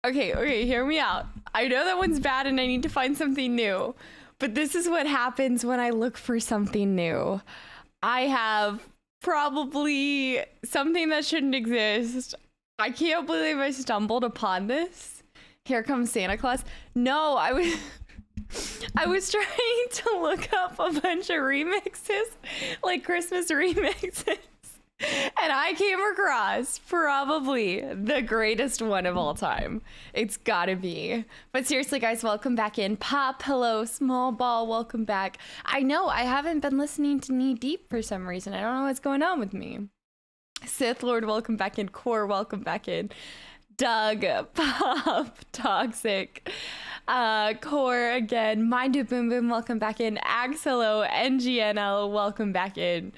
Okay, hear me out. I know that one's bad and I need to find something new, but this is what happens when I look for something new. I have probably something that shouldn't exist. I can't believe I stumbled upon this. Here comes Santa Claus. No, I was trying to look up a bunch of remixes, like Christmas remixes. And I came across probably the greatest one of all time. It's gotta be. But seriously, guys, welcome back in. Pop, hello, small ball, welcome back. I know I haven't been listening to Knee Deep for some reason. I don't know what's going on with me. Sith Lord, welcome back in. Core, welcome back in. Doug, Pop, Toxic, Core again. Mind It Boom Boom, welcome back in. Axelo, NGNL, welcome back in.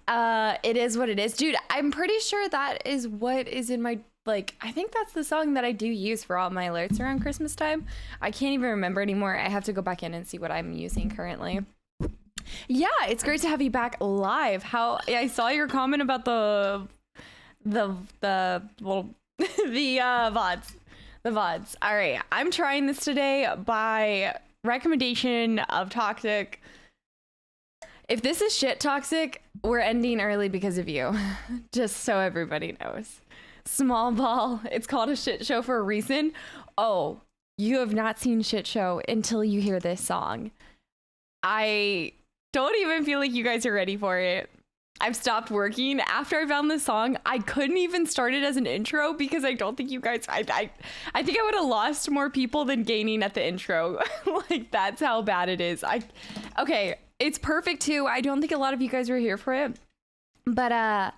It is what it is. Dude, I'm pretty sure that is what is in my, like, I think that's the song that I do use for all my alerts around Christmas time. I can't even remember anymore. I have to go back in and see what I'm using currently. Yeah, it's great to have you back live. How I saw your comment about the well, the VODs. The VODs. All right, I'm trying this today by recommendation of Toxic. If this is shit, Toxic, we're ending early because of you. Just so everybody knows. Small ball, it's called a shit show for a reason. Oh, you have not seen shit show until you hear this song. I don't even feel like you guys are ready for it. I've stopped working. After I found this song, I couldn't even start it as an intro because I don't think you guys, I think I would have lost more people than gaining at the intro. Like, that's how bad it is. Okay. It's perfect too. I don't think a lot of you guys were here for it. But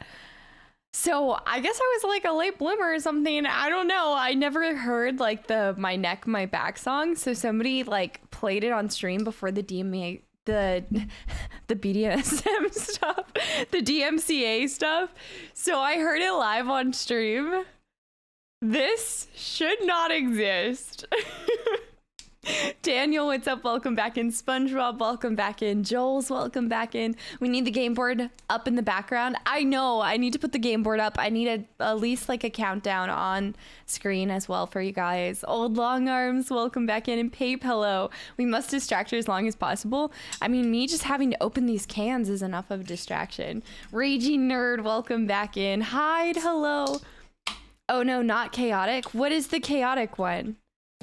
so I guess I was like a late bloomer or something. I don't know. I never heard like the My Neck, My Back song. So somebody like played it on stream before the DMA, the BDSM stuff, the DMCA stuff. So I heard it live on stream. This should not exist. Daniel, what's up? Welcome back in. SpongeBob, welcome back in. Joel's welcome back in. We need the game board up in the background. I know I need to put the game board up. I need at least like a countdown on screen as well for you guys. Old Long Arms, welcome back in. And Pape, hello. We must distract her as long as possible. I mean, me just having to open these cans is enough of a distraction. Raging Nerd, welcome back in. Hide, hello. Oh no, not chaotic. What is the chaotic one?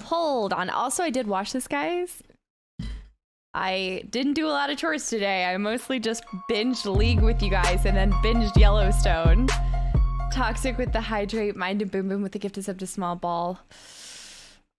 Hold on. Also, I did watch this, guys. I didn't do a lot of chores today. I mostly just binged League with you guys and then binged Yellowstone. Toxic with the hydrate. Mind and Boom Boom with the gift of sub to small ball.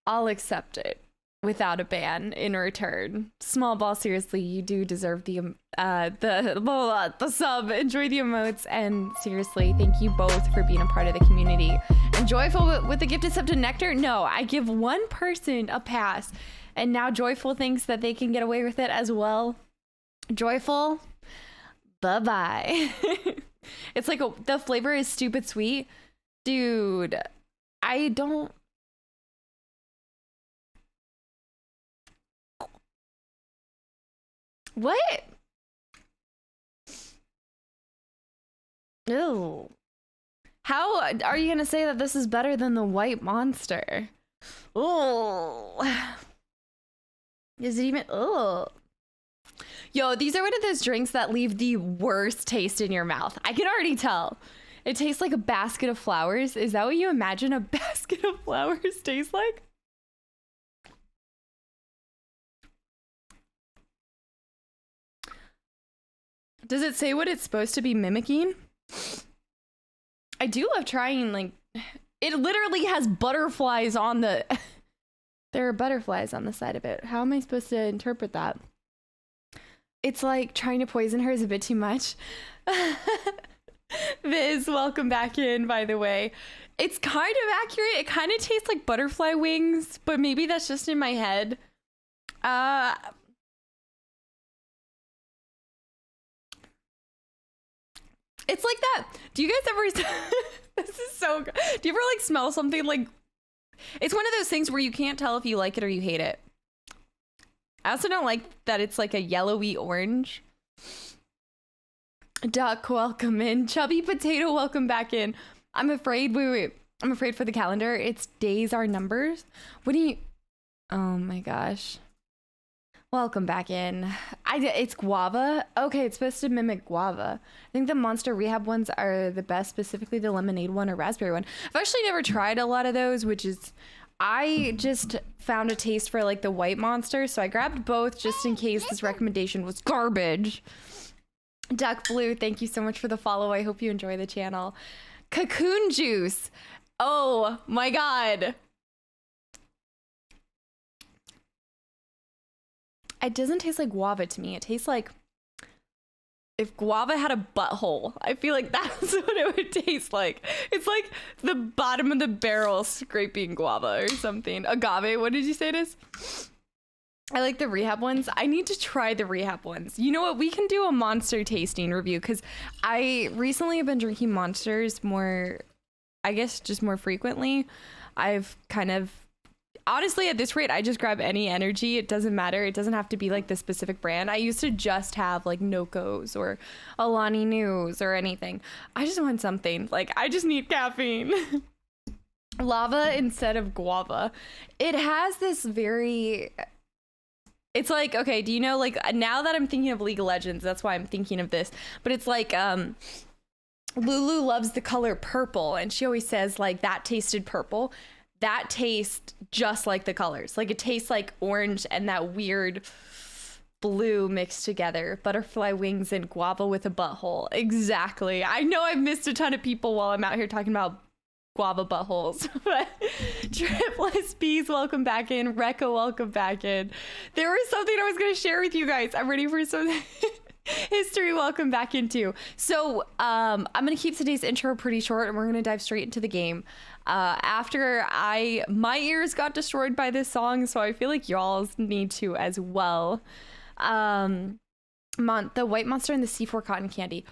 I'll accept it without a ban in return. Small ball, seriously, you do deserve the sub. Enjoy the emotes, and seriously, thank you both for being a part of the community. And Joyful with the gifted sub to Nectar. No, I give one person a pass, and now Joyful thinks that they can get away with it as well. Joyful, bye-bye. It's like the flavor is stupid sweet. Dude, I don't... What? Ew. How are you gonna say that this is better than the white monster? Oh, is it even? Oh, yo, these are one of those drinks that leave the worst taste in your mouth. I can already tell. It tastes like a basket of flowers. Is that what you imagine a basket of flowers tastes like? Does it say what it's supposed to be mimicking? I do love trying, like, it literally has butterflies on the... There are butterflies on the side of it. How am I supposed to interpret that? It's like trying to poison her is a bit too much. Viz, welcome back in, by the way. It's kind of accurate. It kind of tastes like butterfly wings, but maybe that's just in my head. It's like that. Do you guys ever... This is so good. Do you ever like smell something like... It's one of those things where you can't tell if you like it or you hate it. I also don't like that it's like a yellowy orange. Duck, welcome in. Chubby Potato, welcome back in. I'm afraid, wait. I'm afraid for the calendar. Its days are numbers. What do you... Oh my gosh. Welcome back in. It's guava. Okay, it's supposed to mimic guava. I think the Monster Rehab ones are the best, specifically the lemonade one or raspberry one. I've actually never tried a lot of those, which is... I just found a taste for like the white Monster, so I grabbed both just in case this recommendation was garbage. Duck Blue, thank you so much for the follow. I hope you enjoy the channel. Cocoon Juice. Oh my god. It doesn't taste like guava to me. It tastes like if guava had a butthole. I feel like that's what it would taste like. It's like the bottom of the barrel scraping guava or something. Agave, what did you say it is? I like the Rehab ones. I need to try the Rehab ones. You know what? We can do a Monster tasting review because I recently have been drinking Monsters more, I guess, just more frequently. I've kind of, honestly, at this rate, I just grab any energy. It doesn't matter. It doesn't have to be like the specific brand. I used to just have like Nocos or Alani News or anything. I just want something. Like, I just need caffeine. Lava instead of guava. It has this very... It's like, okay, do you know, like, now that I'm thinking of League of Legends, that's why I'm thinking of this, but it's like, Lulu loves the color purple, and she always says, like, that tasted purple. That tastes just like the colors. Like, it tastes like orange and that weird blue mixed together. Butterfly wings and guava with a butthole. Exactly. I know I've missed a ton of people while I'm out here talking about guava buttholes. But Tripless Bees, welcome back in. Rekka, welcome back in. There was something I was going to share with you guys. I'm ready for some history. Welcome back into. So I'm going to keep today's intro pretty short, and we're going to dive straight into the game. After my ears got destroyed by this song, so I feel like y'all's need to as well. The White Monster and the C4 Cotton Candy.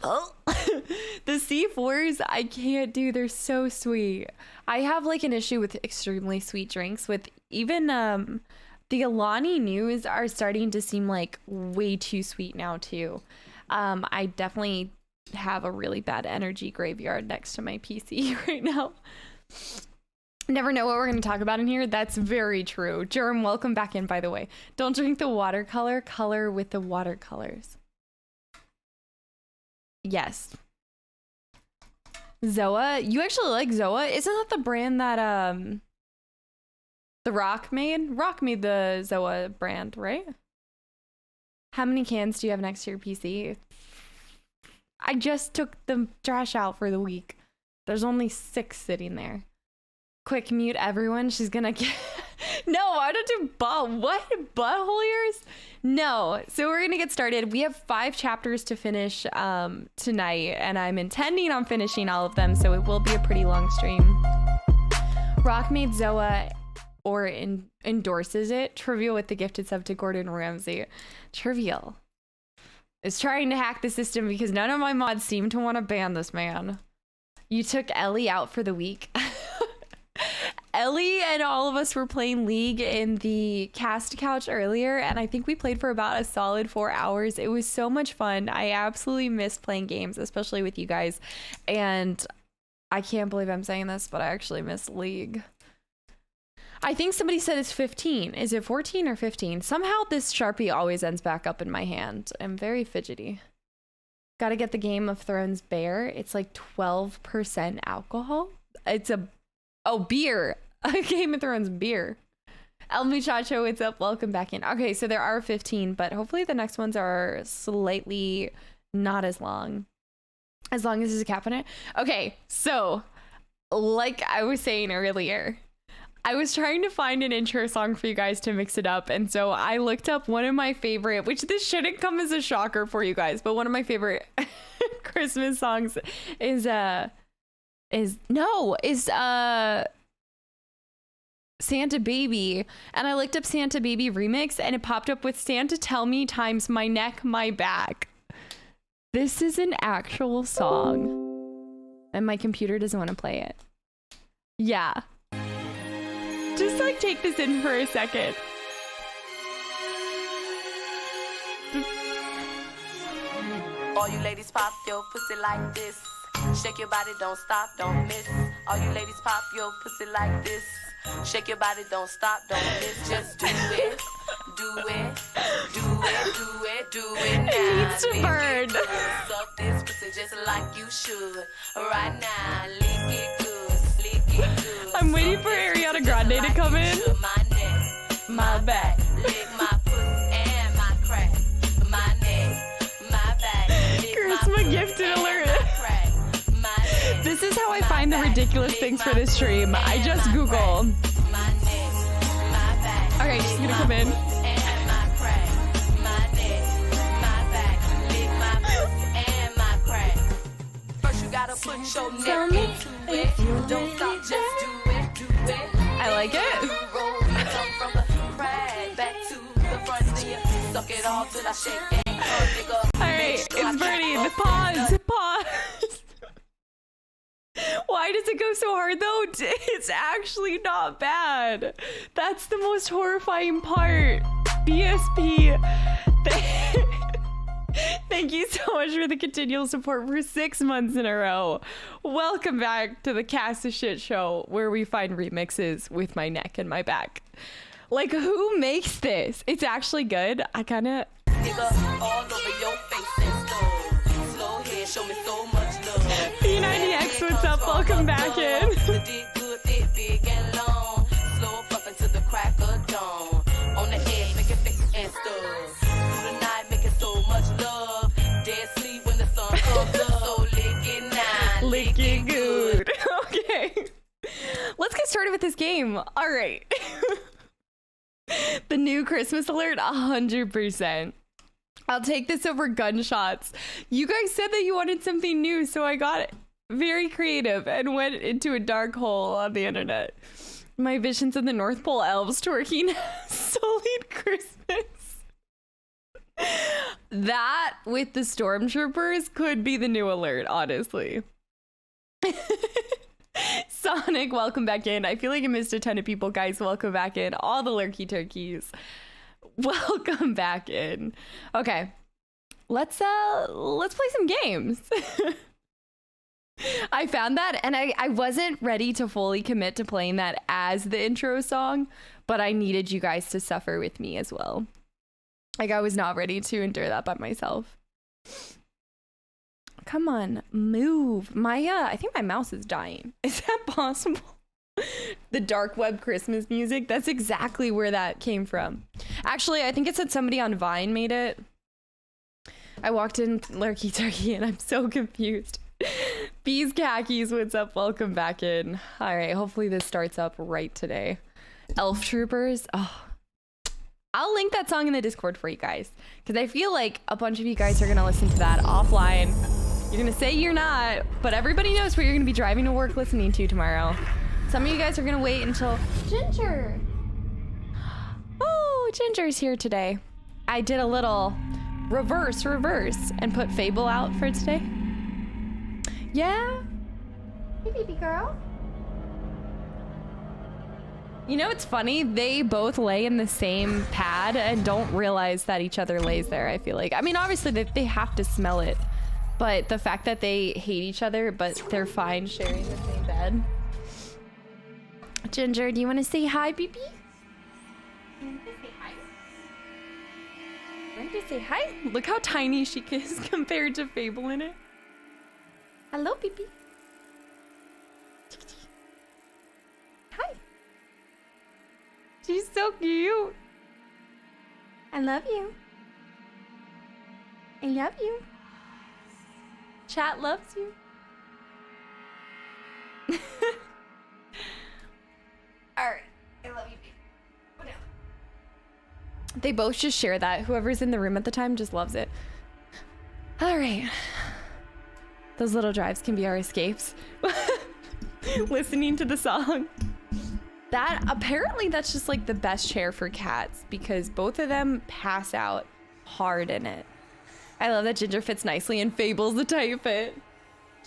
The C4s I can't do. They're so sweet. I have like an issue with extremely sweet drinks. With even the Alani News are starting to seem like way too sweet now too. I definitely have a really bad energy graveyard next to my PC right now. Never know what we're going to talk about in here. That's very true. Germ, welcome back in, by the way. Don't drink the watercolor. Color with the watercolors. Yes. Zoa. You actually like Zoa? Isn't that the brand that The Rock made? Rock made the Zoa brand, right? How many cans do you have next to your PC? I just took the trash out for the week. There's only 6 sitting there. Quick mute everyone. She's gonna get... No, I don't do butthole ears? No. So we're gonna get started. We have 5 chapters to finish tonight, and I'm intending on finishing all of them, so it will be a pretty long stream. Rock made Zoa or endorses it. Trivial with the gifted sub to Gordon Ramsay. Trivial is trying to hack the system because none of my mods seem to want to ban this man. You took Ellie out for the week. Ellie and all of us were playing League in the cast couch earlier, and I think we played for about a solid 4 hours. It was so much fun. I absolutely miss playing games, especially with you guys. And I can't believe I'm saying this, but I actually miss League. I think somebody said it's 15. Is it 14 or 15? Somehow this Sharpie always ends back up in my hand. I'm very fidgety. Gotta get the Game of Thrones bear. It's like 12% alcohol. It's a... Oh, beer. A Game of Thrones beer. El Muchacho, what's up? Welcome back in. Okay, so there are 15, but hopefully the next ones are slightly not as long. As long as there's a cap on it. Okay, so like I was saying earlier, I was trying to find an intro song for you guys to mix it up, and so I looked up one of my favorite, which this shouldn't come as a shocker for you guys, but one of my favorite Christmas songs is Santa Baby, and I looked up Santa Baby remix and it popped up with Santa Tell Me times My Neck, My Back. This is an actual song and my computer doesn't want to play it. Yeah. Just like take this in for a second. All you ladies pop your pussy like this. Shake your body, don't stop, don't miss. All you ladies pop your pussy like this. Shake your body, don't stop, don't miss. Just do it, do it, do it, do it, do it now. It needs to burn. Suck this pussy just like you should. Right now, lick it good, lick it good. I'm waiting for Ariana Grande to come in. My neck, my back, lick my pussy and my crack. My neck, my back, lick Charisma gifted alert. This is how I find the ridiculous things for this stream. I just Google. Alright, she's gonna come in. First you gotta put your neck into it. Don't stop, just do it, do it. I like it. From the crack back to the front, then you suck it all till I shake it. Alright, it's burning. Pause. Pause. Why does it go so hard though? It's actually not bad. That's the most horrifying part. BSP. Thank you so much for the continual support for 6 months in a row. Welcome back to the Cast of Shit show, where we find remixes with my neck and my back. Like, who makes this? It's actually good. I kind of... all over your face and stuff. Slow head, show me so much love. P90X, what's up? Welcome back in. The dick good, thick, big and long. Slow fucking to the crack of dawn. On the head, make it thick and stuff. Through the night, making so much love. Dead sleep when the sun comes up. So lick it now, Lick it good. Okay. Let's get started with this game. All right. The new Christmas alert, 100%. I'll take this over gunshots. You guys said that you wanted something new, so I got very creative and went into a dark hole on the internet. My visions of the North Pole elves twerking sullied Christmas. That with the stormtroopers could be the new alert, honestly. Sonic, welcome back in. I feel like I missed a ton of people, guys. Welcome back in. All the lurky turkeys. Welcome back in. Okay. Let's play some games. I found that and I wasn't ready to fully commit to playing that as the intro song, but I needed you guys to suffer with me as well. Like, I was not ready to endure that by myself. Come on, move. I think my mouse is dying. Is that possible? The dark web Christmas music, that's exactly where that came from. Actually, I think it said somebody on Vine made it. I walked in lurky turkey and I'm so confused. Bees khakis, what's up? Welcome back in. All right, hopefully this starts up right today. Elf Troopers. Oh, I'll link that song in the Discord for you guys, because I feel like a bunch of you guys are gonna listen to that offline. You're gonna say you're not, but everybody knows what you're gonna be driving to work listening to tomorrow. Some of you guys are gonna wait until Ginger. Oh, Ginger's here today. I did a little reverse and put Fable out for today. Yeah. Hey, baby girl. You know, it's funny. They both lay in the same pad and don't realize that each other lays there, I feel like. I mean, obviously they have to smell it, but the fact that they hate each other, but they're fine sharing the same bed. Ginger, do you want to say hi, baby? You want to say hi? You want to say hi? Look how tiny she is compared to Fable in it. Hello, baby. Hi. She's so cute. I love you. I love you. Chat loves you. Alright. I love you, baby. Go down. They both just share that. Whoever's in the room at the time just loves it. Alright. Those little drives can be our escapes. Listening to the song. That, apparently that's just like the best chair for cats, because both of them pass out hard in it. I love that Ginger fits nicely and Fable's the tight fit.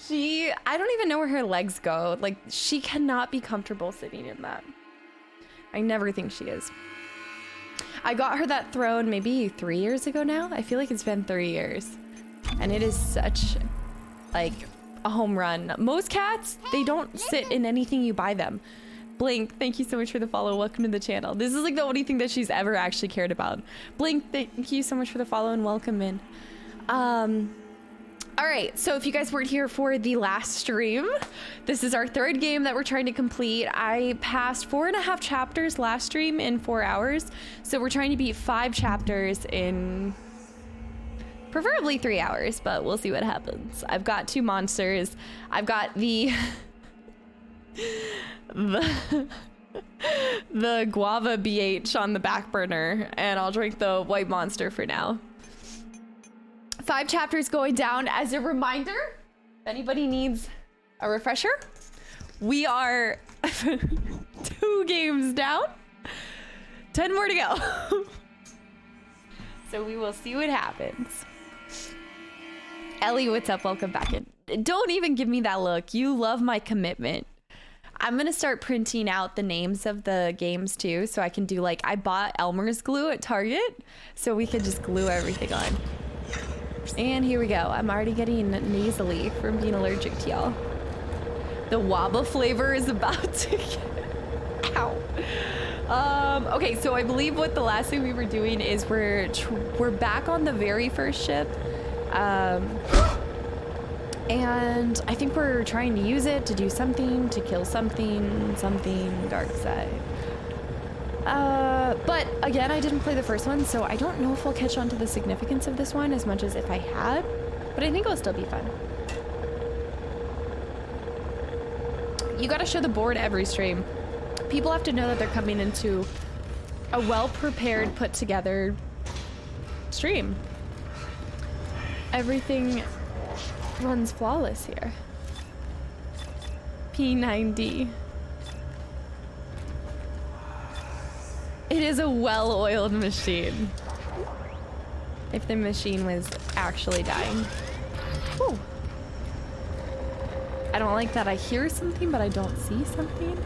I don't even know where her legs go. Like, she cannot be comfortable sitting in that. I never think she is. I got her that throne maybe 3 years ago now. I feel like it's been 3 years. And it is such, like, a home run. Most cats, they don't sit in anything you buy them. Blink, thank you so much for the follow. Welcome to the channel. This is like the only thing that she's ever actually cared about. Blink, thank you so much for the follow and welcome in. All right, so if you guys weren't here for the last stream, this is our third game that we're trying to complete. I passed 4.5 chapters last stream in 4 hours, so we're trying to beat 5 chapters in preferably 3 hours, but we'll see what happens. I've got 2 monsters. I've got the the guava BH on the back burner, and I'll drink the white monster for now. 5 chapters going down. As a reminder, if anybody needs a refresher, we are 2 games down, 10 more to go. So we will see what happens. Ellie, what's up? Welcome back in. Don't even give me that look. You love my commitment. I'm gonna start printing out the names of the games too, so I can do like, I bought Elmer's glue at Target, so we could just glue everything on. And here we go. I'm already getting nasally from being allergic to y'all. The waba flavor is about to get... Ow. Okay, so I believe what the last thing we were doing is we're back on the very first ship. And I think we're trying to use it to do something, to kill something dark side. But again, I didn't play the first one, so I don't know if we'll catch on to the significance of this one as much as if I had, but I think it'll still be fun. You gotta show the board every stream. People have to know that they're coming into a well-prepared, put-together stream. Everything runs flawless here. P9D. It is a well-oiled machine. If the machine was actually dying. Ooh. I don't like that I hear something, but I don't see something.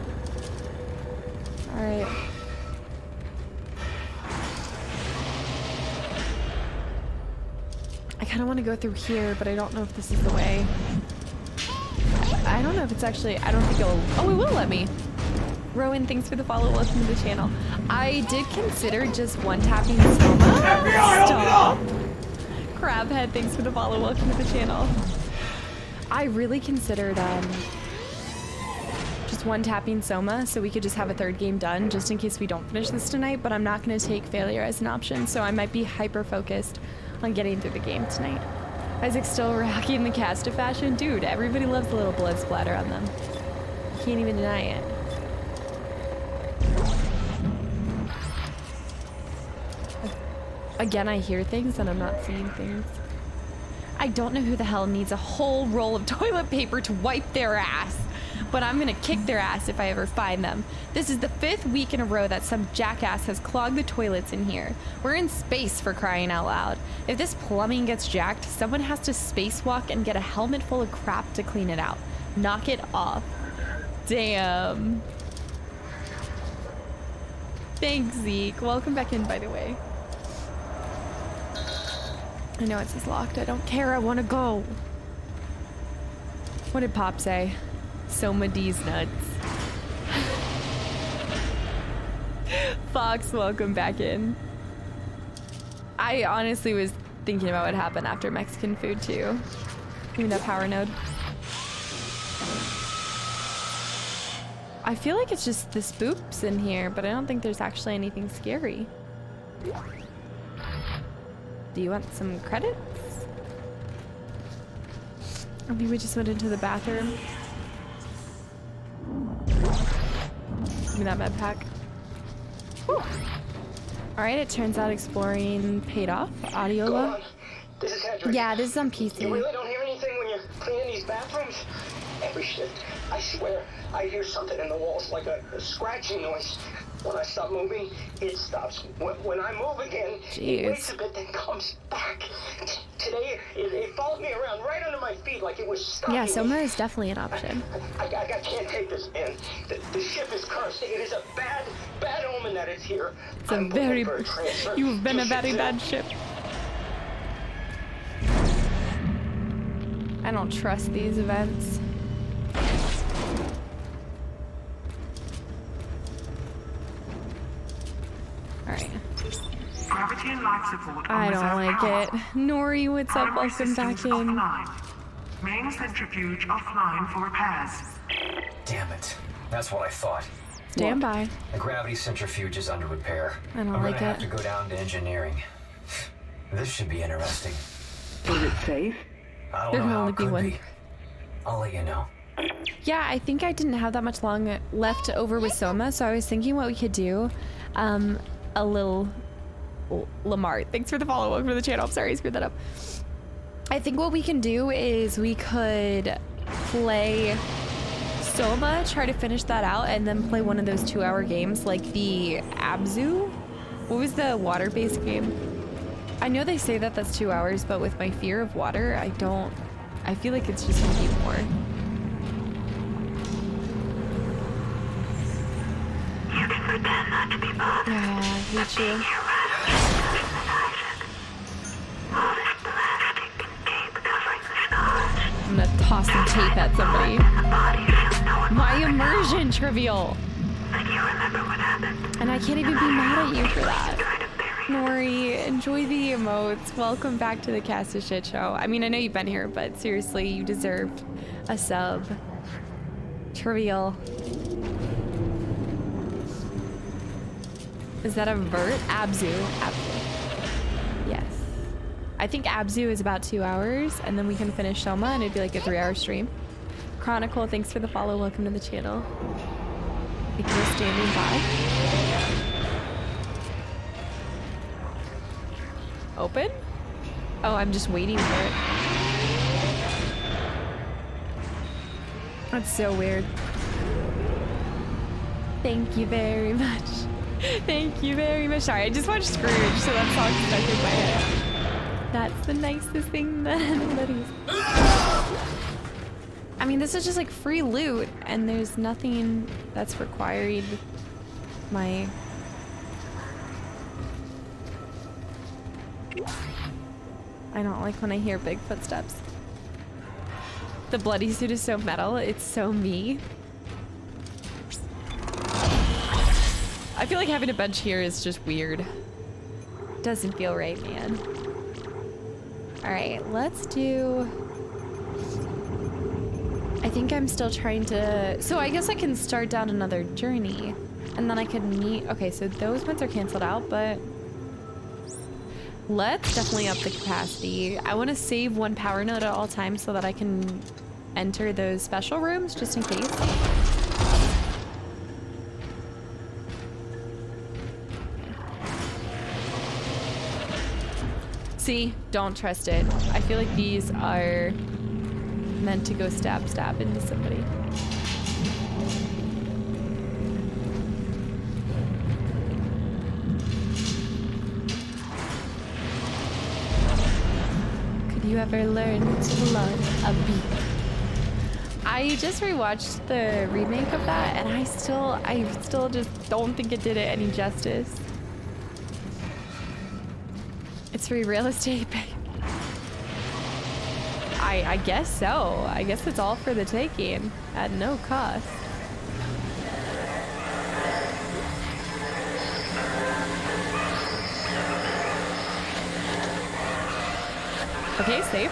All right. I kind of want to go through here, but I don't know if this is the way. I don't know if it's actually, I don't think it'll, oh, it will let me. Rowan, thanks for the follow. Welcome to the channel. I did consider just one-tapping Soma. Stop. Crabhead, thanks for the follow. Welcome to the channel. I really considered just one-tapping Soma so we could just have a 3rd game done just in case we don't finish this tonight, but I'm not going to take failure as an option, so I might be hyper-focused on getting through the game tonight. Isaac's still rocking the Casta fashion. Dude, everybody loves a little blood splatter on them. Can't even deny it. Again, I hear things and I'm not seeing things. I don't know who the hell needs a whole roll of toilet paper to wipe their ass, but I'm gonna kick their ass if I ever find them. This is the 5th week in a row that some jackass has clogged the toilets in here. We're in space, for crying out loud. If this plumbing gets jacked, someone has to spacewalk and get a helmet full of crap to clean it out. Knock it off. Damn. Thanks, Zeke. Welcome back in, by the way. I know it says locked. I don't care. I want to go. What did Pop say? Soma D's nuts. Fox, welcome back in. I honestly was thinking about what happened after Mexican food too. Even that power node. I feel like it's just the spooks in here, but I don't think there's actually anything scary. Do you want some credits? Or maybe we just went into the bathroom. Give me that med pack. Whew. Alright, it turns out exploring paid off. Audiola. This is Hedrick. Yeah, this is on PC. You really don't hear anything when you're cleaning these bathrooms? Every shift, I swear, I hear something in the walls, like a scratching noise. When I stop moving, it stops. When I move again, it waits a bit, then comes back. Today, it followed me around right under my feet like it was stuck. Yeah, Soma is definitely an option. I can't take this, man. The ship is cursed. It is a bad omen that it's here. It's a very... You've been a very bad ship. I don't trust these events. Alright. Gravity and life support I don't like it. Nori, what's up? Primary Welcome back systems in. offline. Main centrifuge offline for repairs. Damn it. That's what I thought. Stand by. The gravity centrifuge is under repair. I don't I'm like gonna have it. to go down to engineering. This should be interesting. Is it safe? I don't There know can how only it be could one. be. I'll let you know. Yeah, I think I didn't have that much long left over with Soma, so I was thinking what we could do. A little Lamar, thanks for the follow. Welcome to the channel. I'm sorry I screwed that up. I think what we can do is we could play Soma, try to finish that out, and then play one of those 2-hour games like the Abzu. What was the water-based game? I know they say that that's 2 hours, but with my fear of water, I feel like it's just gonna be more. You can pretend not to be bothered. Yeah, me too. All this plastic and tape covering the scars. I'm gonna toss some tape at somebody. The body feels no one My immersion trivial. like you remember what happened. And I can't even be mad at you for that. Try to bury Nori, enjoy the emotes. Welcome back to the Cast of Shit Show. I mean, I know you've been here, but seriously, you deserve a sub. Trivial. Is that a vert? Abzu. Abzu. Yes. I think Abzu is about 2 hours, and then we can finish Soma, and it'd be like a 3-hour stream. Chronicle, thanks for the follow. Welcome to the channel. Thank you for standing by. Open? Oh, I'm just waiting for it. That's so weird. Thank you very much. Thank you very much. Sorry, I just watched Scrooge, so that song's stuck in my head. That's the nicest thing that anybody's. I mean, this is just like free loot, and there's nothing that's required. My. I don't like when I hear big footsteps. The bloody suit is so metal, it's so me. I feel like having a bench here is just weird. Doesn't feel right, man. Alright, let's do... I think I'm still trying to... So I guess I can start down another journey. And then I could meet... Okay, so those ones are canceled out, but... Let's definitely up the capacity. I want to save one power node at all times so that I can enter those special rooms just in case. See, don't trust it. I feel like these are meant to go stab into somebody. Could you ever learn to love a bee? I just rewatched the remake of that, and I still just don't think it did it any justice. It's free real estate, babe. I guess so. I guess it's all for the taking at no cost. Okay, safe.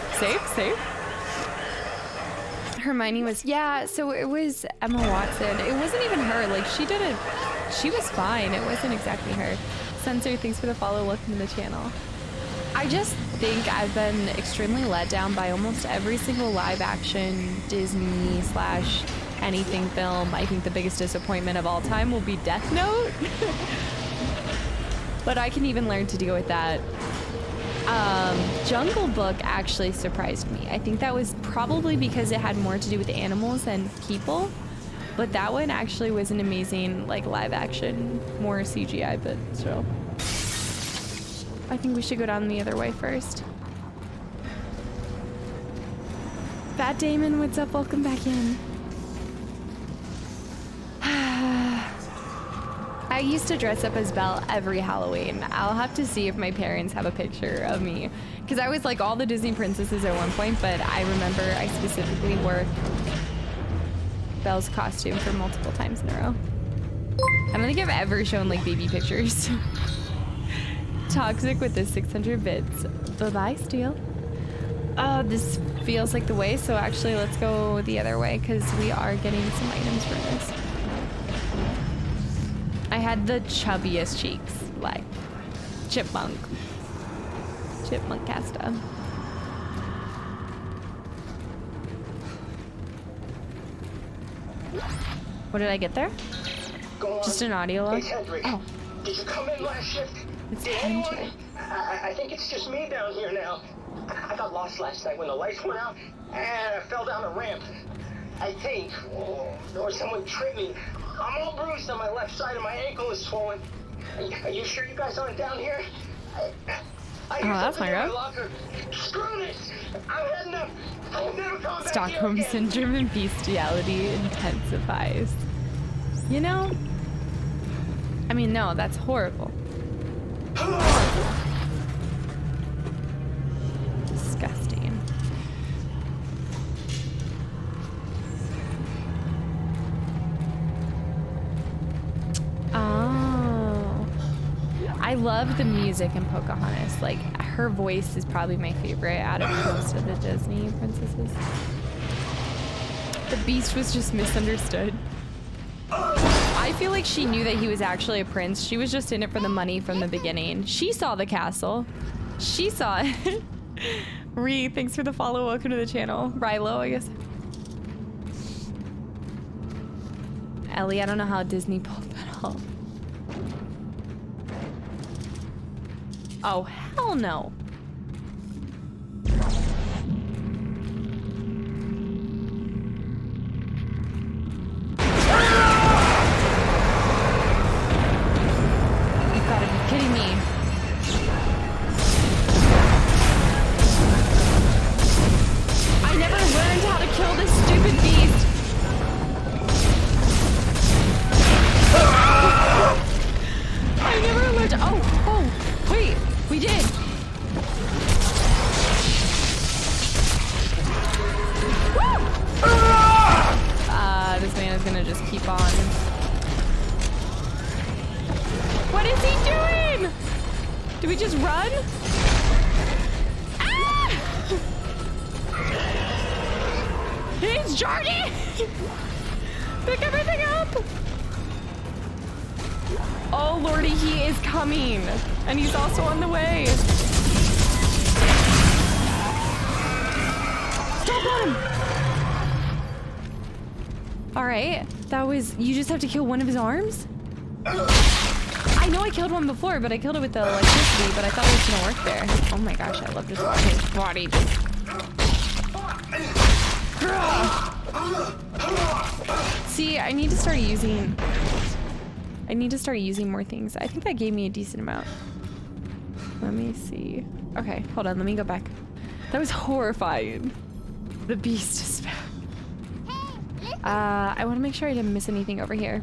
Hermione was, yeah, so it was Emma Watson. It wasn't even her. Like, she was fine. It wasn't exactly her. Censor, thanks for the follow. Welcome to the channel. I just think I've been extremely let down by almost every single live action Disney / anything film. I think the biggest disappointment of all time will be Death Note. But I can even learn to deal with that. Jungle Book actually surprised me. I think that was probably because it had more to do with animals than people. But that one actually was an amazing, like, live action, more CGI, but still. I think we should go down the other way first. Fat Damon, what's up? Welcome back in. I I used to dress up as Belle every Halloween. I'll have to see if my parents have a picture of me. Because I was like all the Disney princesses at one point, but I remember I specifically wore Belle's costume for multiple times in a row. I don't think I've ever shown like baby pictures. Toxic with the 600 bits. Bye-bye, Steel. This feels like the way, so actually let's go the other way because we are getting some items for this. I had the chubbiest cheeks, like chipmunk Casta. What did I get there? Go on. Just an audio log? It's Hendrik. Oh, Did you come in last shift? it's Did anyone? Hendrik. I think it's just me down here now. I got lost last night when the lights went out and I fell down a ramp. I think. Or someone tripped me. I'm all bruised on my left side and my ankle is swollen. Are you sure you guys aren't down here? I hear that's something my in road. locker. Screw this! I'm heading up. I'm never coming back here Stockholm again. Syndrome and bestiality intensifies. You know? I mean, no, that's horrible. Disgusting. Oh. I love the music in Pocahontas. Like, her voice is probably my favorite out of most of the Disney princesses. The Beast was just misunderstood. I feel like she knew that he was actually a prince. She was just in it for the money from the beginning. She saw the castle. She saw it. Ree, thanks for the follow. Welcome to the channel. Rilo, I guess. Ellie, I don't know how Disney pulled that off. Oh, hell no. You've got to be kidding me. I never learned how to kill this stupid beast. I never learned. Oh, wait, we did. This man is gonna just keep on. What is he doing? Do we just run? Ah! He's charging! Pick everything up! Oh lordy, he is coming. And he's also on the way. Stop on him! Alright, that was, you just have to kill one of his arms? I know I killed one before, but I killed it with the electricity, but I thought it was gonna work there. Oh my gosh, I love just watching his body just... See, I need to start using more things. I think that gave me a decent amount. Let me see. Okay, hold on, let me go back. That was horrifying. The beast is back. I want to make sure I didn't miss anything over here.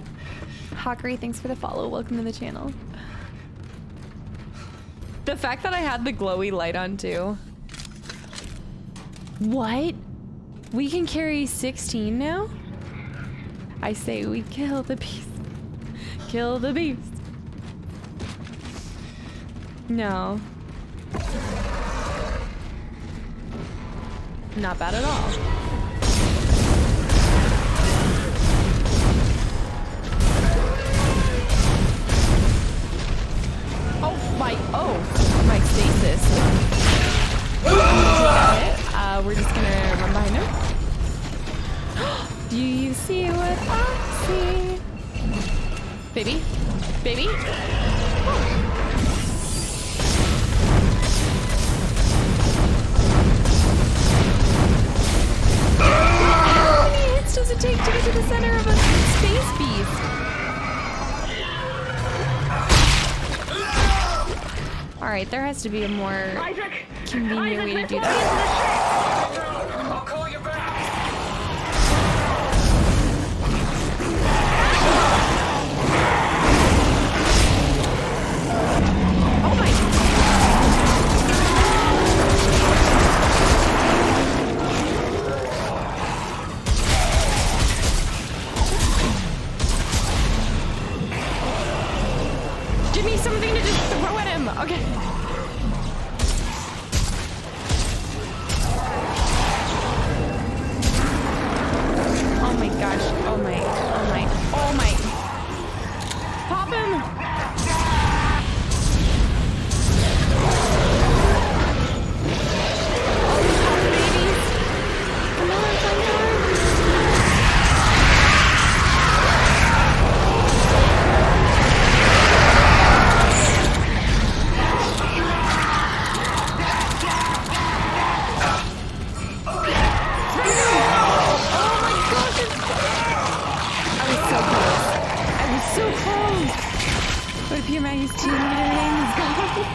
Hawkery, thanks for the follow. Welcome to the channel. The fact that I had the glowy light on too. What? We can carry 16 now? I say we kill the beast. Kill the beast. No. Not bad at all. My stasis. We're just gonna run behind him. Do you see what I see? Baby? Baby? How many hits does it take to get to the center of a space beast? Alright, there has to be a more convenient way to do that. I'll call you back. Give me something to just throw at him. Okay. Oh my gosh. Oh my. Oh my. Oh my. Pop him. Oh, pop babies. Come on, Sunshine. So close! What if your Maggie's team is gone?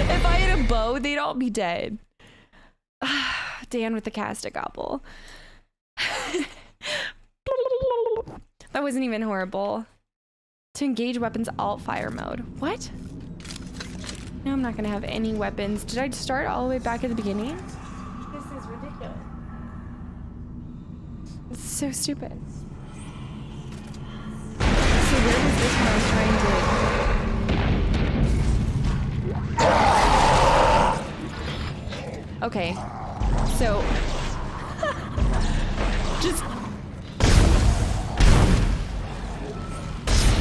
If I had a bow, they'd all be dead. Dan with the Kastaclysm. That wasn't even horrible. To engage weapons, alt fire mode. What? No, I'm not gonna have any weapons. Did I start all the way back at the beginning? This is ridiculous. It's so stupid. So where was this when I was trying to... Okay. So... just...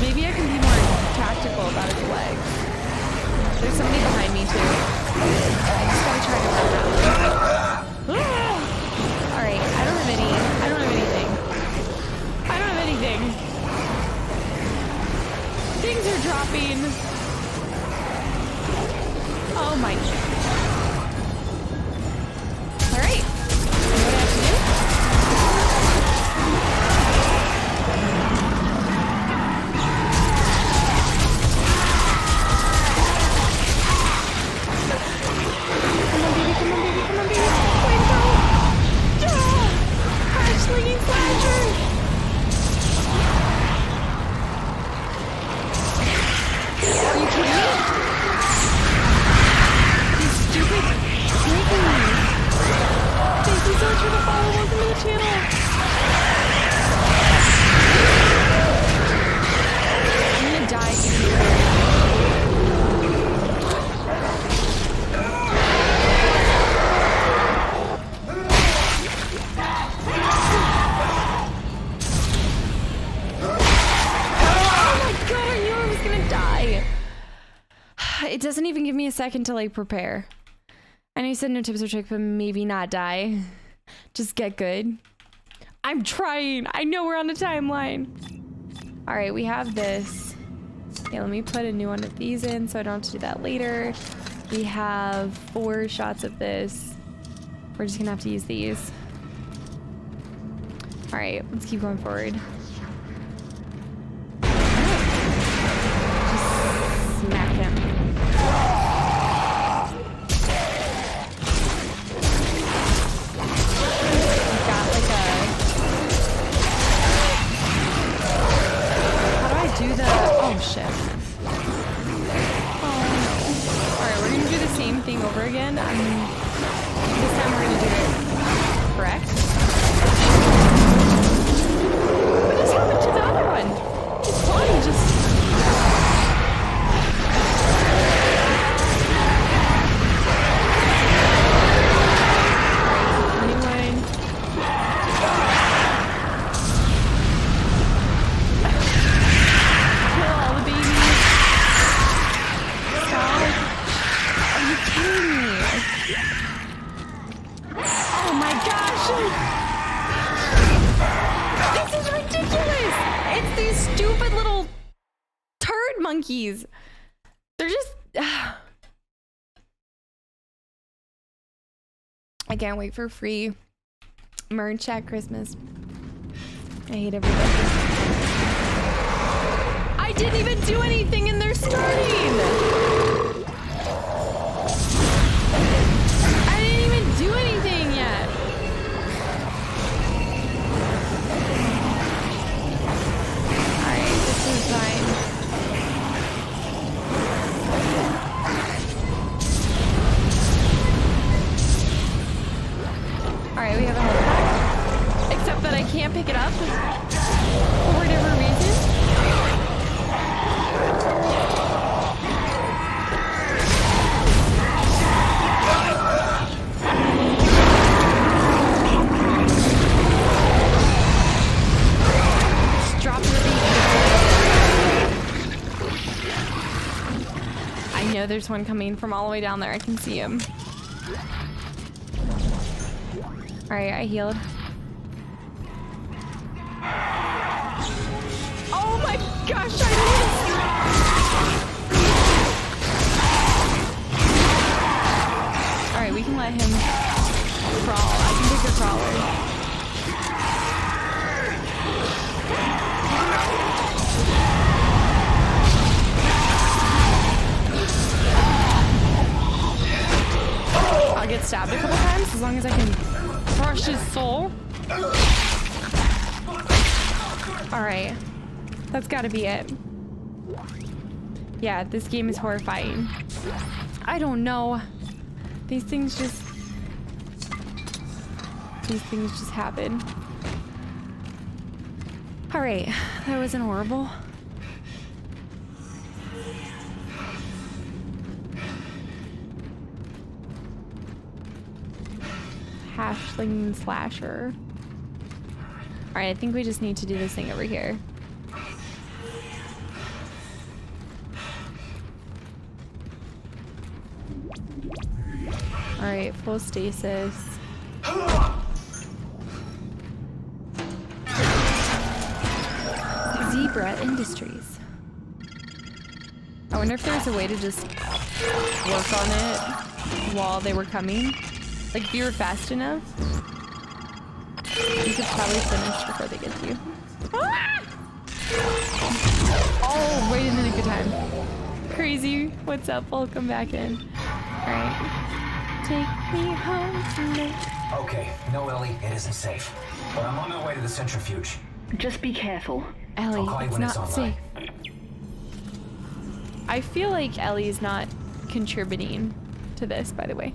Maybe I can be more tactical about his legs. There's somebody behind me too. I just gotta try to run out. Alright, I don't have anything. I don't have anything. Things are dropping. Oh my. All right. You know what I have to do? Come on, baby. Come on, baby. Come on, baby. Way to go. Crash slinging slasher. Are you kidding me? These stupid sneaking. Thank you so much for the follow. Welcome to the channel. I'm gonna die here. It doesn't even give me a second to like prepare. I know you said no tips or tricks, but maybe not die. Just get good. I'm trying. I know we're on a timeline. All right, we have this. Okay, let me put a new one of these in so I don't have to do that later. We have 4 shots of this. We're just gonna have to use these. All right, let's keep going forward. Just smack him. Oh shit. Oh no. Alright, we're gonna do the same thing over again. This time we're gonna do it correct. What just happened to the other one? His body just... monkeys. They're just... I can't wait for free merch at Christmas. I hate everybody. I didn't even do anything and they're starting! I didn't even do anything yet! Alright, this is fine. Alright, we have a health pack. Except that I can't pick it up for whatever reason. know there's one coming from all the way down there. I can see him. Alright, I healed. Oh my gosh, I missed! Alright, we can let him crawl. I can take the crawler. I'll get stabbed a couple times as long as I can crush his soul. Alright. That's gotta be it. Yeah, this game is horrifying. I don't know. These things just happen. Alright, that wasn't horrible. Hashling slasher. Alright, I think we just need to do this thing over here. Alright, full stasis. Zebra Industries. I wonder if there's a way to just work on it while they were coming. Like, if you were fast enough, you could probably finish before they get to you. Ah! Oh, wait a minute, good time. Crazy, what's up? Welcome back in. Alright. Take me home tonight. Okay, no, Ellie, it isn't safe. But I'm on my way to the centrifuge. Just be careful. I'll Ellie, call you it's when it's not online. safe. I feel like Ellie's not contributing to this, by the way.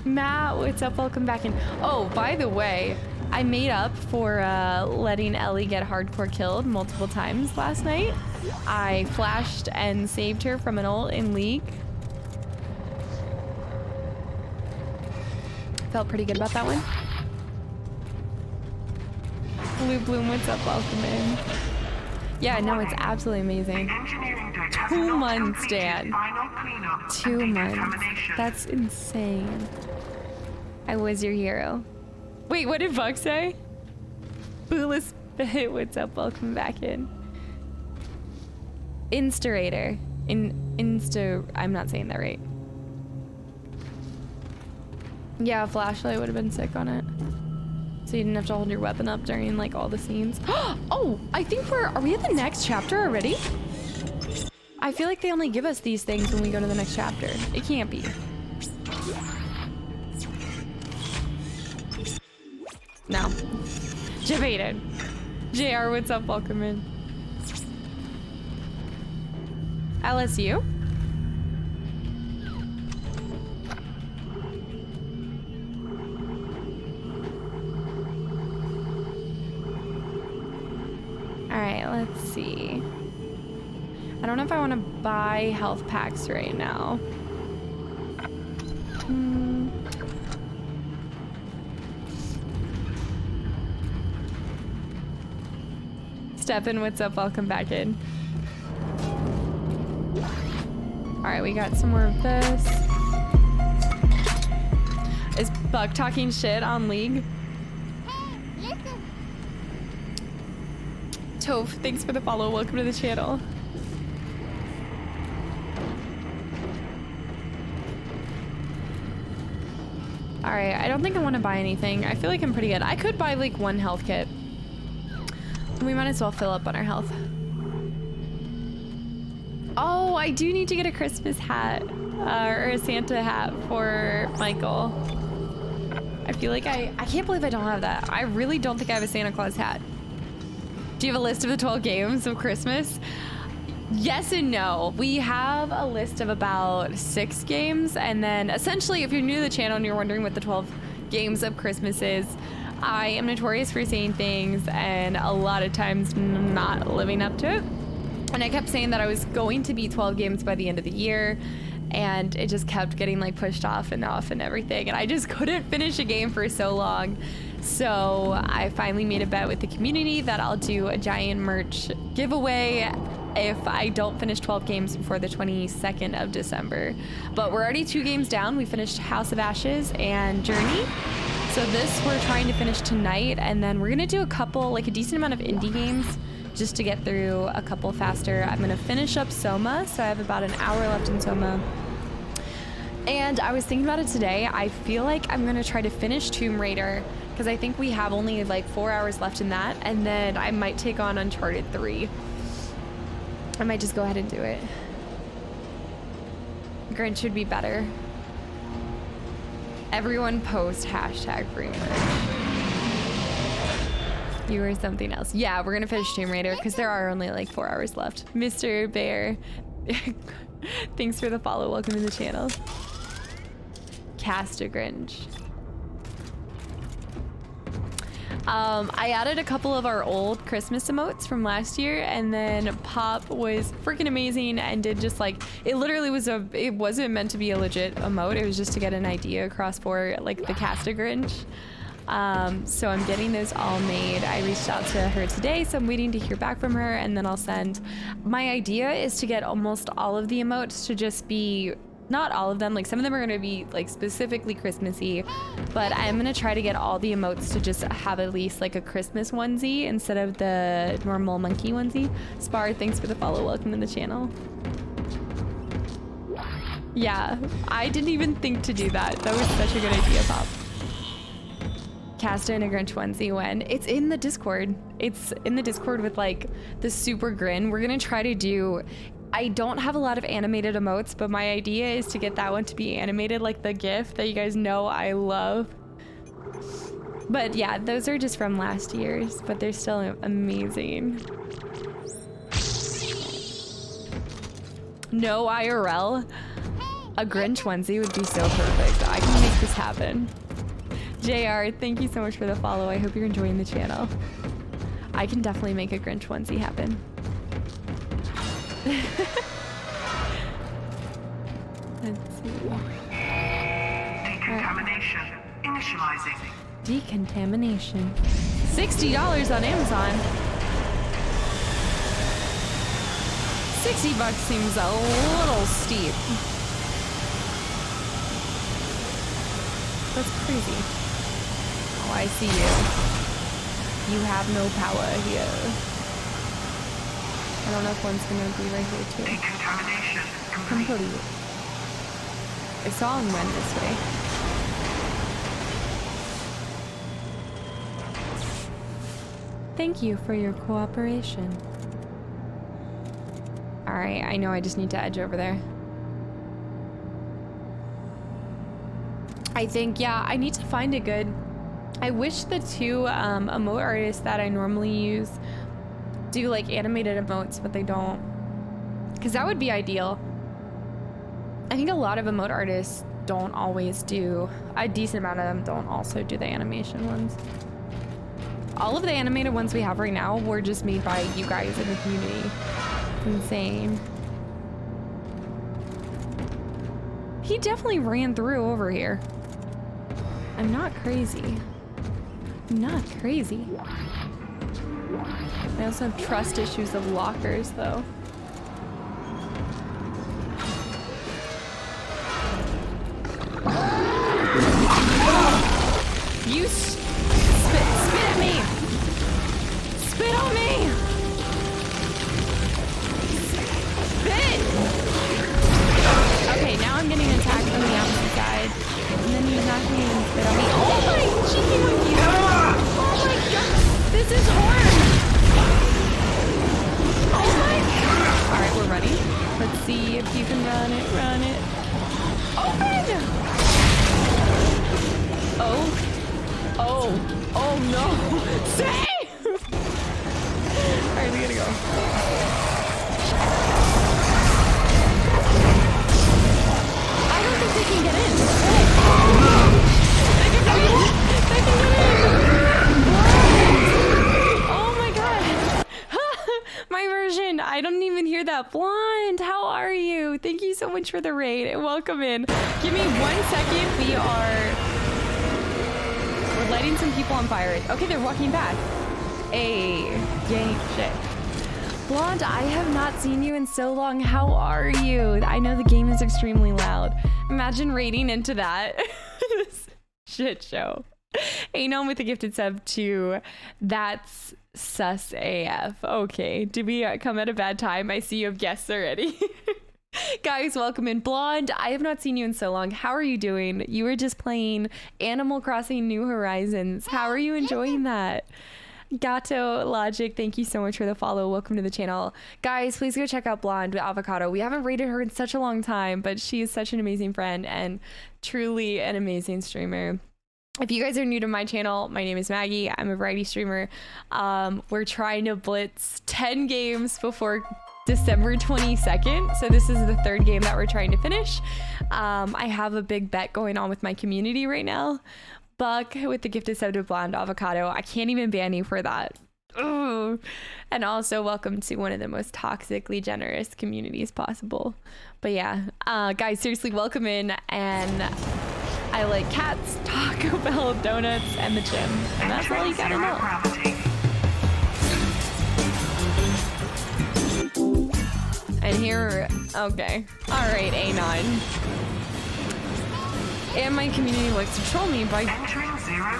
Matt, what's up? Welcome back in. Oh, by the way, I made up for letting Ellie get hardcore killed multiple times last night. I flashed and saved her from an ult in League. Felt pretty good about that one. Blue Bloom, what's up? Welcome in. Yeah, no, it's absolutely amazing. 2 months, Dan. 2 months. That's insane. I was your hero. Wait, what did Buck say? Bootless Bit, what's up? Welcome back in. Instarator. I'm not saying that right. Yeah, a flashlight would have been sick on it. So you didn't have to hold your weapon up during like all the scenes. Oh, I think are we at the next chapter already? I feel like they only give us these things when we go to the next chapter. It can't be. No. Debated. JR, what's up? Welcome in. LSU? Alright, let's see. I don't know if I want to buy health packs right now. Stephen, what's up? Welcome back in. Alright, we got some more of this. Is Buck talking shit on League? Toph, thanks for the follow. Welcome to the channel. Alright, I don't think I want to buy anything. I feel like I'm pretty good. I could buy like one health kit. We might as well fill up on our health. Oh, I do need to get a Christmas hat. Or a Santa hat for Michael. I feel like I can't believe I don't have that. I really don't think I have a Santa Claus hat. Do you have a list of the 12 games of Christmas? Yes and no. We have a list of about 6 games, and then essentially if you're new to the channel and you're wondering what the 12 games of Christmas is, I am notorious for saying things and a lot of times not living up to it. And I kept saying that I was going to be 12 games by the end of the year, and it just kept getting like pushed off and everything, and I just couldn't finish a game for so long. So I finally made a bet with the community that I'll do a giant merch giveaway if I don't finish 12 games before the 22nd of December. But we're already 2 games down. We finished House of Ashes and Journey. So this we're trying to finish tonight, and then we're gonna do a couple, like a decent amount of indie games just to get through a couple faster. I'm gonna finish up Soma, so I have about an hour left in Soma. And I was thinking about it today. I feel like I'm gonna try to finish Tomb Raider because I think we have only like 4 hours left in that, and then I might take on Uncharted 3. I might just go ahead and do it. Grinch should be better. Everyone post hashtag free merch. You or something else. Yeah, we're gonna finish Tomb Raider because there are only like 4 hours left. Mr. Bear, thanks for the follow. Welcome to the channel. Kastaclysm. I added a couple of our old Christmas emotes from last year, and then Pop was freaking amazing and did just like, it literally was it wasn't meant to be a legit emote. It was just to get an idea across for like the Kastaclysm. So I'm getting those all made. I reached out to her today, so I'm waiting to hear back from her, and then I'll send. My idea is to get almost all of the emotes to just be, not all of them, like some of them are going to be like specifically Christmassy, but I'm going to try to get all the emotes to just have at least like a Christmas onesie instead of the normal monkey onesie. Spar, thanks for the follow. Welcome to the channel. Yeah, I didn't even think to do that. That was such a good idea, Pop. Casta and a Grinch onesie when it's in the Discord. It's in the Discord with like the super grin. We're going to try to do, I don't have a lot of animated emotes, but my idea is to get that one to be animated like the GIF that you guys know I love. But yeah, those are just from last year's, but they're still amazing. No IRL? A Grinch onesie would be so perfect. I can make this happen. JR, thank you so much for the follow. I hope you're enjoying the channel. I can definitely make a Grinch onesie happen. Let's see. Decontamination. Initializing. Decontamination. $60 on Amazon. $60 seems a little steep. That's crazy. Oh, I see you. You have no power here. I don't know if one's gonna be right here too. Decontamination Complete. I saw him went this way. Thank you for your cooperation. Alright, I know I just need to edge over there. I think, yeah, I need to find a good... I wish the 2 emote artists that I normally use do like animated emotes, but they don't. Because that would be ideal. I think a lot of emote artists don't always do, a decent amount of them don't also do the animation ones. All of the animated ones we have right now were just made by you guys in the community. It's insane. He definitely ran through over here. I'm not crazy. I'm not crazy. I also have trust issues of lockers, though. You spit at me! Spit on me! Spit! Okay, now I'm getting attacked from the opposite side. And then he's not going to even spit on me. Oh my cheeky monkey! Oh my god! This is horrible! Oh my god! Alright, we're running. Let's see if you can run it, run it. Open! Oh. Oh. Oh no! Save! Alright, we gotta go. I don't think they can get in. They can get in! They can get in! Oh my god! My version! I don't even hear that. Blonde, how are you? Thank you so much for the raid and welcome in. Give me 1 second. We're lighting some people on fire. Okay, they're walking back. Hey, dang shit. Blonde, I have not seen you in so long. How are you? I know the game is extremely loud. Imagine raiding into that. This shit show. Anon with a gifted sub to That's Sus AF. Okay, did we come at a bad time? I see you have guests already. Guys, welcome in. Blonde, I have not seen you in so long. How are you doing? You were just playing Animal Crossing New Horizons. How are you enjoying that? Gato Logic, thank you so much for the follow. Welcome to the channel. Guys, please go check out Blonde with Avocado. We haven't rated her in such a long time, but she is such an amazing friend and truly an amazing streamer. If you guys are new to my channel, my name is Maggie. I'm a variety streamer. We're trying to blitz 10 games before December 22nd. So this is the third game that we're trying to finish. I have a big bet going on with my community right now. Buck with the gifted sub to Blonde Avocado. I can't even ban you for that. Ugh. And also welcome to one of the most toxically generous communities possible. But yeah, guys, seriously, welcome in. And I like cats, Taco Bell, donuts, and the gym. And that's all you gotta know. And here, okay. All right, Anon. And my community likes to troll me by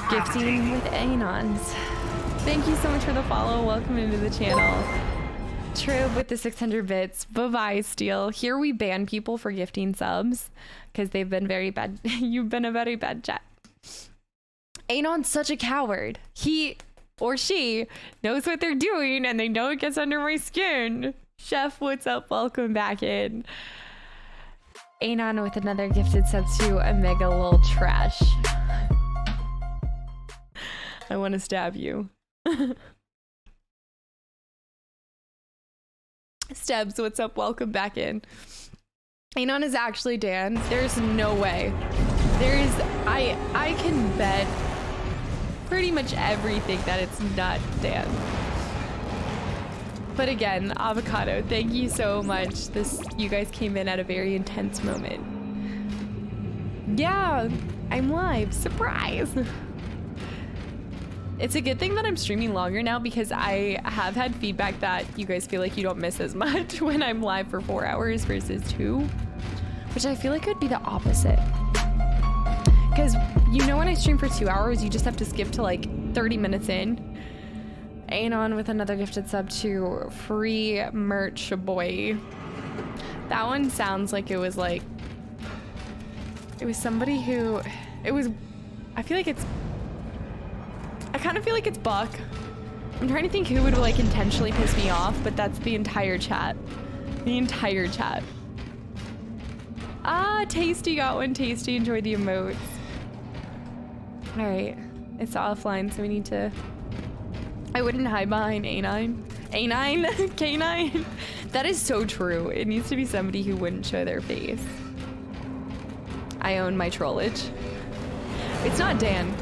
gifting with Anons. Thank you so much for the follow. Welcome into the channel. Trib with the 600 bits. Bye-bye, Steel. Here we ban people for gifting subs because they've been very bad. You've been a very bad chat. Anon's such a coward. He or she knows what they're doing and they know it gets under my skin. Chef, what's up? Welcome back in. Anon with another gifted sub to a mega lol trash. I want to stab you. Stebbs, what's up? Welcome back in. Anon is actually Dan. There's no way. I can bet pretty much everything that it's not Dan. But again, Avocado, thank you so much. You guys came in at a very intense moment. Yeah, I'm live. Surprise! It's a good thing that I'm streaming longer now because I have had feedback that you guys feel like you don't miss as much when I'm live for 4 hours versus 2, which I feel like would be the opposite. Because you know when I stream for 2 hours, you just have to skip to like 30 minutes in. Anon with another gifted sub to Free Merch Boy. That one sounds like it was somebody who, I kind of feel like it's Buck. I'm trying to think who would like intentionally piss me off, but that's the entire chat. The entire chat. Ah, Tasty got one. Tasty, enjoy the emotes. All right, it's offline, so we need to, I wouldn't hide behind A9. A9? K9? That is so true. It needs to be somebody who wouldn't show their face. I own my trollage. It's not Dan.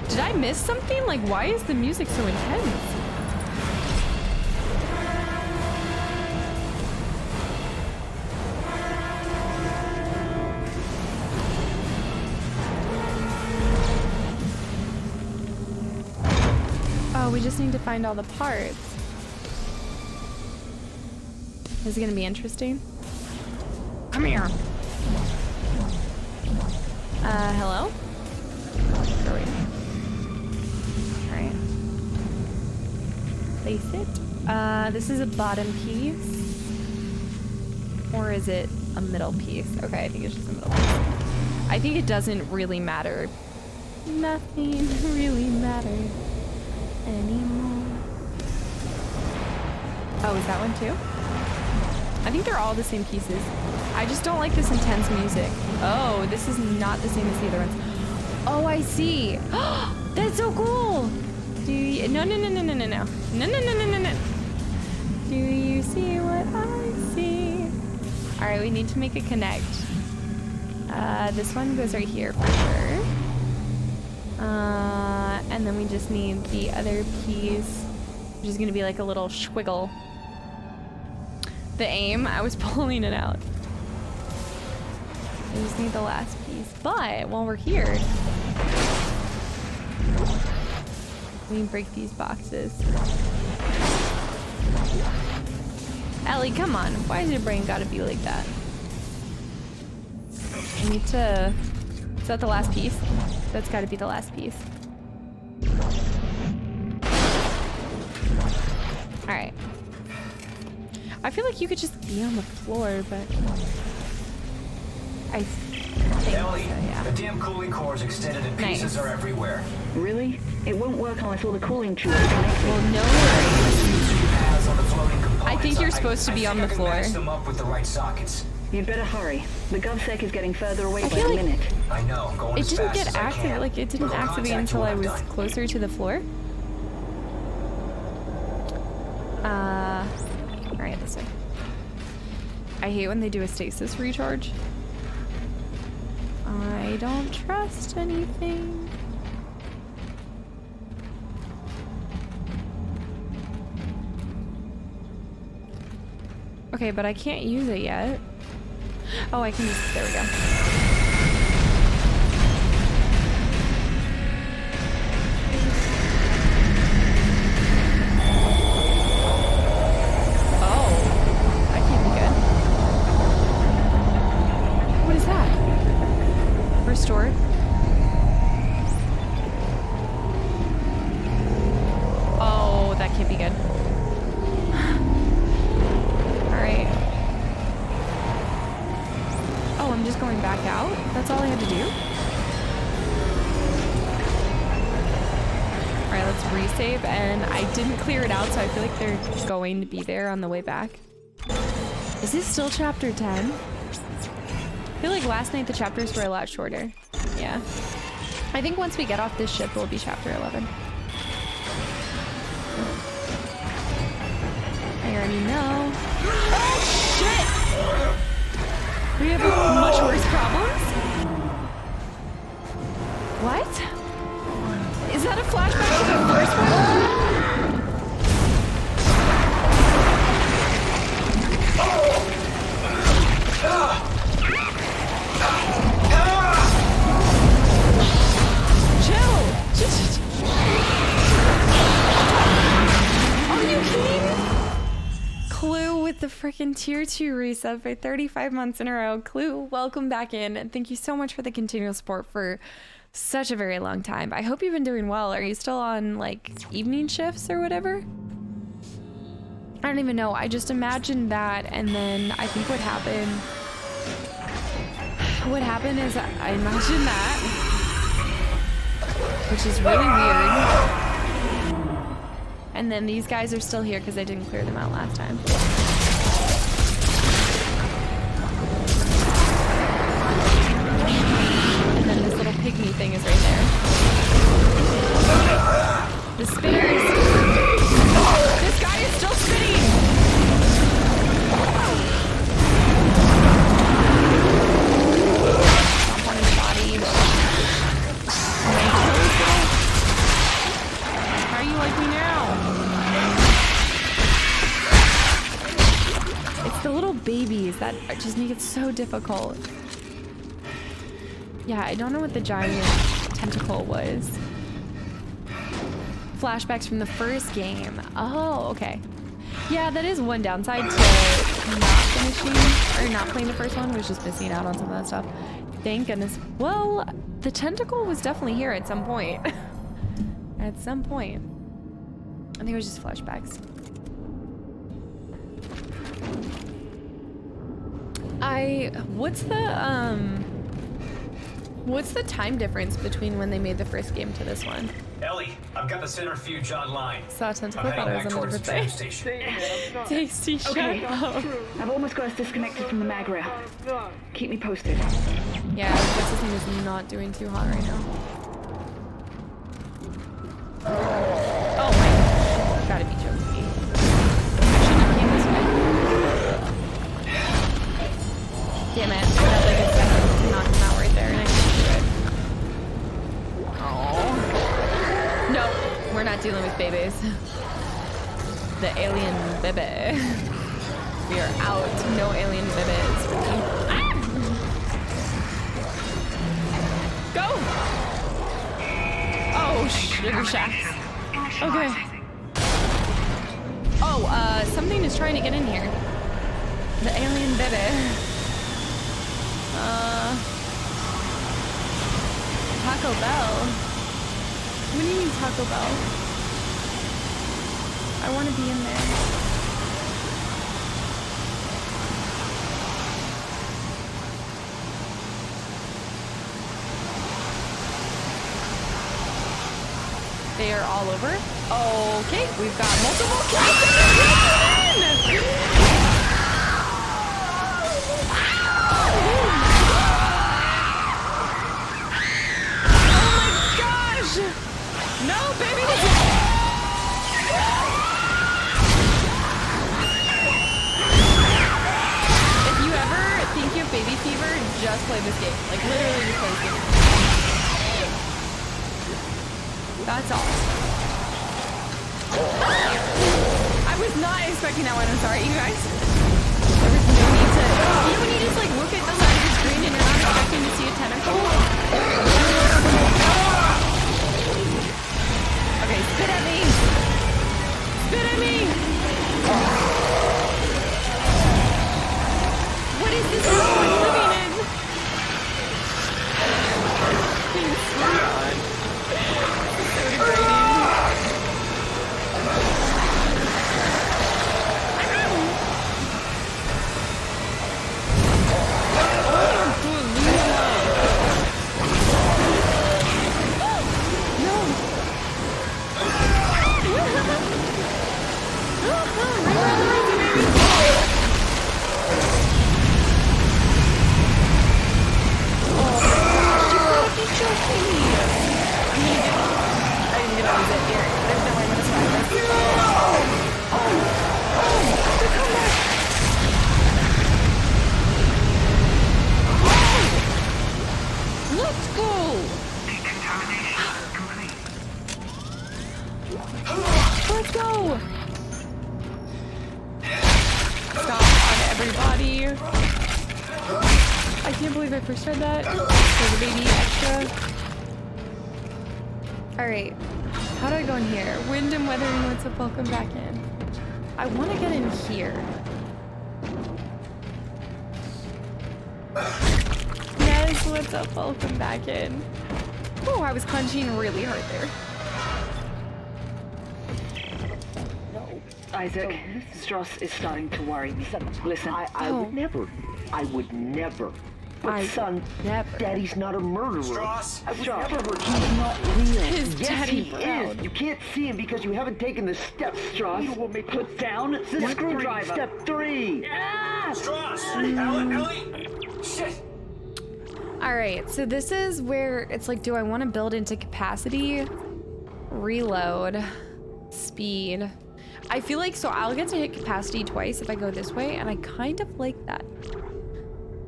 Did I miss something? Like, why is the music so intense? Oh, we just need to find all the parts. This is gonna be interesting. Come here. Hello? Where are we? Alright. Place it. This is a bottom piece. Or is it a middle piece? Okay, I think it's just a middle piece. I think it doesn't really matter. Nothing really matters anymore. Oh, is that one too? I think they're all the same pieces. I just don't like this intense music. Oh, this is not the same as the other ones. Oh, I see. That's so cool. Do you, no. Do you see what I see? All right, we need to make a connect. This one goes right here for sure. And then we just need the other piece, which is gonna be like a little squiggle. The aim, I was pulling it out. I just need the last piece. But while we're here, We can break these boxes. Ellie, come on. Why is your brain gotta be like that? I need to... Is that the last piece? That's gotta be the last piece. Alright. I feel like you could just be on the floor, but... I think Ellie, so, yeah. the damn cooling cores extended and pieces Nice. are everywhere. Really? It won't work unless all the cooling tubes are connected. Well, no worries. Pads on the floating components. I think you're supposed to be I on think the I can floor. match them up with the right sockets. You'd better hurry. The GovSec is getting further away by feel the like- minute. I know, going It as didn't fast get as I activated, can. like, it didn't Look, I'll activate contact until you I when was I'm done. closer to the floor. Alright, this way. I hate when they do a stasis recharge. I don't trust anything. Okay, but I can't use it yet. Oh, I can just, there we go. Oh, that can't be good. What is that? Restored. Oh, that can't be good. Alright. Oh, I'm just going back out? That's all I had to do? Alright, let's resave. And I didn't clear it out, so I feel like they're going to be there on the way back. Is this still chapter 10? I feel like last night the chapters were a lot shorter. Yeah. I think once we get off this ship, it'll be chapter 11. I already know. Oh, shit! We have much worse problems? What? Is that a flashback to the first one? Chill! Are you kidding? Clue with the freaking tier 2 reset for 35 months in a row. Clue, welcome back in. And thank you so much for the continual support for such a very long time. I hope you've been doing well. Are you still on like evening shifts or whatever? I don't even know. I just imagined that, and then I think what happened is I imagined that, which is really weird. And then these guys are still here because I didn't clear them out last time. And then this little pygmy thing is right there. The spinners. This guy is still spinning! Jump on his body. How are you like me now? It's the little babies that just make it so difficult. Yeah, I don't know what the giant tentacle was. Flashbacks from the first game. Oh, okay. Yeah, that is one downside to not finishing or not playing the first one, was just missing out on some of that stuff. Thank goodness. Well, the tentacle was definitely here at some point. At some point. I think it was just flashbacks. What's the time difference between when they made the first game to this one? Ellie, I've got the centrifuge online. Saw a I'm tentacle, heading thought I back was on towards the the train birthday. station. Tasty, shut Okay. up. I've almost got us disconnected from the mag rail. Keep me posted. Yeah, what's his name is not doing too hot right now. Oh my, gotta be joking me. I shouldn't have came this way. Damn it, that like it's gonna knock him out right there and I can't do it. Oh. Nope, we're not dealing with babies. The alien baby. We are out. No alien babies for me. Ah! Go! Oh, sugar shacks. Okay. Oh, something is trying to get in here. The alien baby. Taco Bell. What do you mean Taco Bell? I want to be in there. They are all over. Okay, we've got multiple cats in. Oh my gosh! No, baby! If you ever think you have baby fever, just play this game. Like literally just play this game. That's all. I was not expecting that one. I'm sorry, you guys. There was no need to. You know when you just like look at the side of the screen and you're not expecting to see a tentacle? Okay, spit at me. Spit at me. What is this world I'm living in? Please, God. So degrading. Let's go! Let's go! Stop on everybody. I can't believe I first read that. For the baby extra. Alright. How do I go in here? Wind and weathering, what's up? Welcome back in. I want to get in here. Yes, what's up? Welcome back in. Oh, I was clenching really hard there. Isaac, Strauss is starting to worry me. Listen, I would never. But son, Daddy's not a murderer. Strauss! I would never hurt. He's not real. His Yes, daddy he proud. is. You can't see him because you haven't taken the steps, Strauss. you want me to put down the screwdriver. Step 3. Strauss! Ellie! Shit! Alright, so this is where it's like, do I want to build into capacity? Reload. Speed. I feel like, so I'll get to hit capacity twice if I go this way, and I kind of like that.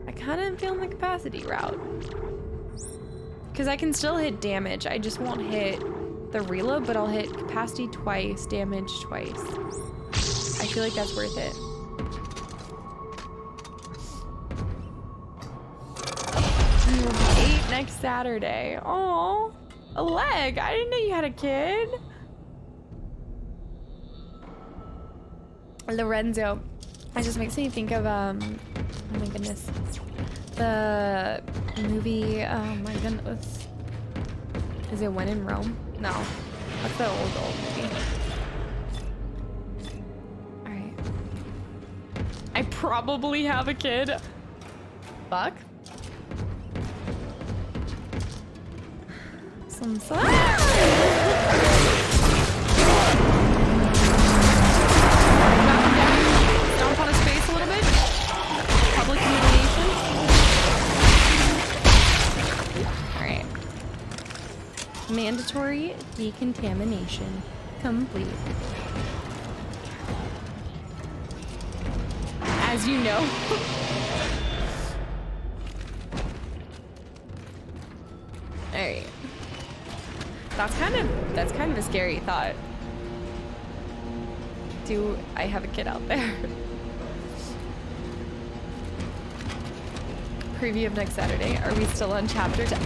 I kind of am feeling the capacity route. Because I can still hit damage, I just won't hit the reload, but I'll hit capacity twice, damage twice. I feel like that's worth it. You will be 8 next Saturday. Aw, a leg. I didn't know you had a kid. Lorenzo. It just makes me think of, oh my goodness. The movie, oh my goodness. Is it When in Rome? No. That's the old movie. Alright. I probably have a kid. Fuck. Some Stomp on his face a little bit. Public humiliation. Alright. Mandatory decontamination complete. As you know. Alright. That's kind of a scary thought. Do I have a kid out there? Preview of next Saturday. Are we still on chapter 10?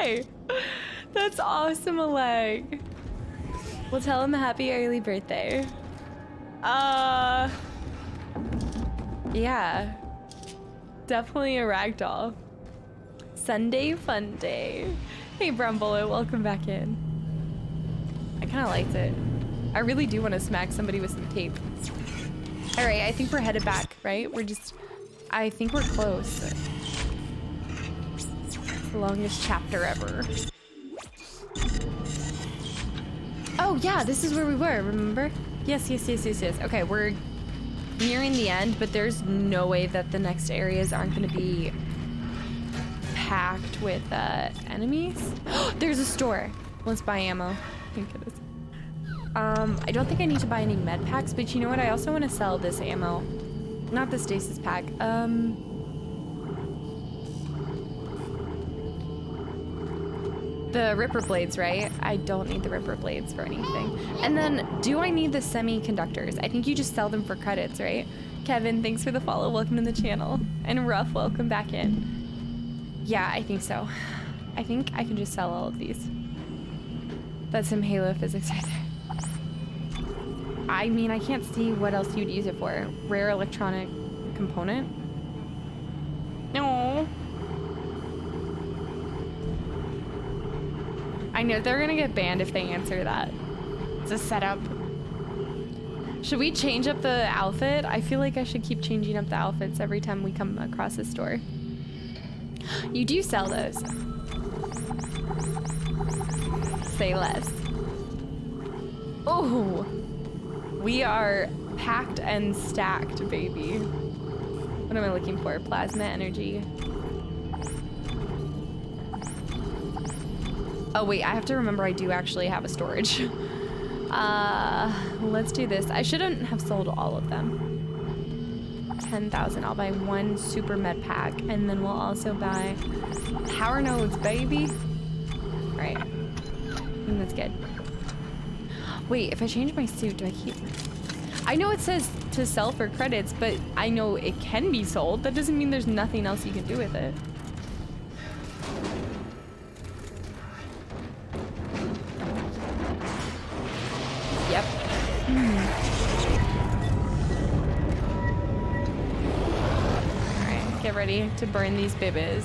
birthday. That's awesome, Oleg. We'll tell him a happy early birthday. Yeah. Definitely a ragdoll. Sunday fun day. Hey, Brumbullet, welcome back in. I kind of liked it. I really do want to smack somebody with some tape. All right, I think we're headed back, right? I think we're close. It's the longest chapter ever. Oh yeah, this is where we were, remember? Yes. Okay, we're nearing the end, but there's no way that the next areas aren't gonna be packed with enemies. There's a store. Let's buy ammo. Thank goodness. I don't think I need to buy any med packs, but you know what? I also want to sell this ammo. Not the stasis pack. The Ripper blades, right? I don't need the Ripper blades for anything. And then, do I need the semiconductors? I think you just sell them for credits, right? Kevin, thanks for the follow. Welcome to the channel. And Ruff, welcome back in. Yeah, I think so. I think I can just sell all of these. That's some Halo physics right there. I mean, I can't see what else you'd use it for. Rare electronic component? No. I know they're gonna get banned if they answer that. It's a setup. Should we change up the outfit? I feel like I should keep changing up the outfits every time we come across a store. You do sell those. Say less. Oh, we are packed and stacked, baby. What am I looking for? Plasma energy. Oh wait, I have to remember I do actually have a storage. Let's do this. I shouldn't have sold all of them. 10,000. I'll buy one super med pack, and then we'll also buy power nodes, baby. Right. I think that's good. Wait, if I change my suit, do I keep... I know it says to sell for credits, but I know it can be sold. That doesn't mean there's nothing else you can do with it. Yep. Alright, get ready to burn these bibbies.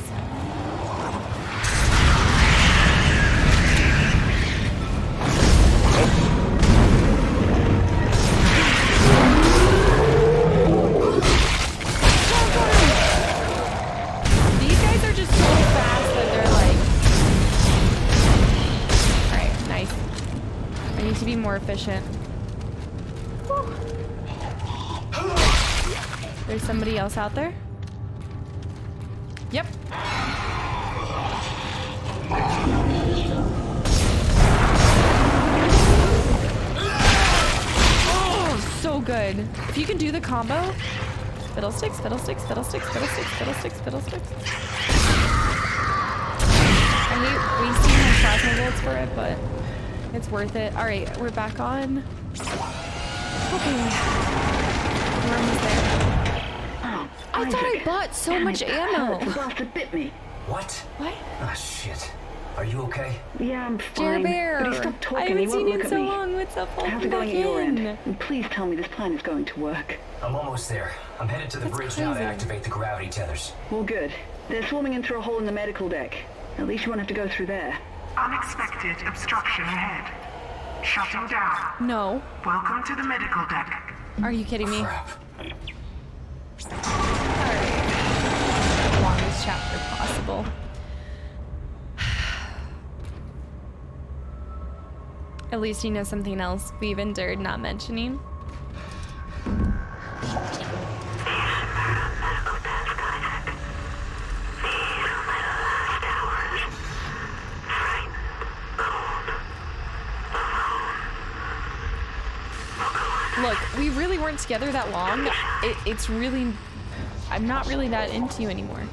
More efficient. Woo. There's somebody else out there? Yep. Oh, so good. If you can do the combo. Fiddlesticks, fiddlesticks, fiddlesticks, fiddlesticks, fiddlesticks, fiddlesticks. I hate wasting my plasma bullets for it, but it's worth it. All right, we're back on. Okay. We're almost there. Oh, I thought I bought so much ammo. The bastard bit me. What? What? Ah, shit. Are you okay? Yeah, I'm Jer fine. Bear. But he stopped talking. I haven't He won't seen you look in at so me. long. What's up? How's Welcome it going back at your end? in. And please tell me this plan is going to work. I'm almost there. I'm headed to the That's bridge now to crazy. activate the gravity tethers. Well, good. They're swarming in through a hole in the medical deck. At least you won't have to go through there. Unexpected obstruction ahead. Shutting down. No. Welcome to the medical deck. Are you kidding me? Crap. Alright. Longest chapter possible. At least you know something else we've endured not mentioning. Look, we really weren't together that long. It's really... I'm not really that into you anymore.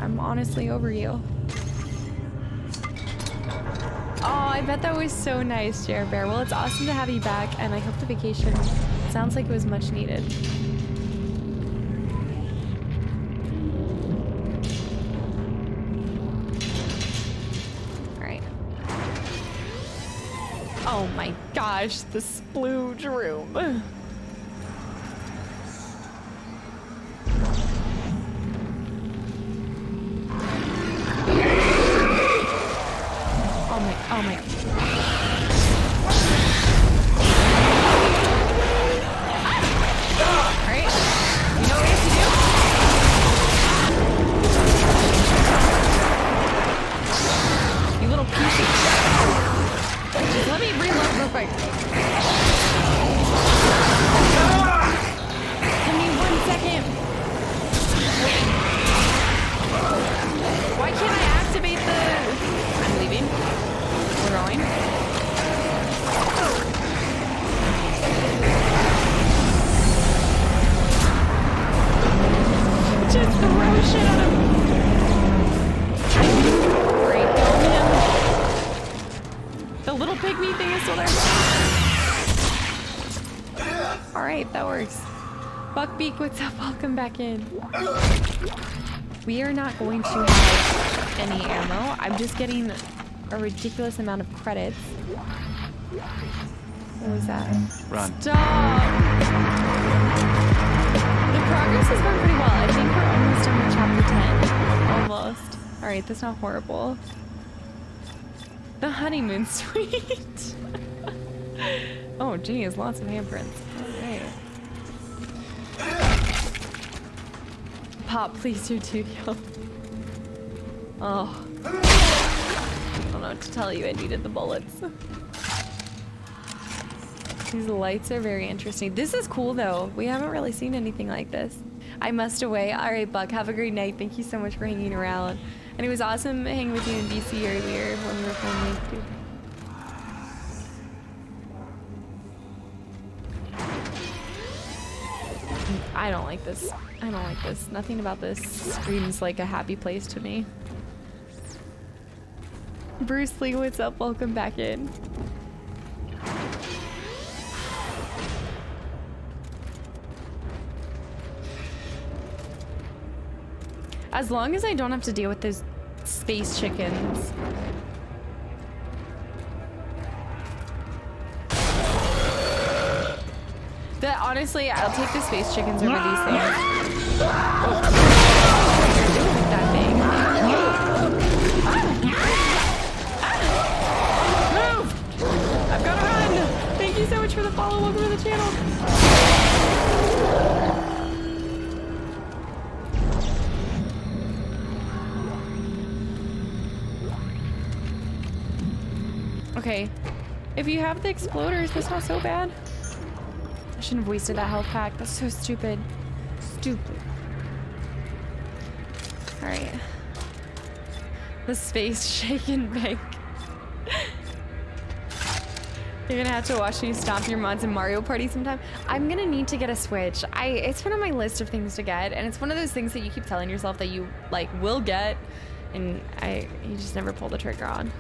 I'm honestly over you. Oh, I bet that was so nice, Jer Bear. Well, it's awesome to have you back, and I hope the vacation sounds like it was much needed. Oh my gosh, the splooge room. Oh my. Alright, you know what we have to do? You little piece of shit. Just let me reload real quick. Give me 1 second. Why can't I activate the... I'm leaving. We're going. Just throw shit at him. Break on him. The little pygmy thing is still there. Alright, that works. Buckbeak, what's up? Welcome back in. We are not going to have any ammo. I'm just getting a ridiculous amount of credits. What was that? Run. Stop! The progress has gone pretty well. I think we're almost done with chapter 10. Almost. Alright, that's not horrible. The honeymoon suite. Oh, geez, lots of handprints. Alright. Pop, please do too, yo. Oh. I don't know what to tell you, I needed the bullets. These lights are very interesting. This is cool though. We haven't really seen anything like this. I must away. Alright, Buck, have a great night. Thank you so much for hanging around. And it was awesome hanging with you in DC earlier when we were playing too. I don't like this. I don't like this. Nothing about this screams like a happy place to me. Bruce Lee, what's up? Welcome back in. As long as I don't have to deal with those space chickens. That honestly, I'll take the space chickens over these things. Oh. What you're doing with that thing? Move! I've got to run! Thank you so much for the follow. Welcome to the channel. Okay, if you have the exploders, that's not so bad. I shouldn't have wasted that health pack. That's so stupid. Stupid. Alright. The space shaken bank. You're gonna have to watch me stomp your mods in Mario Party sometime. I'm gonna need to get a Switch. It's one of my list of things to get, and it's one of those things that you keep telling yourself that you like will get, and you just never pull the trigger on.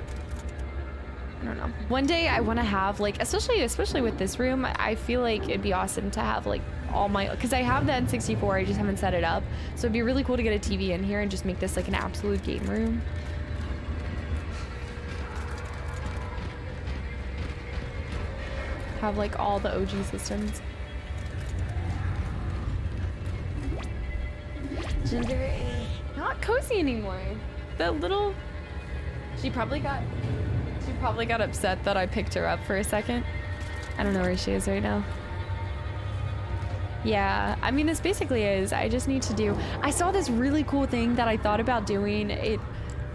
I don't know. One day I want to have like, especially with this room, I feel like it'd be awesome to have like all my, because I have the N64, I just haven't set it up. So it'd be really cool to get a TV in here and just make this like an absolute game room. Have like all the OG systems. Ginger is not cozy anymore. The little, she probably got upset that I picked her up for a second. I don't know where she is right now. Yeah, I mean, this basically is, I just need to do, I saw this really cool thing that I thought about doing. It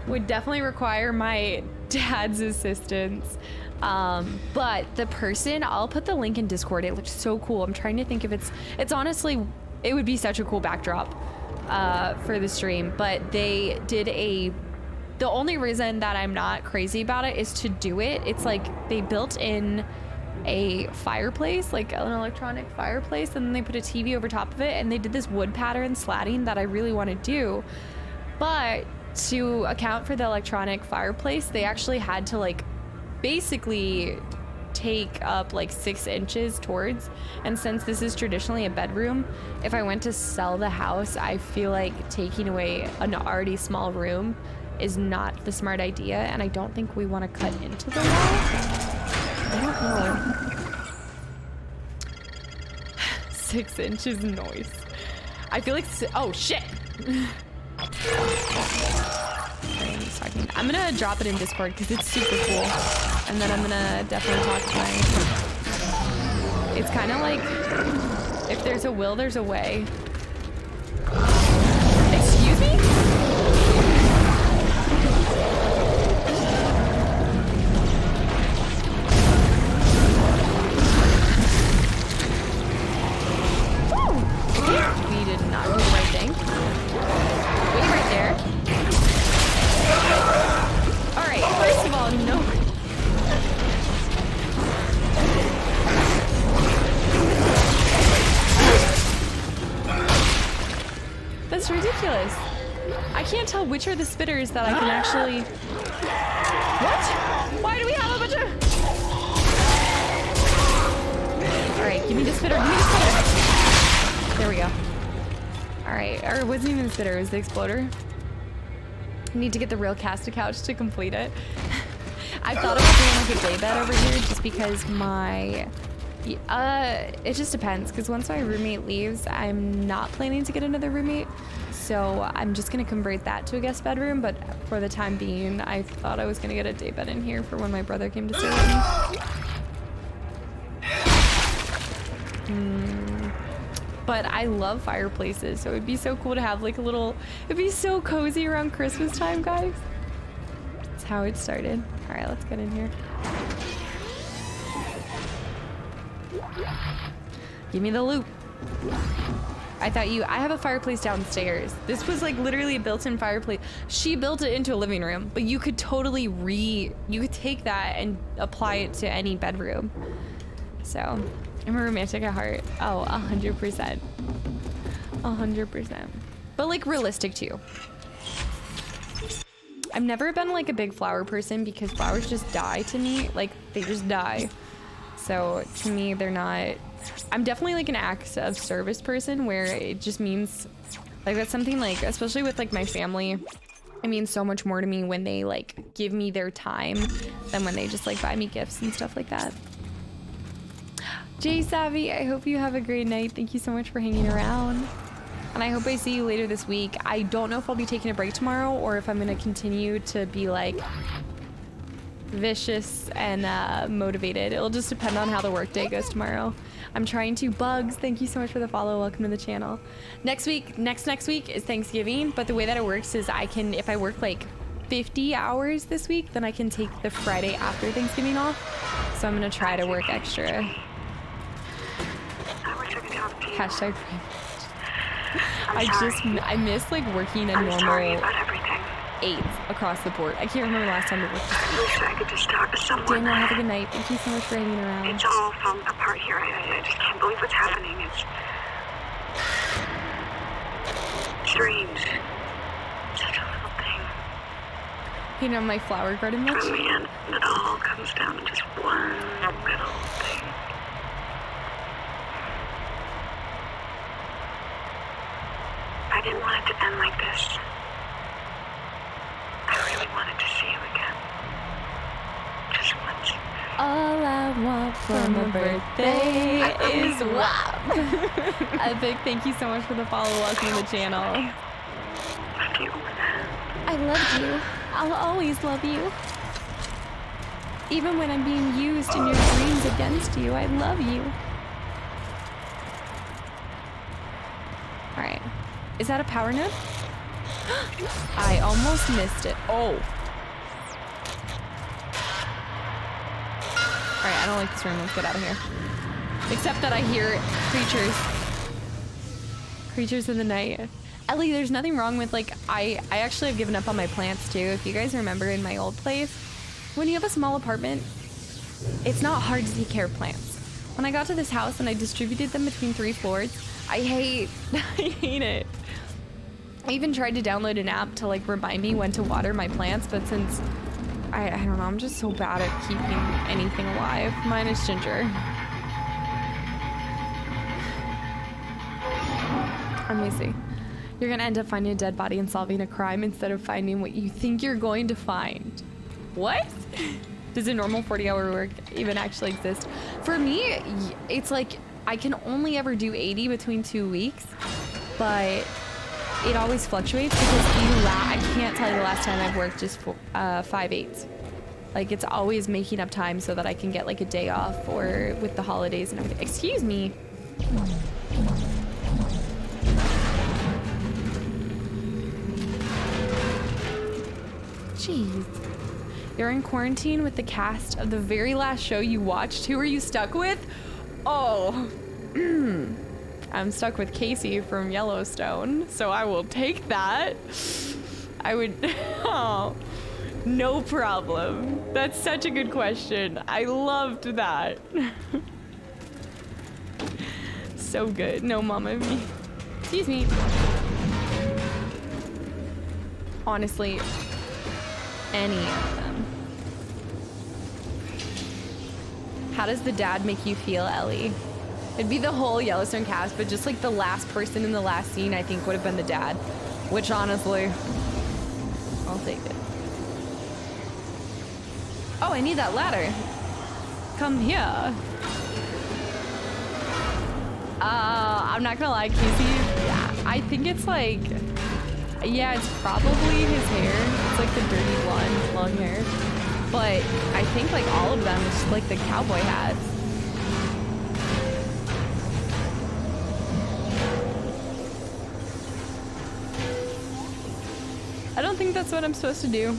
would definitely require my dad's assistance. But the person, I'll put the link in Discord. It looks so cool. I'm trying to think if it's honestly, it would be such a cool backdrop for the stream, but they did the only reason that I'm not crazy about it is to do it. It's like they built in a fireplace, like an electronic fireplace, and then they put a TV over top of it, and they did this wood pattern slatting that I really want to do. But to account for the electronic fireplace, they actually had to like basically take up like 6 inches towards, and since this is traditionally a bedroom, if I went to sell the house, I feel like taking away an already small room is not the smart idea, and I don't think we want to cut into the wall. I don't know. 6 inches noise. I feel like, oh shit. I'm gonna drop it in Discord because it's super cool. And then I'm gonna definitely talk to my... It's kind of like, if there's a will, there's a way. Excuse me? We did not do the right thing. Wait right there. Alright, first of all, no. That's ridiculous. I can't tell which are the spitters that I can actually... What? Why do we have a bunch of... Alright, give me the spitter, give me the spitter. There we go. Alright, or it wasn't even the spitter, it was the exploder. I need to get the real Kastaclysm to complete it. I thought about doing like a day bed over here just because my... it just depends, because once my roommate leaves, I'm not planning to get another roommate. So I'm just gonna convert that to a guest bedroom, but for the time being, I thought I was gonna get a day bed in here for when my brother came to stay with me. But I love fireplaces, so it'd be so cool to have like a little, it'd be so cozy around Christmas time, guys. That's how it started. All right, let's get in here. Give me the loot. I have a fireplace downstairs. This was like literally a built-in fireplace. She built it into a living room, but you could totally you could take that and apply it to any bedroom. So, I'm a romantic at heart. Oh, 100%. 100%. But like realistic too. I've never been like a big flower person because flowers just die to me. Like, they just die. So, to me, they're not... I'm definitely like an acts of service person where it just means like that's something like, especially with like my family, it means so much more to me when they like give me their time than when they just like buy me gifts and stuff like that. Jay Savvy, I hope you have a great night. Thank you so much for hanging around. And I hope I see you later this week. I don't know if I'll be taking a break tomorrow or if I'm going to continue to be like vicious and motivated. It'll just depend on how the workday goes tomorrow. I'm trying to. Bugs, thank you so much for the follow. Welcome to the channel. Next week is Thanksgiving, but the way that it works is I can, if I work like 50 hours this week, then I can take the Friday after Thanksgiving off. So I'm gonna try to work extra. Hashtag I miss like working a normal 8 across the board. I can't remember the last time I worked. I wish I could just talk to someone. Daniel, have a good night. Thank you so much for hanging around. It's all falling apart here. I just can't believe what's happening. It's strange. Such a little thing. You know my flower garden much? In the end, it all comes down to just one little thing. I didn't want it to end like this. I really wanted to see you again. Just once. All I want for my birthday is WAP. A big thank you so much for the follow. Welcome to the channel. Love you. I love you. I'll always love you. Even when I'm being used in your dreams against you, I love you. Alright. Is that a power node? I almost missed it. Oh. Alright, I don't like this room. Let's get out of here. Except that I hear creatures in the night. Ellie, there's nothing wrong with like, I actually have given up on my plants too. If you guys remember in my old place, when you have a small apartment, it's not hard to take care of plants. When I got to this house and I distributed them between 3 floors, I hate it. I even tried to download an app to like remind me when to water my plants, but since I don't know, I'm just so bad at keeping anything alive. Mine is Ginger. Let me see. You're gonna end up finding a dead body and solving a crime instead of finding what you think you're going to find. What? Does a normal 40-hour work even actually exist? For me, it's like I can only ever do 80 between 2 weeks, but it always fluctuates because I can't tell you the last time I've worked just 5/8. Like it's always making up time so that I can get like a day off or with the holidays and everything. Excuse me. Jeez. You're in quarantine with the cast of the very last show you watched. Who are you stuck with? Oh. I'm stuck with Casey from Yellowstone, so I will take that. I would... Oh, no problem. That's such a good question. I loved that. So good. No, Mama Me. Excuse me. Honestly, any of them. How does the dad make you feel, Ellie? It'd be the whole Yellowstone cast, but just like the last person in the last scene, I think would have been the dad. Which honestly, I'll take it. Oh, I need that ladder. Come here. I'm not gonna lie, Casey. Yeah, I think it's like, yeah, it's probably his hair. It's like the dirty blonde, long hair. But I think like all of them is just like the cowboy hats. I don't think that's what I'm supposed to do.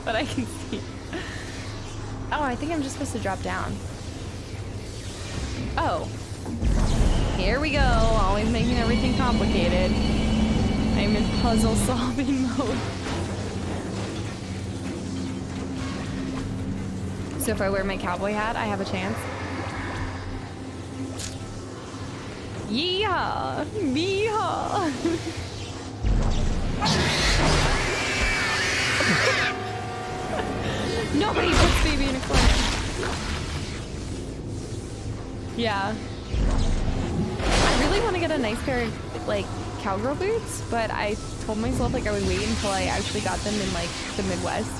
But I can see. Oh, I think I'm just supposed to drop down. Oh. Here we go. Always making everything complicated. I'm in puzzle solving mode. So if I wear my cowboy hat, I have a chance. Yeehaw! Yeehaw! Nobody puts baby in a corner. Yeah. I really want to get a nice pair of, like, cowgirl boots, but I told myself, like, I would wait until I actually got them in, like, the Midwest.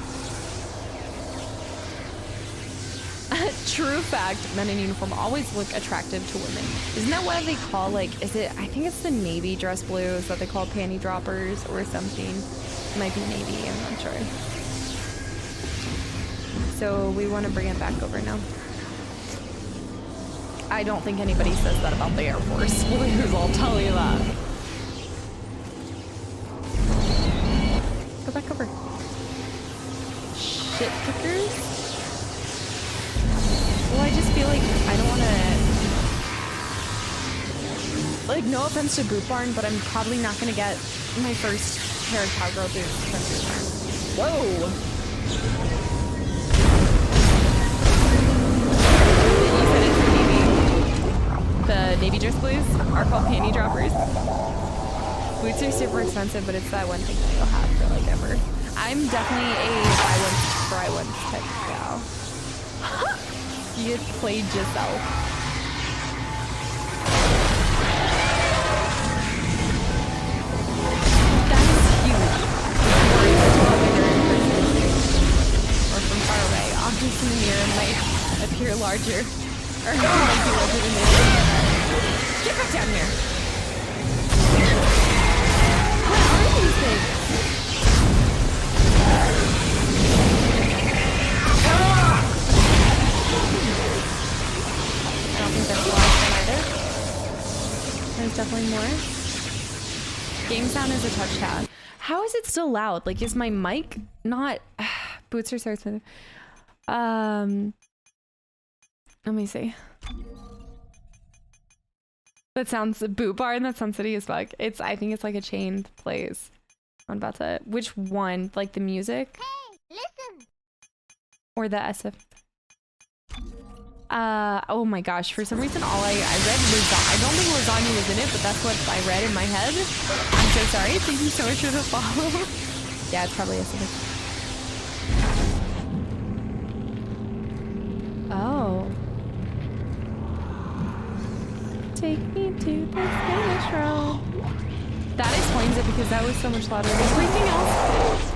True fact, men in uniform always look attractive to women. Isn't that what they call, like, is it, I think it's the navy dress blues that they call panty droppers or something. It might be navy, I'm not sure. So we want to bring it back over now. I don't think anybody says that about the Air Force blues, I'll tell you that. Go back over. Shit kickers? Well, I just feel like I don't want to... Like, no offense to Boot Barn, but I'm probably not going to get my first pair of cowgirl boots from Boot Barn. Whoa! You said it's the navy. The navy dress blues are called panty droppers. Boots are super expensive, but it's that one thing that you'll have for, like, ever. I'm definitely a buy once, try once type of gal. You just played yourself. That's huge. Or from far away. Objects in the mirror might appear larger. Or might be larger than this. Get back down here. What are these things? I don't think that's the last one either. There's definitely more. Game sound is a touch tab. How is it still loud? Like, is my mic not... Boots are so expensive. Let me see. That sounds... Boot Barn, that sounds city as fuck. It's... I think it's like a chain plays. I'm about to... Which one? Like the music? Hey, listen! Or the SF... oh my gosh, for some reason all I read lasagna. I don't think lasagna was in it, but that's what I read in my head. I'm so sorry. Thank you so much for the follow. Yeah, it's probably acidic. Oh. Take me to the Spanish row. That explains it because that was so much louder than everything else.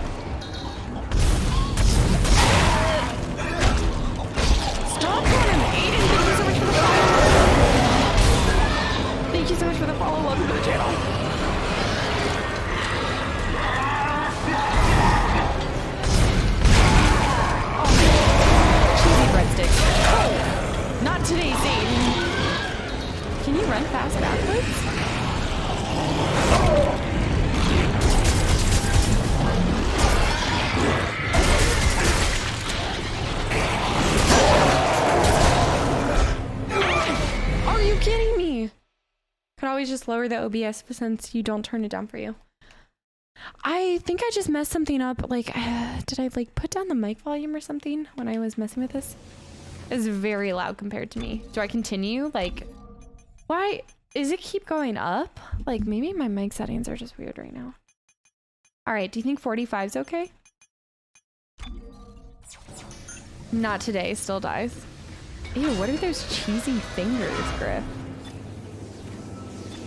always just lower the OBS since you don't turn it down for you. I think I just messed something up. Like, did I like put down the mic volume or something when I was messing with this? It's very loud compared to me. Do I continue? Like, why is it keep going up? Like, maybe my mic settings are just weird right now. All right, do you think 45 is okay? Not today, still dies. Ew, what are those cheesy fingers, Griff?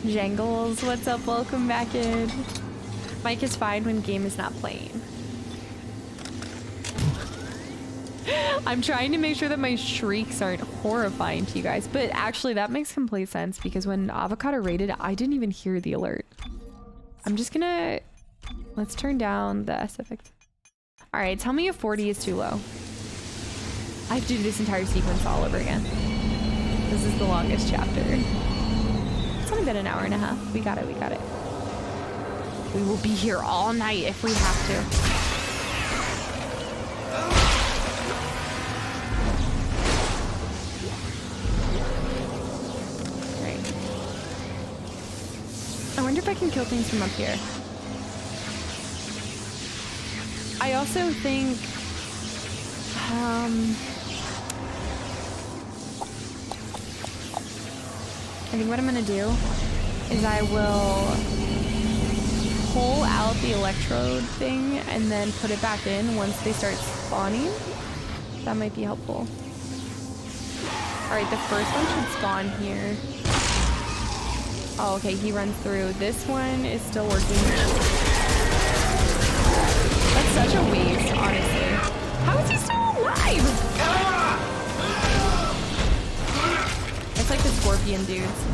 Jangles, what's up? Welcome back in. Mic is fine when game is not playing. I'm trying to make sure that my shrieks aren't horrifying to you guys, but actually that makes complete sense because when Avocado raided, I didn't even hear the alert. I'm just gonna... Let's turn down the S effect. All right, tell me if 40 is too low. I have to do this entire sequence all over again. This is the longest chapter. It's only been an hour and a half. We got it, we got it. We will be here all night if we have to. Right. I wonder if I can kill things from up here. I also think, I think what I'm gonna do is I will pull out the electrode thing and then put it back in once they start spawning. That might be helpful. Alright, the first one should spawn here. Oh, okay, he runs through. This one is still working. That's such a waste, honestly. How is he still alive? It's like the scorpion dudes.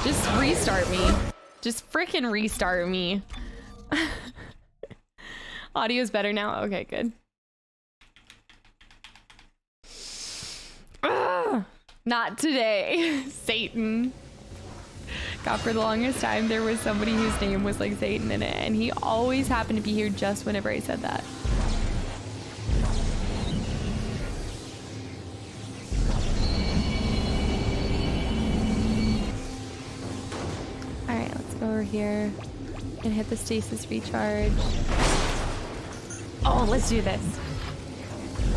Just restart me. Just frickin' restart me. Audio's better now? Okay, good. Not today, Satan. God, for the longest time, there was somebody whose name was like Satan in it, and he always happened to be here just whenever I said that. Alright, let's go over here and hit the stasis recharge. Oh, let's do this.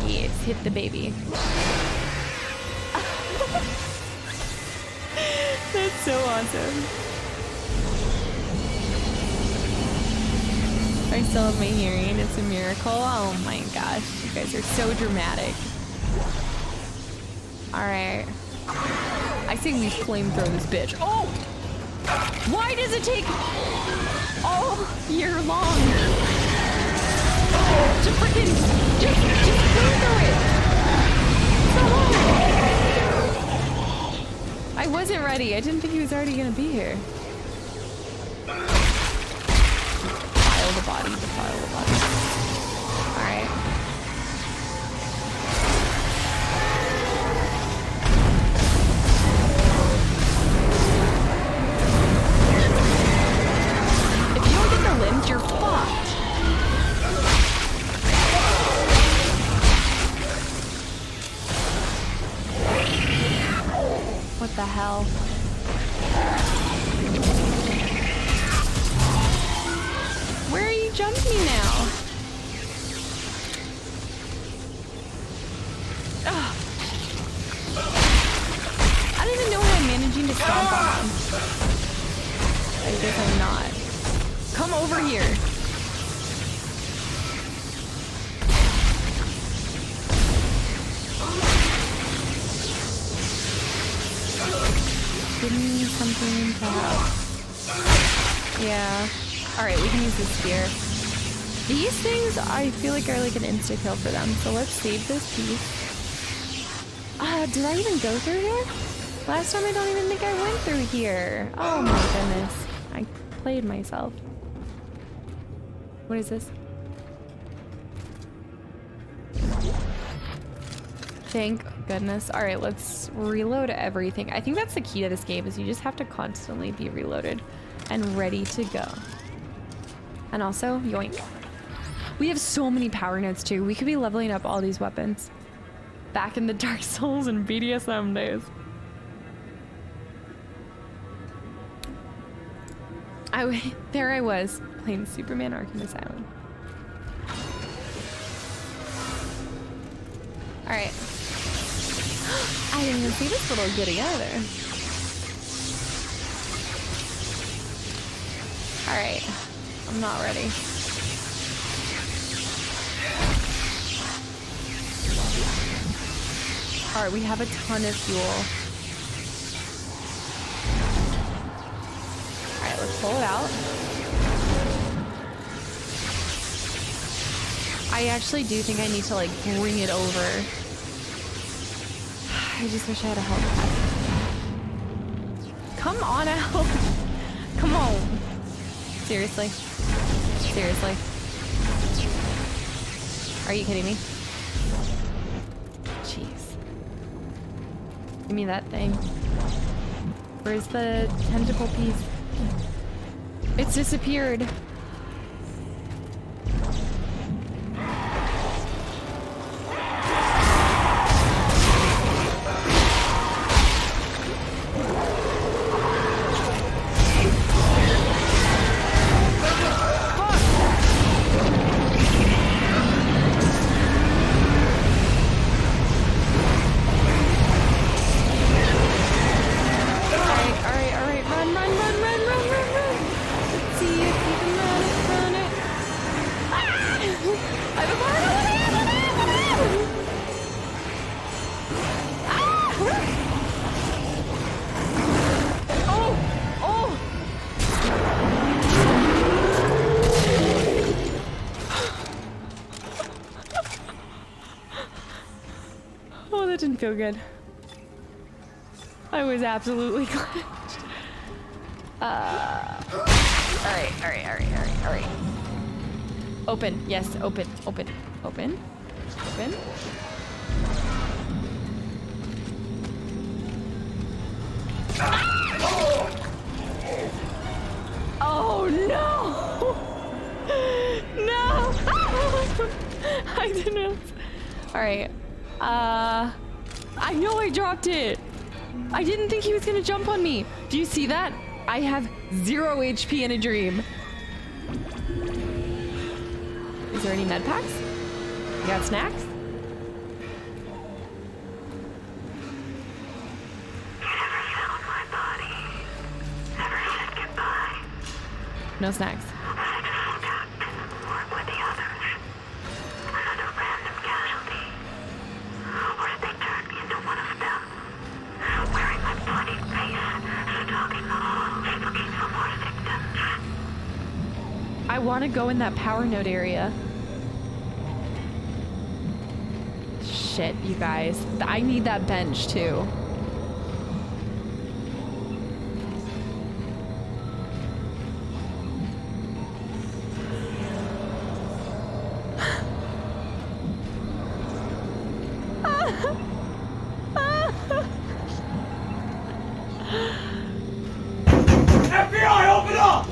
Yes, hit the baby. That's so awesome. I still have my hearing. It's a miracle. Oh my gosh. You guys are so dramatic. Alright. I say we flamethrow this bitch. Oh! Why does it take all year long to freaking just flamethrow it? So long. I wasn't ready. I didn't think he was already gonna be here. Defile the body, defile the body. Alright. If you don't get the limbs, you're fucked. What the hell? Where are you jumping now? Ugh. I don't even know how I'm managing to stomp on him. I guess I'm not. Come over here. Give me something to have. Yeah. Alright, we can use this spear. These things, I feel like are like an insta-kill for them. So let's save this piece. Did I even go through here? Last time I don't even think I went through here. Oh my goodness. I played myself. What is this? Thank goodness. All right, let's reload everything. I think that's the key to this game is you just have to constantly be reloaded and ready to go. And also, yoink. We have so many power nodes too. We could be leveling up all these weapons. Back in the Dark Souls and BDSM days. There I was, playing Superman Arkham Asylum. Alright. I didn't even see this little goodie either. Alright. I'm not ready. Alright, we have a ton of fuel. Alright, let's pull it out. I actually do think I need to like bring it over. I just wish I had a help pack. Come on out. Come on. Seriously. Seriously. Are you kidding me? Jeez. Give me that thing. Where's the tentacle piece? It's disappeared. Didn't feel good. I was absolutely glitched. Alright. Open, yes, open. Oh no! No! I didn't. Alright. I know I dropped it. I didn't think he was gonna jump on me. Do you see that? I have 0 HP in a dream. Is there any med packs? You got snacks? No snacks. I want to go in that power node area. Shit, you guys. I need that bench too. FBI, open up!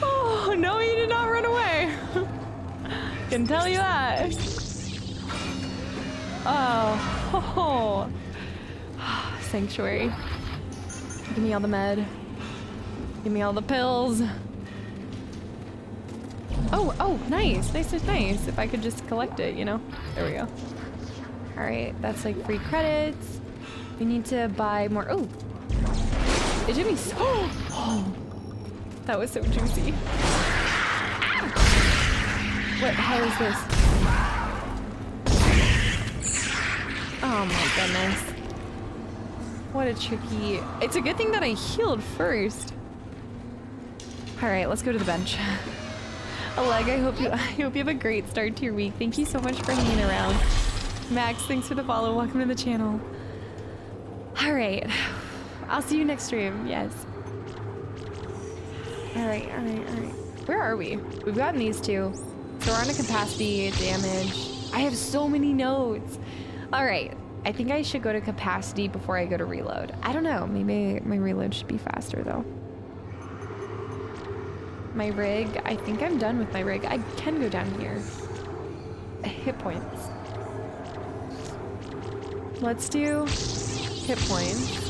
Oh, no, he did not run away. Can tell you that. Oh. Sanctuary. Give me all the med. Give me all the pills. Oh, nice. Nice. If I could just collect it, you know? There we go. Alright, that's like free credits. We need to buy more. Oh! It did me so. Oh! That was so juicy. What the hell is this? Oh my goodness. What a tricky. It's a good thing that I healed first. Alright, let's go to the bench. Oleg, I hope you have a great start to your week. Thank you so much for hanging around. Max, thanks for the follow. Welcome to the channel. Alright. I'll see you next stream. Yes. Alright. Where are we? We've gotten these two. So we're on a capacity damage. I have so many nodes. Alright. I think I should go to capacity before I go to reload. I don't know. Maybe my reload should be faster though. My rig, I think I'm done with my rig. I can go down here. Hit points. Let's do hit points.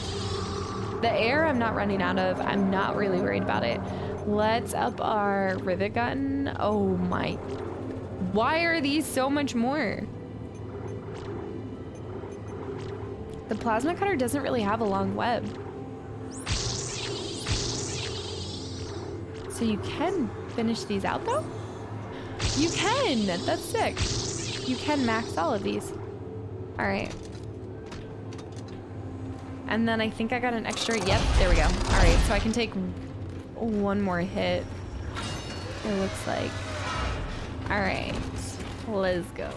The air I'm not running out of. I'm not really worried about it. Let's up our rivet gun. Oh my. Why are these so much more? The plasma cutter doesn't really have a long web. So you can finish these out though? You can! That's sick. You can max all of these. Alright. And then I think I got an extra. Yep, there we go. Alright, so I can take one more hit. It looks like. Alright, let's go.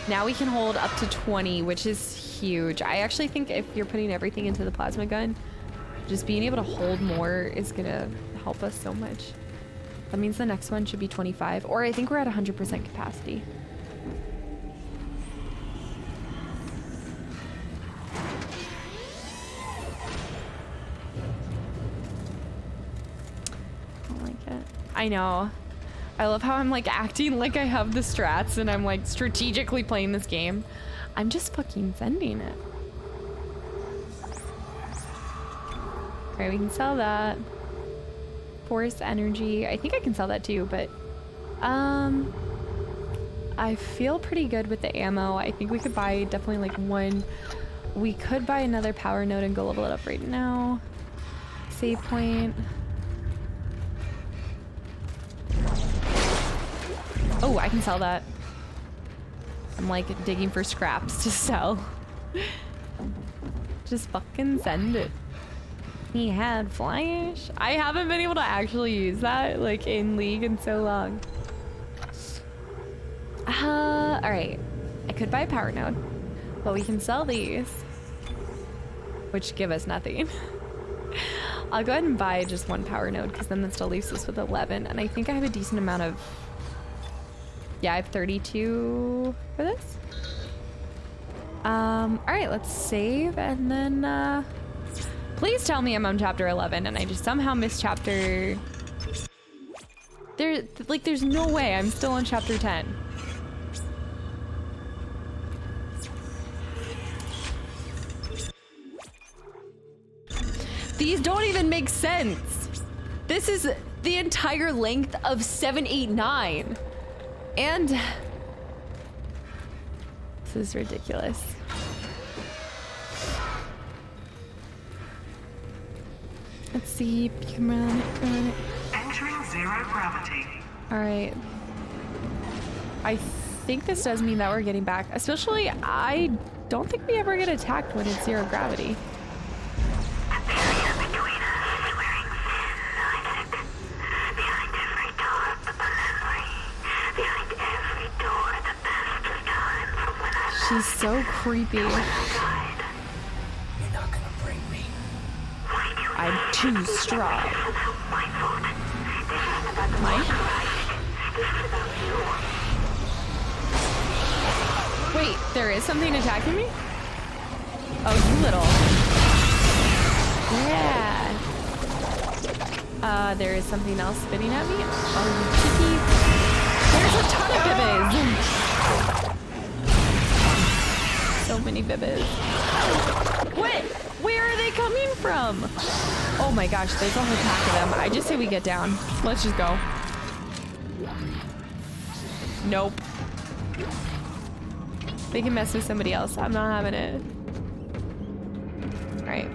Now we can hold up to 20, which is huge. I actually think if you're putting everything into the plasma gun, just being able to hold more is gonna help us so much. That means the next one should be 25, or I think we're at 100% capacity. I don't like it. I know. I love how I'm like acting like I have the strats and I'm like strategically playing this game. I'm just fucking sending it. Alright, we can sell that. Force energy. I think I can sell that too, but I feel pretty good with the ammo. I think we could buy definitely like one. We could buy another power node and go level it up right now. Save point. Oh, I can sell that. I'm like digging for scraps to sell. Just fucking send it. He had flash. I haven't been able to actually use that like in League in so long. Alright. I could buy a power node, but we can sell these, which give us nothing. I'll go ahead and buy just one power node because then that still leaves us with 11, and I think I have a decent amount of. Yeah, I have 32 for this. All right, let's save and then, please tell me I'm on chapter 11 and I just somehow missed chapter. There's no way I'm still on chapter 10. These don't even make sense. This is the entire length of 7, 8, 9. And this is ridiculous. Let's see. You can run it. Entering zero gravity. All right. I think this does mean that we're getting back. Especially, I don't think we ever get attacked when it's zero gravity. She's so creepy. You're not gonna bring me. I'm too strong. Mike? Wait, there is something attacking me? Oh, you little. Yeah. There is something else spinning at me. Oh, you cheeky. There's a ton of bibbies. So many bibbies. What? Where are they coming from? Oh my gosh, there's a whole pack of them. I just say we get down. Let's just go. Nope. They can mess with somebody else. I'm not having it. Alright.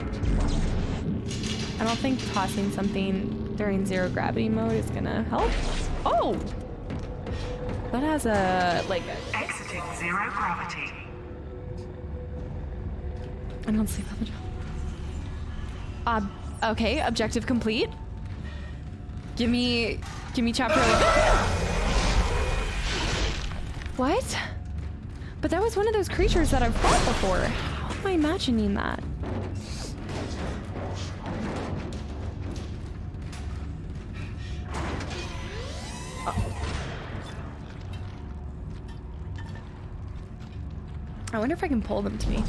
I don't think tossing something during zero gravity mode is gonna help. Oh! That has a, like... Exiting zero gravity. I don't sleep on the job. Okay, objective complete. Give me chapter 11. What? But that was one of those creatures that I've fought before. How am I imagining that? I wonder if I can pull them to me.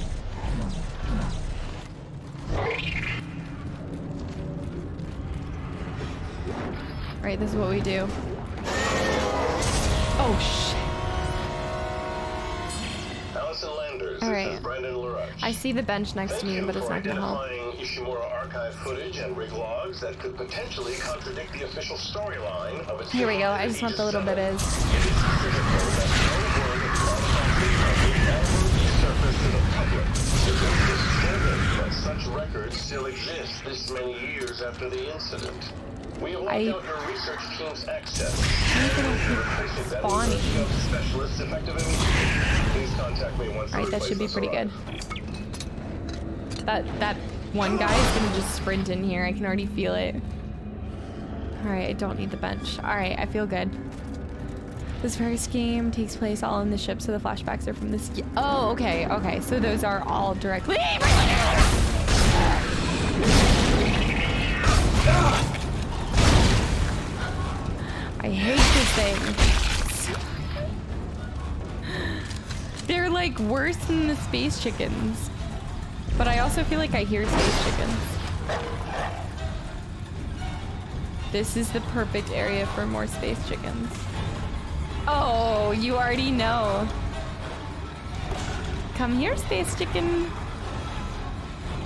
Alright, this is what we do. Oh, shit. Alright. I see the bench next to me, but it's not gonna help. Ishimura archive footage and rig logs that could potentially contradict the official storyline of its. Here we go. I just want the little bibbies. But such records still exist this many years after the incident. We have locked out your research team's access. Spawning. Specialist effective immediately. Please contact me once. Alright, that should be pretty good. That one guy is gonna just sprint in here. I can already feel it. Alright, I don't need the bench. Alright, I feel good. This first game takes place all in the ship, so the flashbacks are from this. Oh, okay, okay. So those are all directly. I hate this thing. They're like worse than the space chickens. But I also feel like I hear space chickens. This is the perfect area for more space chickens. Oh, you already know. Come here, space chicken.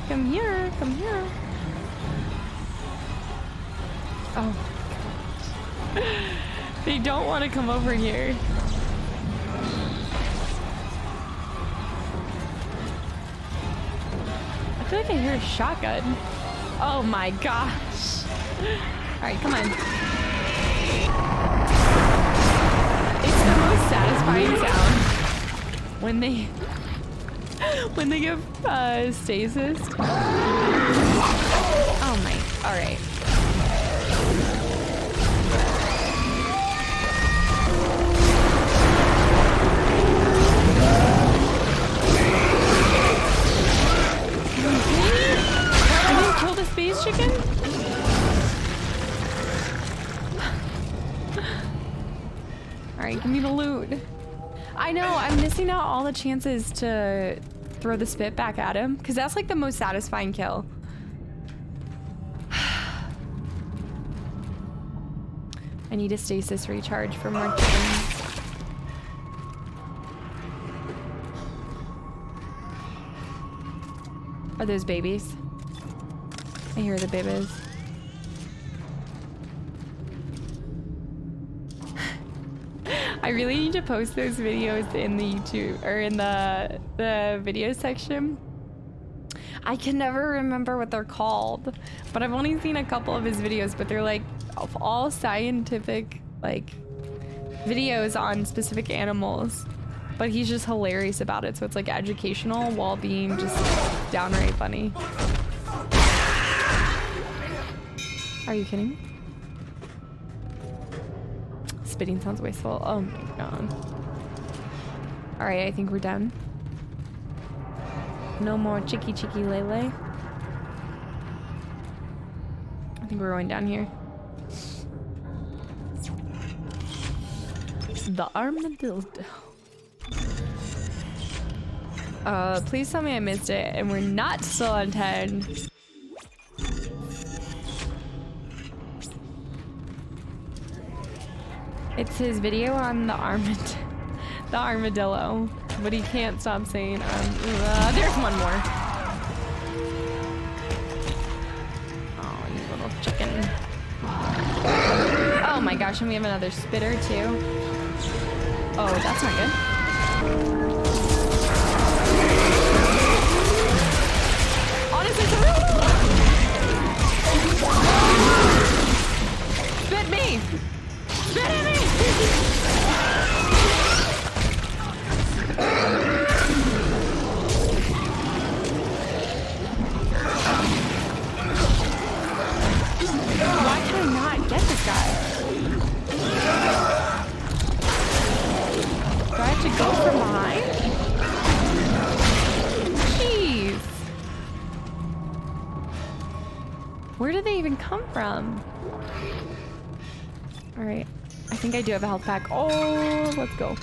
Come here, come here. Oh. They don't want to come over here. I feel like I hear a shotgun. Oh my gosh. Alright, come on. It's the most satisfying sound when they give stasis. Oh my, alright. Kill the space chicken? Alright, give me the loot. I know, I'm missing out all the chances to throw the spit back at him, because that's like the most satisfying kill. I need a stasis recharge for more chickens. Are those babies? I hear the babies. I really need to post those videos in the YouTube or in the video section. I can never remember what they're called, but I've only seen a couple of his videos, but they're like all scientific like videos on specific animals. But he's just hilarious about it, so it's like educational while being just downright funny. Are you kidding me? Spitting sounds wasteful. Oh my god. Alright, I think we're done. No more chicky lele. I think we're going down here. The armadillo. Please tell me I missed it and we're not still on 10. It's his video on the armadillo, but he can't stop saying, there's one more. Oh, you little chicken. Oh my gosh, and we have another spitter too. Oh, that's not good. Honestly, it's a real spit me! Spit at me! Why can I not get this guy? Do I have to go from behind? Jeez. Where did they even come from? Alright. I think I do have a health pack. Oh, let's go.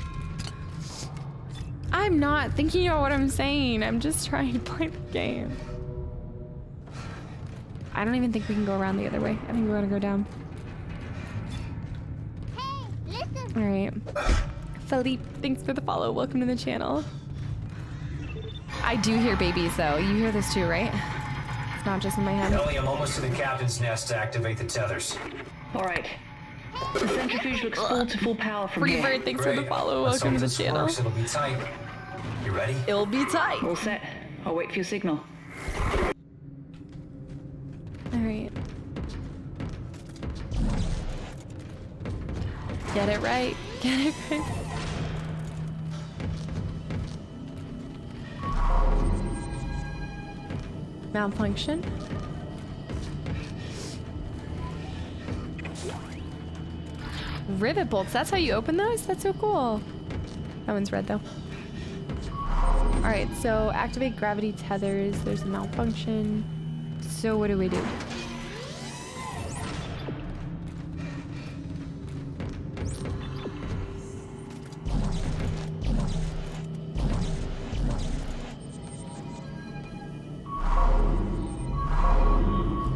I'm not thinking about what I'm saying. I'm just trying to play the game. I don't even think we can go around the other way. I think we're gonna go down. Hey, listen. All right. Philippe, thanks for the follow. Welcome to the channel. I do hear babies though. You hear this too, right? It's not just in my head. Ellie, I'm almost to the captain's nest to activate the tethers. All right. The centrifuge looks full to full power from here. Freebird, thanks for the follow. Welcome to the channel. Works, it'll be tight. You ready? It'll be tight. All set. I'll wait for your signal. All right. Get it right. Get it right. Malfunction. Rivet bolts. That's how you open those? That's so cool. That one's red though. All right, so activate gravity tethers. There's a malfunction. So what do we do?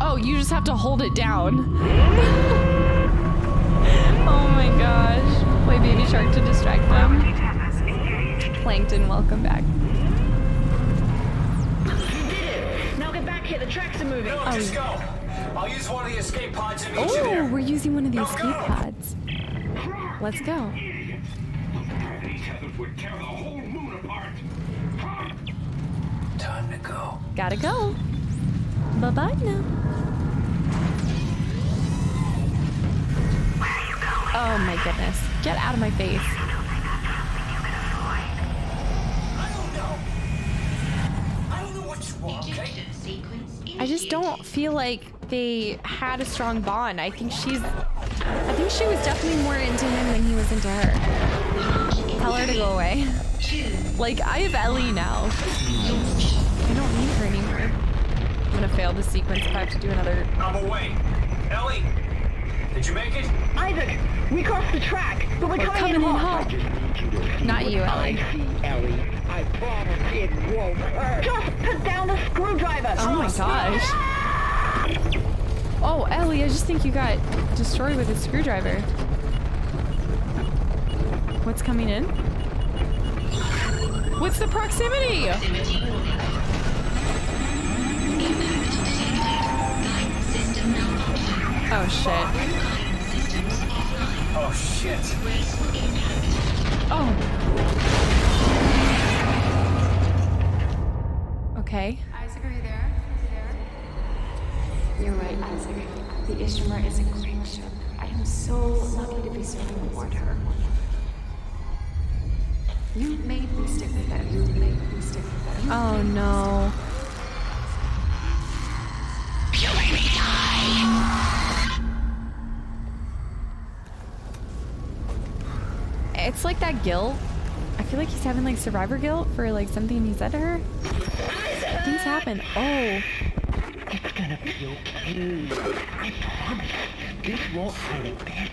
Oh, you just have to hold it down. Oh my gosh. Play Baby Shark to distract them. Plankton, welcome back. You did it! Now get back here, the tracks are moving. No, just go. I'll use one of the escape pods to meet you there. Oh, we're using one of the Now escape go. pods. Let's go. Gravity tethers would tear the whole moon apart. Time to go. Gotta go. Bye-bye now. Oh my goodness. Get out of my face. I don't know what you want, okay? I just don't feel like they had a strong bond. I think she was definitely more into him than he was into her. Tell her to go away. Like, I have Ellie now. I don't need her anymore. I'm gonna fail this sequence if I have to do another. I'm away. Ellie, did you make it? Isaac, we crossed the track, but we're coming in hot. Not you, Ellie. I see, Ellie. I promise it won't hurt. Just put down the screwdriver. Oh my gosh. Oh, Ellie, I just think you got destroyed with a screwdriver. What's coming in? What's the proximity? Oh shit. Oh shit. Oh. Okay. Isaac, are you there? You're right, Isaac. The Ishtar is a great ship. I am so lucky to be serving aboard her. You made me stick with it. You made me stick with it. Oh no. You made me die! It's like that guilt. I feel like he's having like survivor guilt for like something he said to her. Things happen. Oh. It's gonna be okay. I promise. This won't hurt a bit.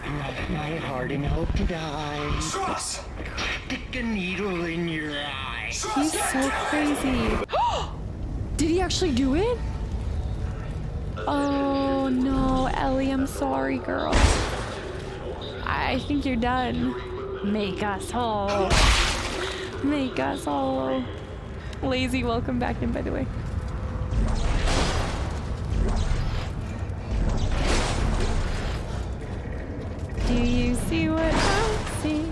Cross my heart and hope to die. Trust. Stick a needle in your eye. He's so crazy. Did he actually do it? Oh no, Ellie, I'm sorry, girl. I think you're done. Make us whole. Make us whole. Lazy, welcome back in, by the way. Do you see what I see?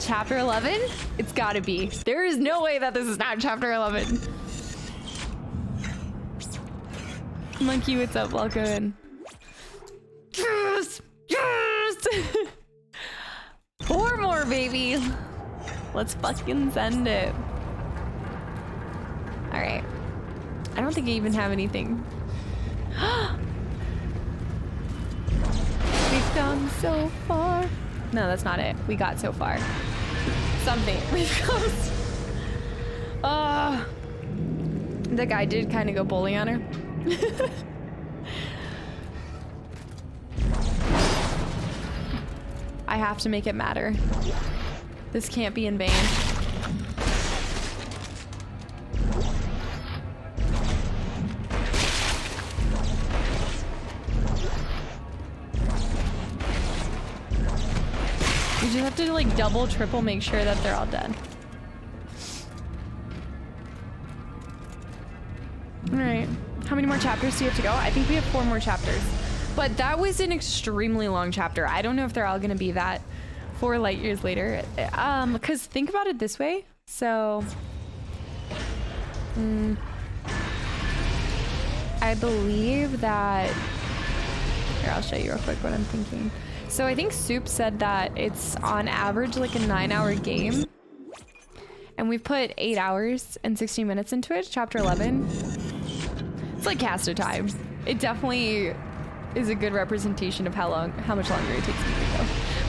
Chapter 11? It's gotta be. There is no way that this is not chapter 11. Monkey, what's up? Welcome in. Yes! Yes! 4 more, baby. Let's fucking send it. All right. I don't think I even have anything. We've gone so far. No, that's not it. We got so far. Something. We've gone. The guy did kind of go bowling on her. I have to make it matter. This can't be in vain. You just have to like double, triple make sure that they're all dead. All right. How many more chapters do you have to go? I think we have 4 more chapters. But that was an extremely long chapter. I don't know if they're all gonna be that 4 light years later. Because think about it this way. So, I believe that, here, I'll show you real quick what I'm thinking. So I think Soup said that it's on average like a 9-hour game. And we've put 8 hours and 16 minutes into it, chapter 11. It's like Caster time. It definitely is a good representation of how much longer it takes me to go.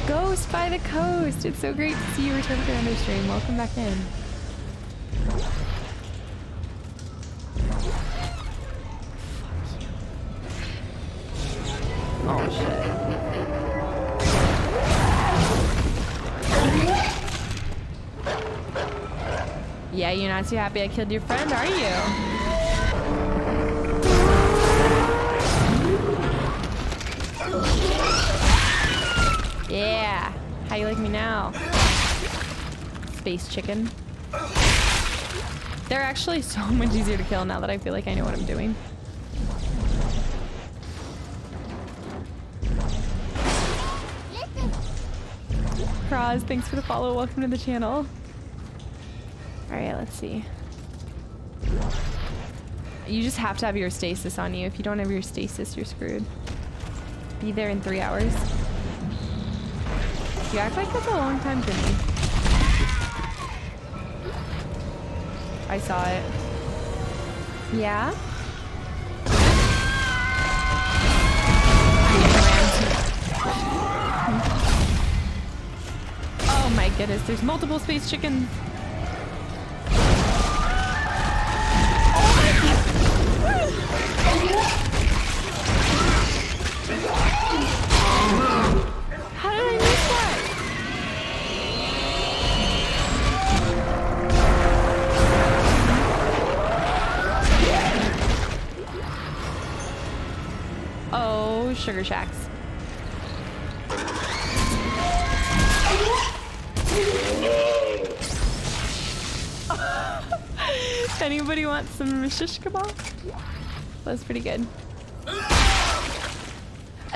Ghost by the coast. It's so great to see you return to our stream. Welcome back in. Oh shit. Yeah, you're not too happy I killed your friend, are you? Yeah. How you like me now? Space chicken. They're actually so much easier to kill now that I feel like I know what I'm doing. Kraz, thanks for the follow. Welcome to the channel. Alright, let's see. You just have to have your stasis on you. If you don't have your stasis, you're screwed. Be there in 3 hours. You act like that's a long time to me. I saw it. Yeah? Oh my goodness, there's multiple space chickens. How did I miss that? Oh, sugar shacks. Anybody want some shish kebab? That's pretty good.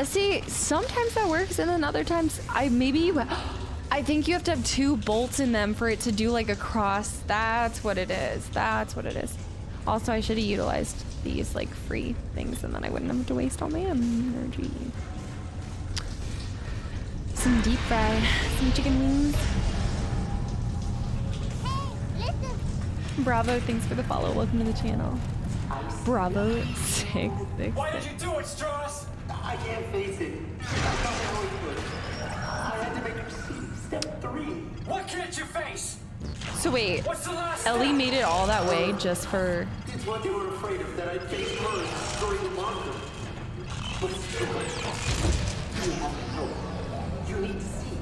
See, sometimes that works, and then other times I think you have to have 2 bolts in them for it to do like a cross. That's what it is. That's what it is. Also, I should have utilized these like free things, and then I wouldn't have to waste all my energy. Some deep fried, some chicken wings. Bravo, thanks for the follow. Welcome to the channel. Bravo 666. Why did you do it, Strauss? I can't face it. I had to make her see step 3. What can't you face? So wait, What's the last Ellie step? made it all that way just for... It's what they were afraid of, that I'd face her destroying the monster. But it's too much. You have to know. You need to see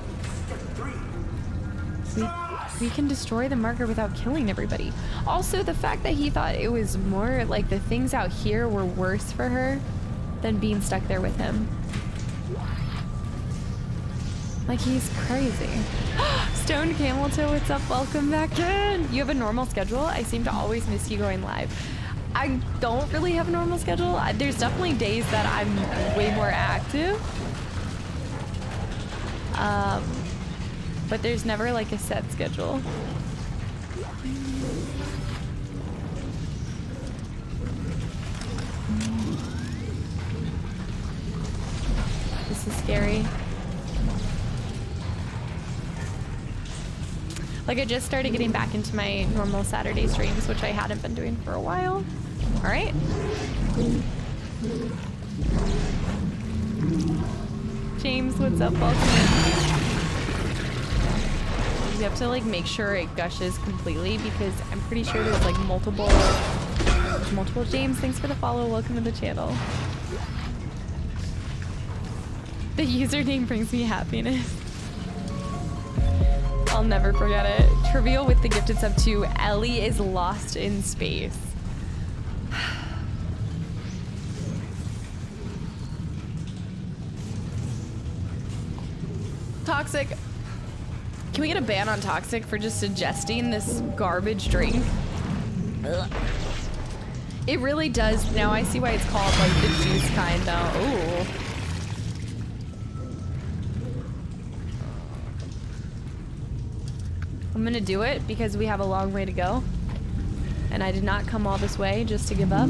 step 3. We can destroy the marker without killing everybody. Also, the fact that he thought it was more like the things out here were worse for her than being stuck there with him. Like, he's crazy. Stone Camel Toe, what's up? Welcome back in. You have a normal schedule? I seem to always miss you going live. I don't really have a normal schedule. There's definitely days that I'm way more active. But there's never like a set schedule. This is scary. Like, I just started getting back into my normal Saturday streams, which I hadn't been doing for a while. All right. James, what's up? Welcome. You have to like make sure it gushes completely because I'm pretty sure there's like multiple James. Thanks for the follow. Welcome to the channel. The username brings me happiness. I'll never forget it. Trivial with the gifted sub to Ellie is lost in space. Toxic. Can we get a ban on Toxic for just suggesting this garbage drink? Ugh. It really does. Now I see why it's called like the juice kind though. Ooh. I'm gonna do it because we have a long way to go. And I did not come all this way just to give up.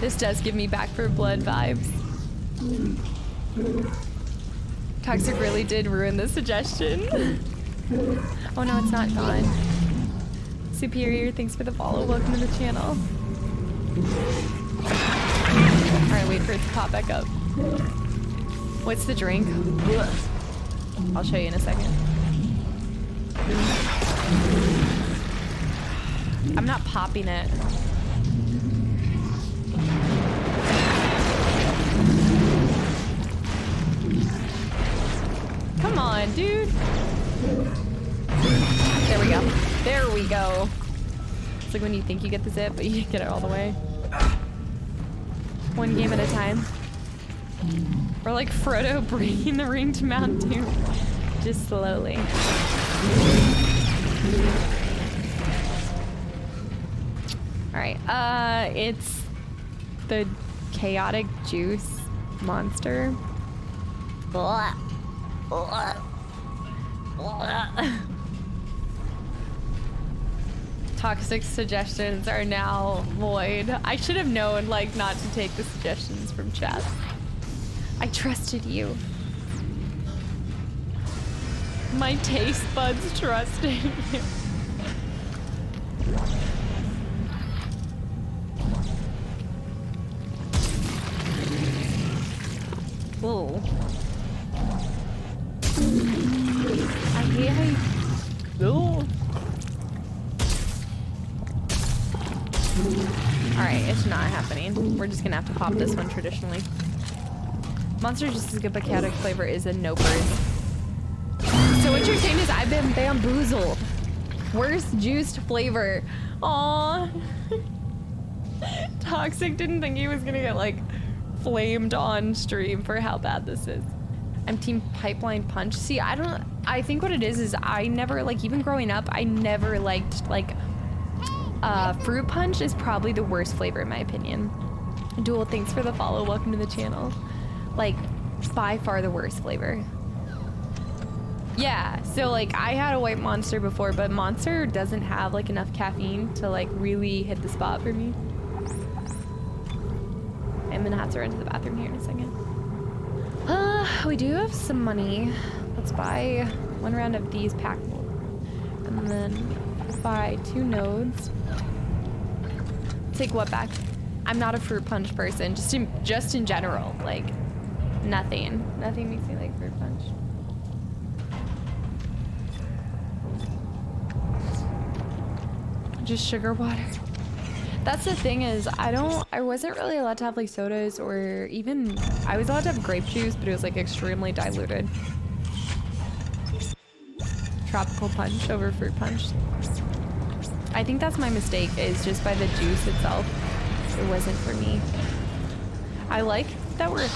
This does give me Back for Blood vibes. Toxic really did ruin the suggestion. Oh no, it's not gone. Superior, thanks for the follow. Welcome to the channel. Alright, wait for it to pop back up. What's the drink? Ugh. I'll show you in a second. I'm not popping it. Come on, dude. There we go. There we go. It's like when you think you get the zip, but you get it all the way. One game at a time. We're like Frodo breaking the ring to Mount Doom. Just slowly. Alright, it's the chaotic juice monster. Blah. Blah. Blah. Toxic suggestions are now void. I should have known, like, not to take the suggestions from chat. I trusted you. My taste buds trusted you. Whoa. I hate how you... Ooh. Alright, it's not happening. We're just gonna have to pop this one traditionally. Monster just as good, but chaotic flavor is a no bird. So what you're saying is I've been bamboozled. Worst juiced flavor. Aww. Toxic didn't think he was gonna get like flamed on stream for how bad this is. I'm team Pipeline Punch. See, I think what it is I never, like, even growing up, I never liked, like, Fruit Punch is probably the worst flavor in my opinion. Dual, thanks for the follow. Welcome to the channel. Like, by far the worst flavor. Yeah, so like I had a white Monster before, but Monster doesn't have like enough caffeine to like really hit the spot for me. I'm gonna have to run to the bathroom here in a second. We do have some money. Let's buy one round of these packable. And then buy 2 nodes. Take what back? I'm not a Fruit Punch person, just in general, like nothing makes me like Fruit Punch. Just sugar water. That's the thing is I wasn't really allowed to have like sodas, or even I was allowed to have grape juice, but it was like extremely diluted. Tropical Punch over Fruit Punch. I think that's my mistake, is just by the juice itself. It wasn't for me. I like that we're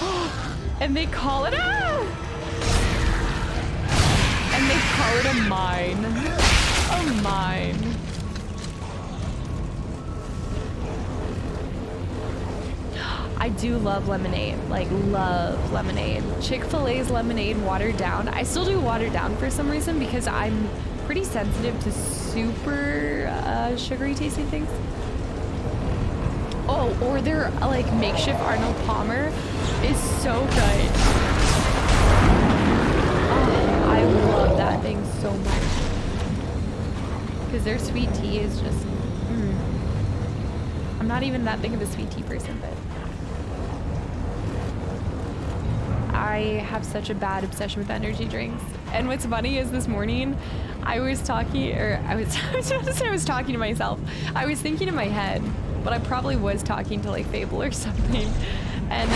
and they call it and they call it a mine. A mine. I do love lemonade, like love lemonade. Chick-fil-A's lemonade watered down. I still do watered down for some reason because I'm pretty sensitive to super sugary tasting things. Oh, or their like makeshift Arnold Palmer is so good. Oh, I love that thing so much. Because their sweet tea is just, I'm not even that big of a sweet tea person, but I have such a bad obsession with energy drinks. And what's funny is this morning I was talking to myself. I was thinking in my head, but I probably was talking to like Fable or something. And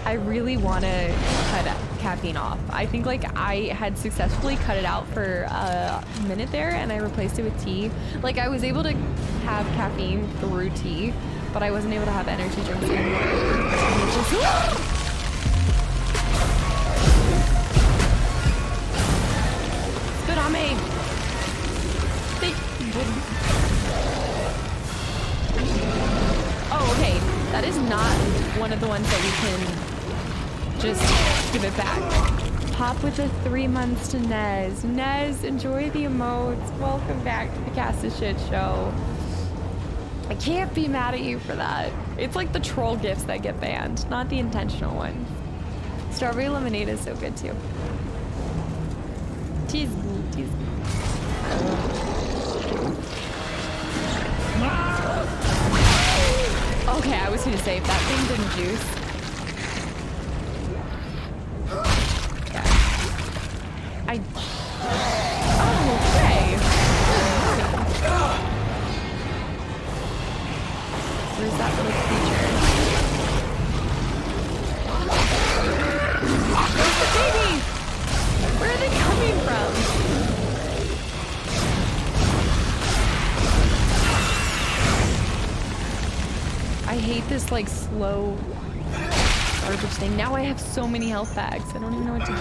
I I really want to cut caffeine off. I think like I had successfully cut it out for a minute there and I replaced it with tea. Like I was able to have caffeine through tea, but I wasn't able to have energy drinks anymore. Spit on me. Oh, okay. That is not one of the ones that we can just give it back. Pop with the 3 months to Nez. Nez, enjoy the emotes. Welcome back to the Cast of Shit show. I can't be mad at you for that. It's like the troll gifts that get banned, not the intentional ones. Strawberry lemonade is so good too. Tease me, tease me. Okay, I was gonna say, if that thing didn't juice. Yeah. Oh, okay. Where's that little creature? Where's the baby? Where are they coming from? I hate this like slow garbage thing. Now I have so many health bags. I don't even know what to do.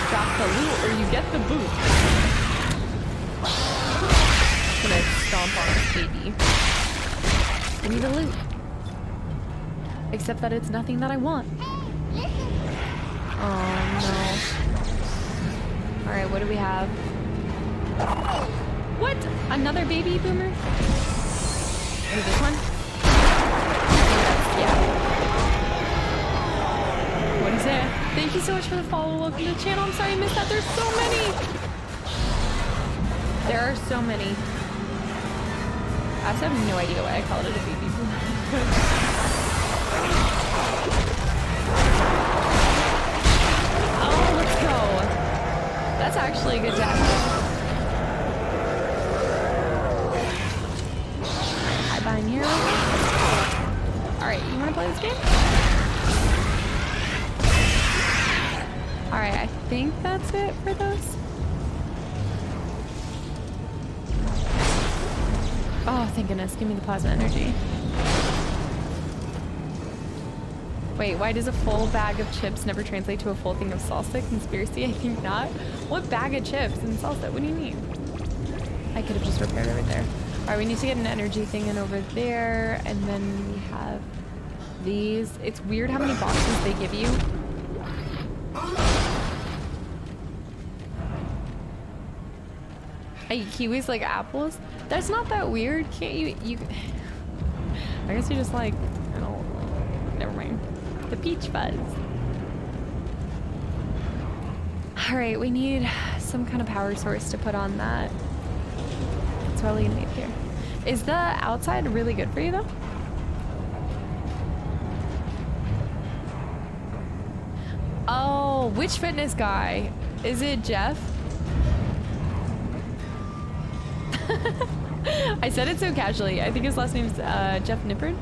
Drop the loot or you get the boot. I'm gonna stomp on this baby. I need a loot. Except that it's nothing that I want. Oh no. Alright, what do we have? What? Another baby boomer? Is this one? Yeah. What is it? Thank you so much for the follow. Welcome to the channel. I'm sorry I missed that. There's so many. There are so many. I also have no idea why I called it a baby boomer. Oh, let's go. That's actually a good tactic. Behind here. Alright, you wanna play this game? Alright, I think that's it for those. Oh, thank goodness. Give me the plasma energy. Wait, why does a full bag of chips never translate to a full thing of salsa? Conspiracy? I think not. What bag of chips and salsa? What do you mean? I could have just repaired it right there. Alright, we need to get an energy thing in over there, and then we have these. It's weird how many boxes they give you. I eat kiwis like apples? That's not that weird. Can't you I guess you just like, I don't, never mind. The peach fuzz. Alright, we need some kind of power source to put on that. That's probably gonna be up here. Is the outside really good for you though? Oh, which fitness guy? Is it Jeff? I said it so casually. I think his last name's Jeff Nippard.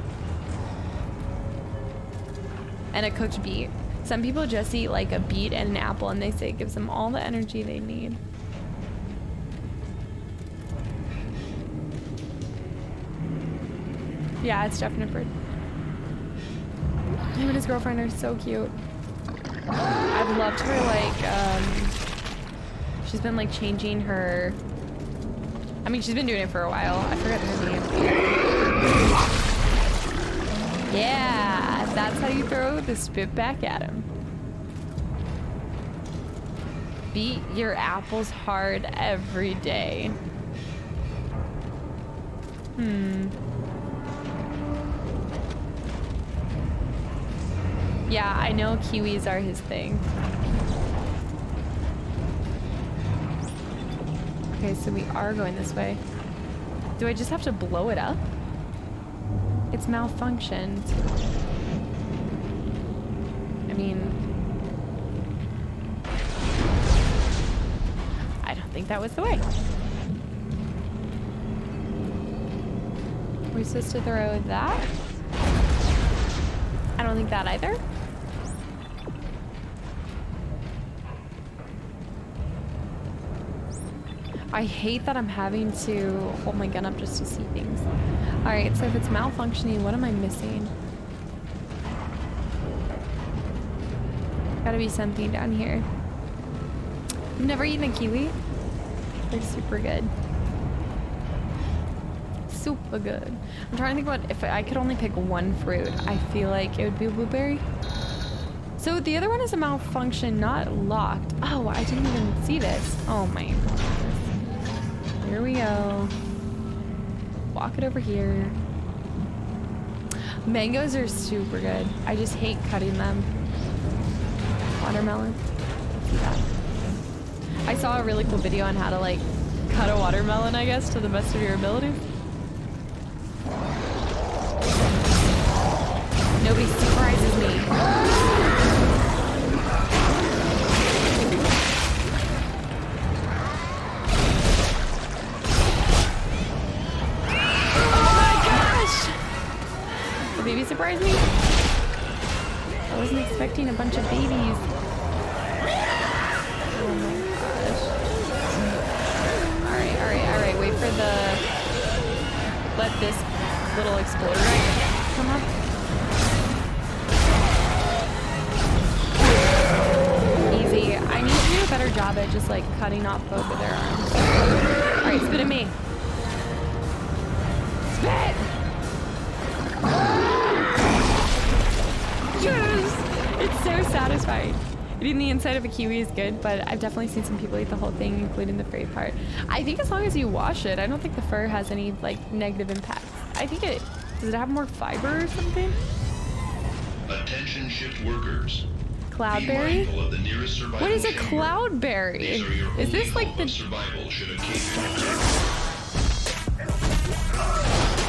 And a cooked beet. Some people just eat like a beet and an apple and they say it gives them all the energy they need. Yeah, it's Jeff Nippard. Him and his girlfriend are so cute. I've loved her, like, she's been, like, changing her... I mean, she's been doing it for a while. I forgot her name. Yeah, that's how you throw the spit back at him. Beat your apples hard every day. Yeah, I know kiwis are his thing. Okay, so we are going this way. Do I just have to blow it up? It's malfunctioned. I mean... I don't think that was the way. We're supposed to throw that? don't think that either. I hate that I'm having to hold my gun up just to see things. Alright, so if it's malfunctioning, what am I missing? Gotta be something down here. I've never eaten a kiwi. They're super good. Super good. I'm trying to think about if I could only pick one fruit. I feel like it would be a blueberry. So the other one is a malfunction, not locked. Oh, I didn't even see this. Oh my goodness. Here we go. Walk it over here. Mangoes are super good. I just hate cutting them. Watermelon. See that. I saw a really cool video on how to like cut a watermelon, I guess, to the best of your ability. Nobody surprises me. Baby surprised me. I wasn't expecting a bunch of babies. Oh my gosh. Alright. Wait for the... Let this little exploder come up. Easy. I need to do a better job at just like cutting off both of their arms. Alright, spit at me. Spit! Yes! It's so satisfying. Eating the inside of a kiwi is good, but I've definitely seen some people eat the whole thing, including the furry part. I think as long as you wash it, I don't think the fur has any like negative impacts. I think it... Does it have more fiber or something? Attention shift workers. Cloudberry? What is a cloudberry? Is this like the...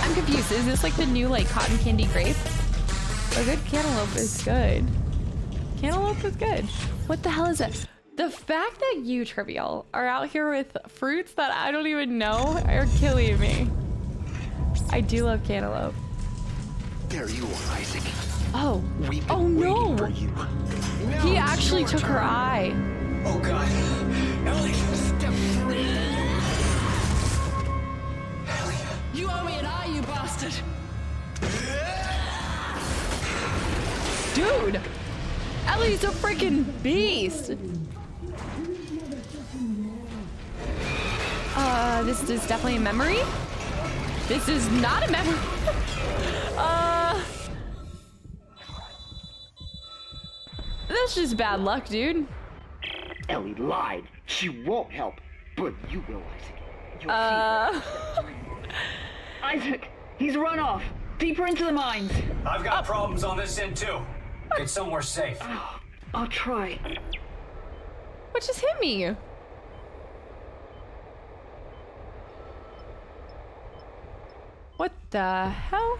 I'm confused. Is this like the new like cotton candy grape? A good cantaloupe is good. Cantaloupe is good. What the hell is it? The fact that you, Trivial, are out here with fruits that I don't even know are killing me. I do love cantaloupe. There you are, Isaac. Oh. We've been oh no! for you. He actually took her eye. Oh god. Ellie, step 3. Ellie. You owe me an eye, you bastard. Dude! Ellie's a freaking beast! This is definitely a memory? This is not a memory! That's just bad luck, dude. Ellie lied. She won't help, but you will, Isaac. You'll see. Isaac, he's run off. Deeper into the mines. I've got problems on this end too. Get somewhere safe. I'll try. What just hit me? What the hell?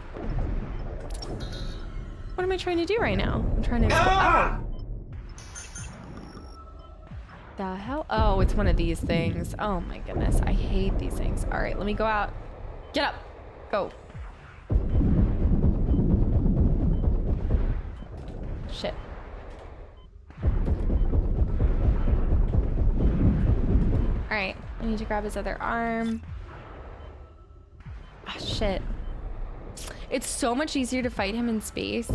What am I trying to do right now? I'm trying to... Oh! The hell? Oh, it's one of these things. Oh my goodness. I hate these things. All right, let me go out. Get up. Go. Shit. All right, I need to grab his other arm. Ah, shit. It's so much easier to fight him in space.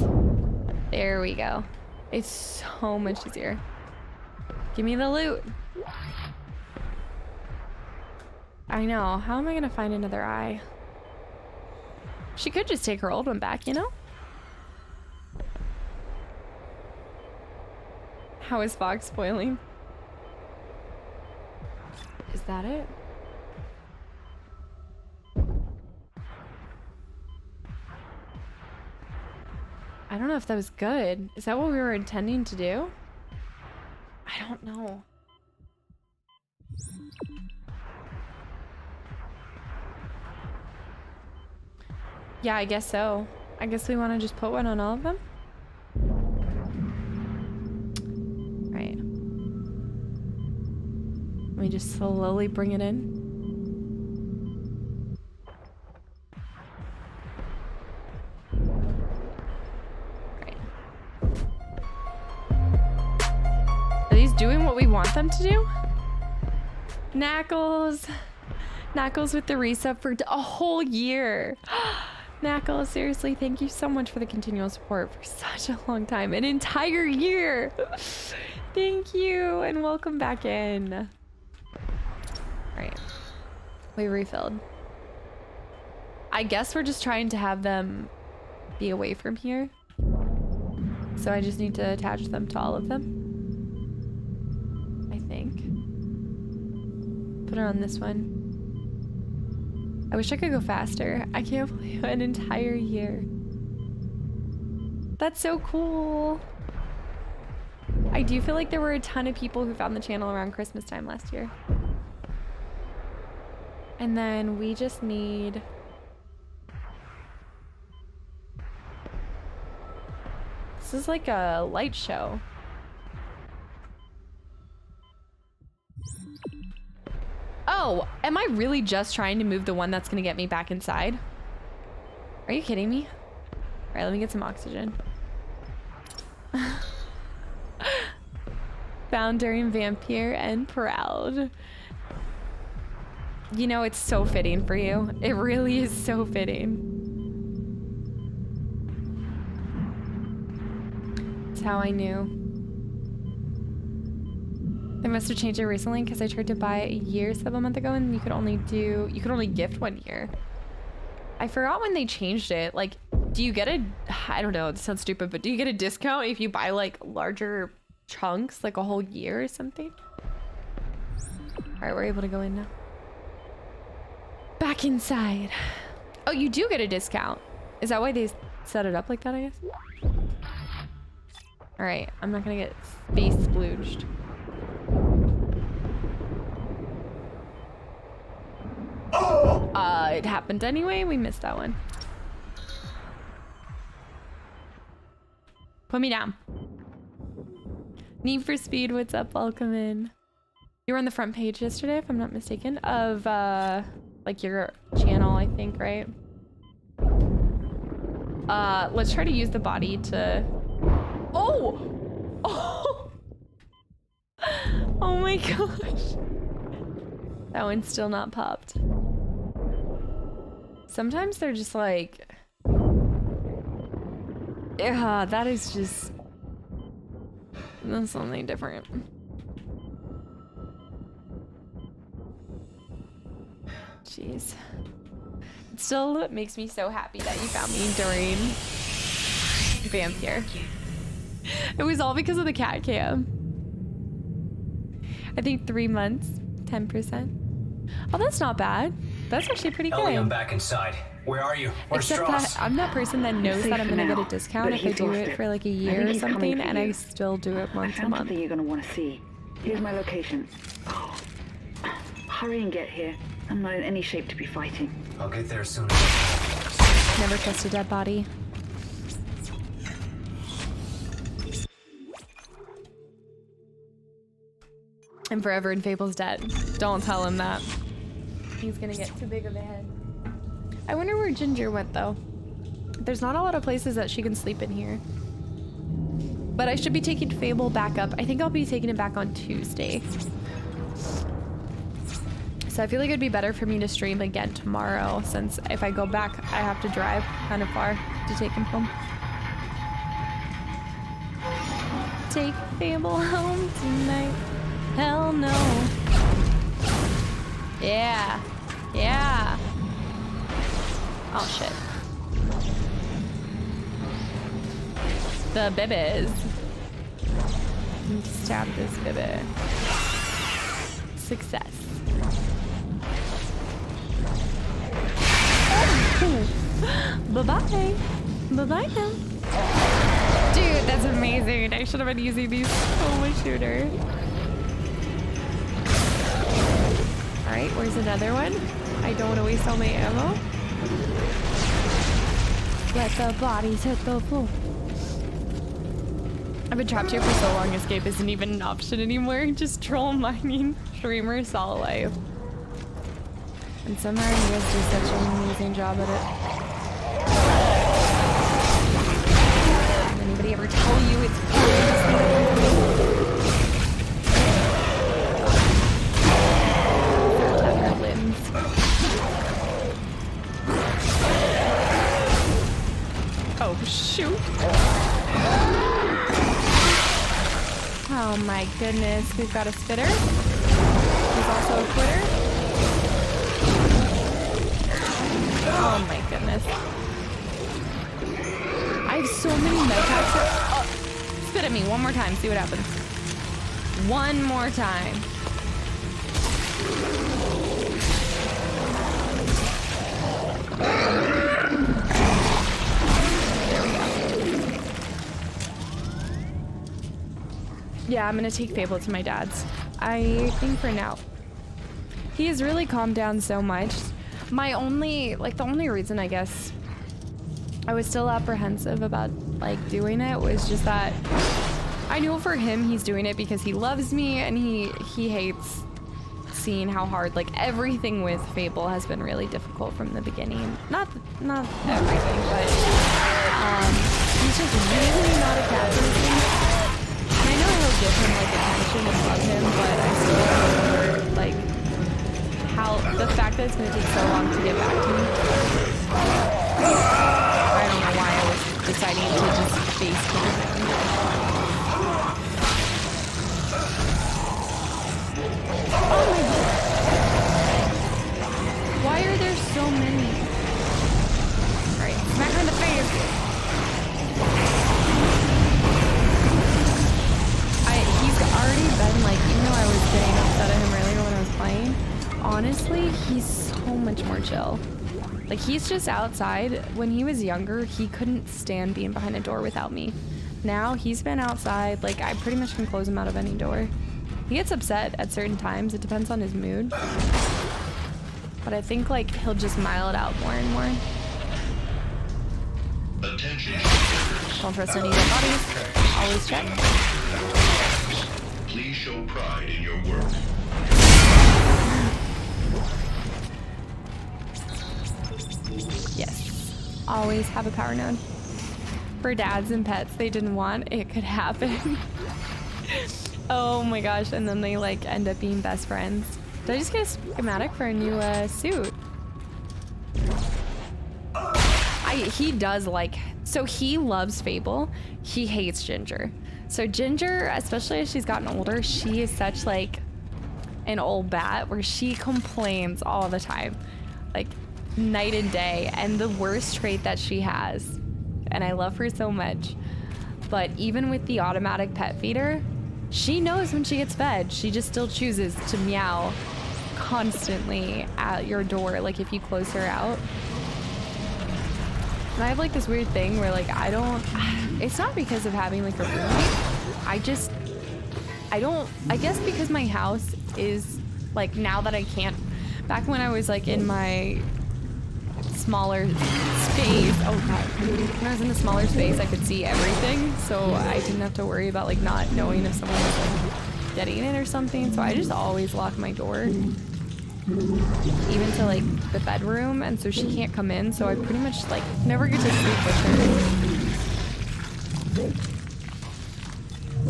There we go. It's so much easier. Give me the loot. I know. How am I gonna find another eye? She could just take her old one back, you know? How is Fox spoiling? Is that it? I don't know if that was good. Is that what we were intending to do? I don't know. Yeah, I guess so. I guess we want to just put one on all of them? Right. Let me just slowly bring it in. Right. just doing what we want them to do? Knackles. Knackles with the resub for a whole year. Knackles, seriously, thank you so much for the continual support for such a long time. An entire year. Thank you, and welcome back in. All right. We refilled. I guess we're just trying to have them be away from here. So I just need to attach them to all of them. I think. Put her on this one. I wish I could go faster. I can't believe an entire year. That's so cool. I do feel like there were a ton of people who found the channel around Christmas time last year. And then we just need... This is like a light show. Oh, am I really just trying to move the one that's gonna get me back inside? Are you kidding me? All right, let me get some oxygen. Found during Vampire and Proud. You know, it's so fitting for you. It really is so fitting. That's how I knew. They must have changed it recently because I tried to buy a year sub a month ago and you could only gift 1 year. I forgot when they changed it. Like, do you get I don't know, it sounds stupid, but do you get a discount if you buy like larger chunks, like a whole year or something? All right, we're able to go in now. Back inside. Oh, you do get a discount. Is that why they set it up like that, I guess? All right, I'm not gonna get space splooged. It happened anyway. We missed that one. Put me down. Need for Speed, what's up? Welcome in. You were on the front page yesterday, if I'm not mistaken, of like your channel, I think, right? Let's try to use the body to... Oh! Oh! Oh my gosh. That one's still not popped. Sometimes they're just like... Yeah, that is just... That's something different. Jeez. It still makes me so happy that you found me during Vampire. It was all because of the cat cam. I think 3 months, 10%. Oh, that's not bad. That's actually pretty good. Ellie, I'm back inside. Where are you? Where's Except Strauss? that I'm that person that knows that I'm gonna get a discount if I do it for like a year or something, and I still do it month to month. Something you're gonna want to see. Here's my location. Oh. Hurry and get here. I'm not in any shape to be fighting. I'll get there soon. Never trust a dead body. I'm forever in Fable's debt. Don't tell him that. He's gonna get too big of a head. I wonder where Ginger went though. There's not a lot of places that she can sleep in here. But I should be taking Fable back up. I think I'll be taking it back on Tuesday. So I feel like it'd be better for me to stream again tomorrow, since if I go back, I have to drive kind of far to take him home. Take Fable home tonight. Hell no. Yeah. Yeah. Oh shit. The bibbies. Stab this bibby. Success. Bye-bye. Bye-bye now. Dude, that's amazing. I should have been using these home shooter. Alright, where's another one? I don't want to waste all my ammo. Let the bodies hit the floor. I've been trapped here for so long, escape isn't even an option anymore. Just troll mining streamers all life. And somehow you guys do such an amazing job at it. Did anybody ever tell you it's fun? Oh, shoot. Oh my goodness. We've got a spitter. He's also a quitter. Oh my goodness. I have so many medpacks. Oh, spit at me one more time. See what happens. One more time. Yeah, I'm gonna take Fable to my dad's. I think for now. He has really calmed down so much. My only, like the only reason I guess I was still apprehensive about like doing it was just that I know for him he's doing it because he loves me and he hates seeing how hard like everything with Fable has been really difficult from the beginning. Not everything, but he's just really not a cat person. I know he'll give him like attention and love him, but I still remember like how the fact that it's gonna take so long to get back to me. I don't know why I was deciding to just face him. Oh my god. Why are there so many? Alright, smack her in the face. He's already been like, even though I was getting upset at him earlier when I was playing, honestly, he's so much more chill. Like, he's just outside. When he was younger, he couldn't stand being behind a door without me. Now, he's been outside. Like, I pretty much can close him out of any door. He gets upset at certain times. It depends on his mood. But I think, like, he'll just mile it out more and more. Attention. Don't trust any dead bodies. Always check. Please show pride in your work. Yes. Always have a power node. For dads and pets they didn't want, it could happen. Oh my gosh, and then they like end up being best friends. Did I just get a schematic for a new suit? He does like, so he loves Fable. He hates Ginger. So Ginger, especially as she's gotten older, she is such like an old bat where she complains all the time, like night and day. And the worst trait that she has, and I love her so much, but even with the automatic pet feeder, she knows when she gets fed. She just still chooses to meow constantly at your door, like if you close her out. And I have like this weird thing where like it's not because of having like a roommate. I guess because my house is like, now that I can't, back when I was like in my smaller space, oh god, when I was in the smaller space I could see everything, so I didn't have to worry about like not knowing if someone was like getting in or something. So I just always lock my door, even to like the bedroom, and so she can't come in, so I pretty much like never get to sleep with her.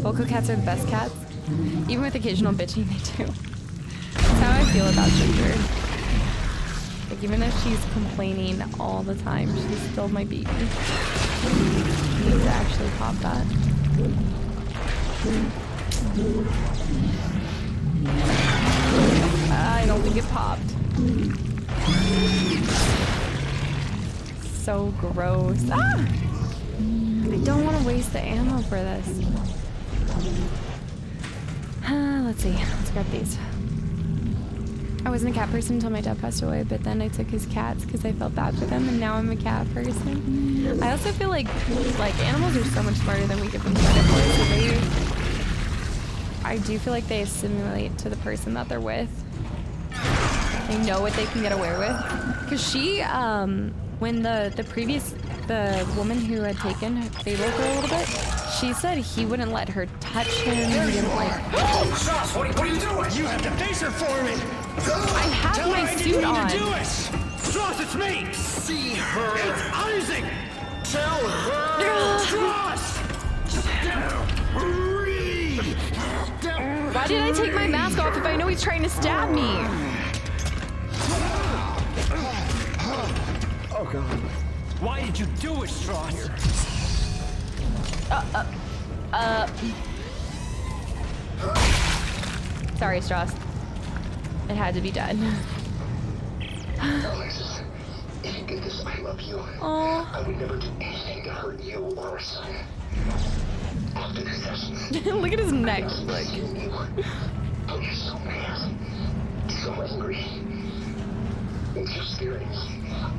Vocal cats are the best cats. Even with occasional bitching, they do. That's how I feel about Ginger. Like, even if she's complaining all the time, she's still my baby. I need to actually pop that. I don't think it popped. So gross. Ah! I don't want to waste the ammo for this. Let's see. Let's grab these. I wasn't a cat person until my dad passed away, but then I took his cats because I felt bad for them, and now I'm a cat person. I also feel like animals are so much smarter than we give them credit for. So I do feel like they assimilate to the person that they're with. They know what they can get away with. Because she, when the woman who had taken Fable for a little bit, she said he wouldn't let her touch him. He didn't like. Oh, Sauce, what are you doing? You have to face her for me. I have my suit on. To do it. Sauce, it's me. See her. It's Isaac. Tell her. Sauce. Why did I take my mask off if I know he's trying to stab me? Oh god. Why did you do it, Strauss? Sorry, Strauss. It had to be done. Alexis, if you get this, I love you. Oh. I would never do anything to hurt you or our son. After this session. Look at his neck. Like. I'm just so mad. So angry. You're scaring me.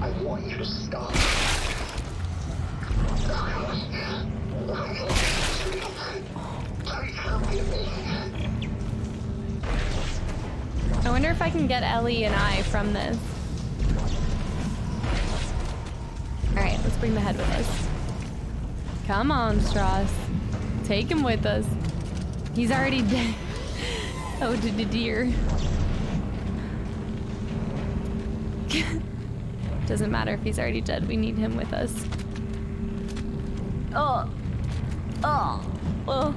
I want you to stop. I wonder if I can get Ellie and I from this. Alright, let's bring the head with us. Come on, Strauss. Take him with us. He's already dead. Oh, dear. Doesn't matter if he's already dead. We need him with us. Oh. Oh. Oh.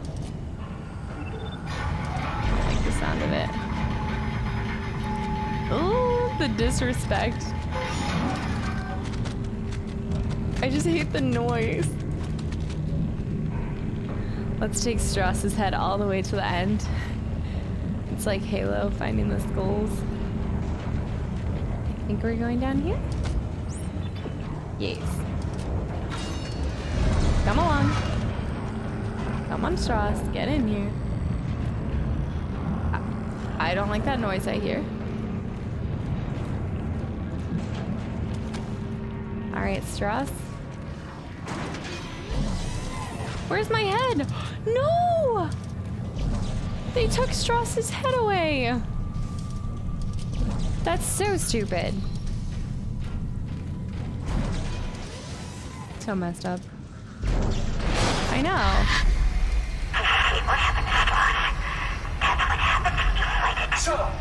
I like the sound of it. Oh, the disrespect. I just hate the noise. Let's take Strauss's head all the way to the end. It's like Halo finding the skulls. I think we're going down here? Yes. Come along. Come on, Strauss. Get in here. I don't like that noise I hear. Alright, Strauss. Where's my head? No! They took Strauss's head away. That's so stupid. So messed up. I know. Shut up!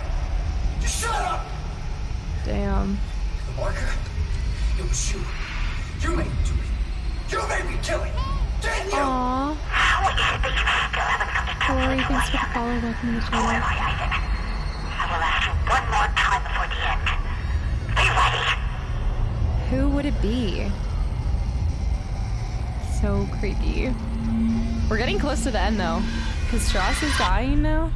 Just shut up! Damn. The marker? It was you. You made me do it. You made me kill it. Didn't you? Aww. Corey, thanks for the follow. Welcome to the channel. I will ask you one more time before the end. Be ready. Who would it be? So creepy. We're getting close to the end though, because Strauss is dying now.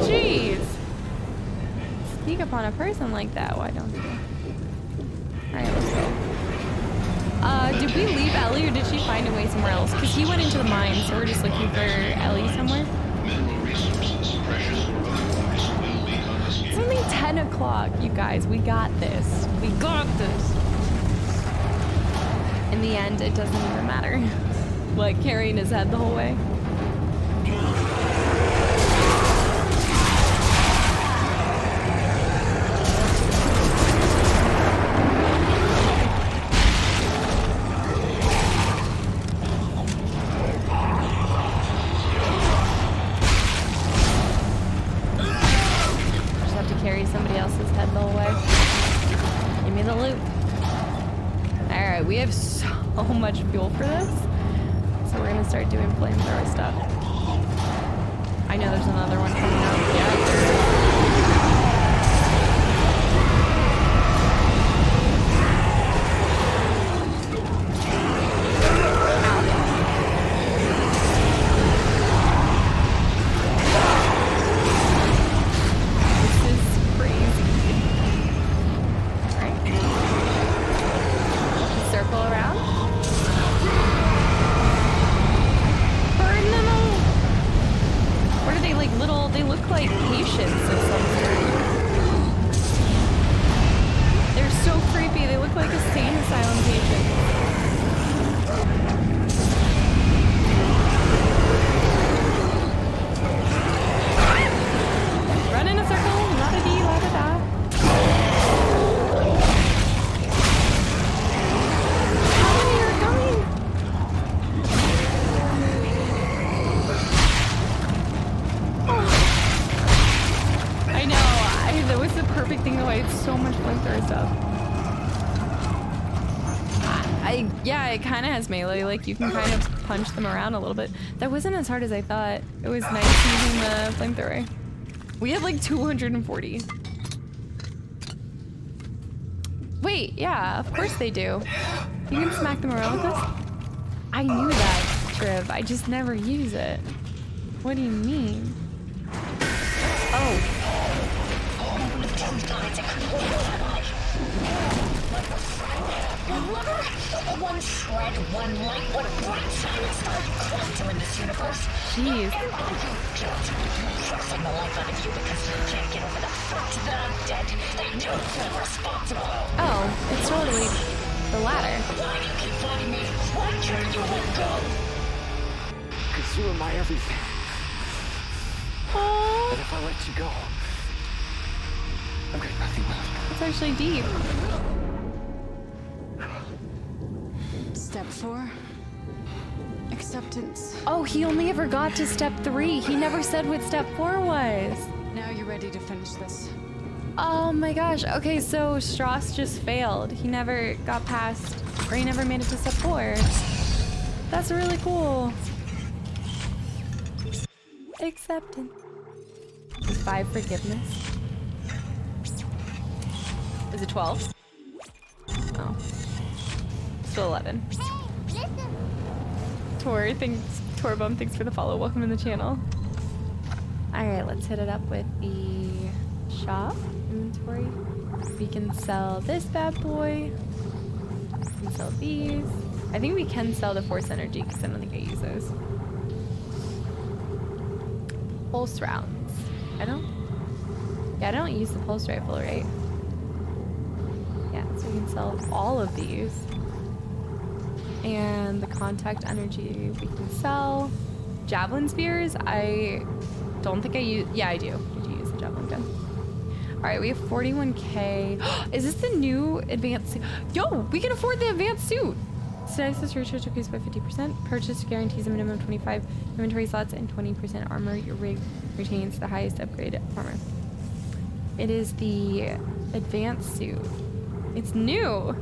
Jeez. Sneak up on a person like that, why don't you? Alright, let's go. Did we leave Ellie or did she find a way somewhere else? Because he went into the mine, so we're just looking for Ellie somewhere. It's only 10 o'clock, you guys. We got this. We got this. In the end, it doesn't even matter. Like carrying his head the whole way. Carry somebody else's head the whole way. Give me the loot. Alright, we have so much fuel for this. So we're gonna start doing flamethrower stuff. I know there's another one coming out. Yeah. They look like patients of some sort. They're so creepy. They look like insane asylum patients. Run in a circle. La-da-dee, la-da-da. How many are coming? That was the perfect thing though. I had so much flamethrower stuff. Yeah, it kind of has melee. Like you can kind of punch them around a little bit. That wasn't as hard as I thought. It was nice using the flamethrower. We had like 240. Wait, yeah, of course they do. You can smack them around with this? I knew that, Triv. I just never use it. What do you mean? Oh. One shred, one light, one bright shining star, quantum in this universe. Jeez. Trusting the life out of you because you can't get over the fact that I'm dead and you're not responsible. Oh, it's totally the latter. Why do you keep fighting me? Why can't you let go? Because you are my everything. Oh. And if I let you go, I've got nothing left. It's actually deep. Step 4. Acceptance. Oh, he only ever got to step 3. He never said what step 4 was. Now you're ready to finish this. Oh my gosh. Okay, so Strauss just failed. He never got past, or he never made it to step 4. That's really cool. Acceptance. Is 5 forgiveness? Is it 12? Oh. Still 11. Torbum, thanks for the follow. Welcome to the channel. Alright, let's hit it up with the shop inventory. We can sell this bad boy. We can sell these. I think we can sell the Force Energy because I don't think I use those. Pulse rounds. I don't use the pulse rifle, right? Yeah, so we can sell all of these. And the contact energy we can sell. Javelin spears, I don't think I use. Yeah, I do. I do use the javelin gun. All right, we have 41K. Is this the new advanced suit? Yo, we can afford the advanced suit. Status recharge increased by 50%. Purchase guarantees a minimum 25 inventory slots and 20% armor. Your rig retains the highest upgrade armor. It is the advanced suit. It's new.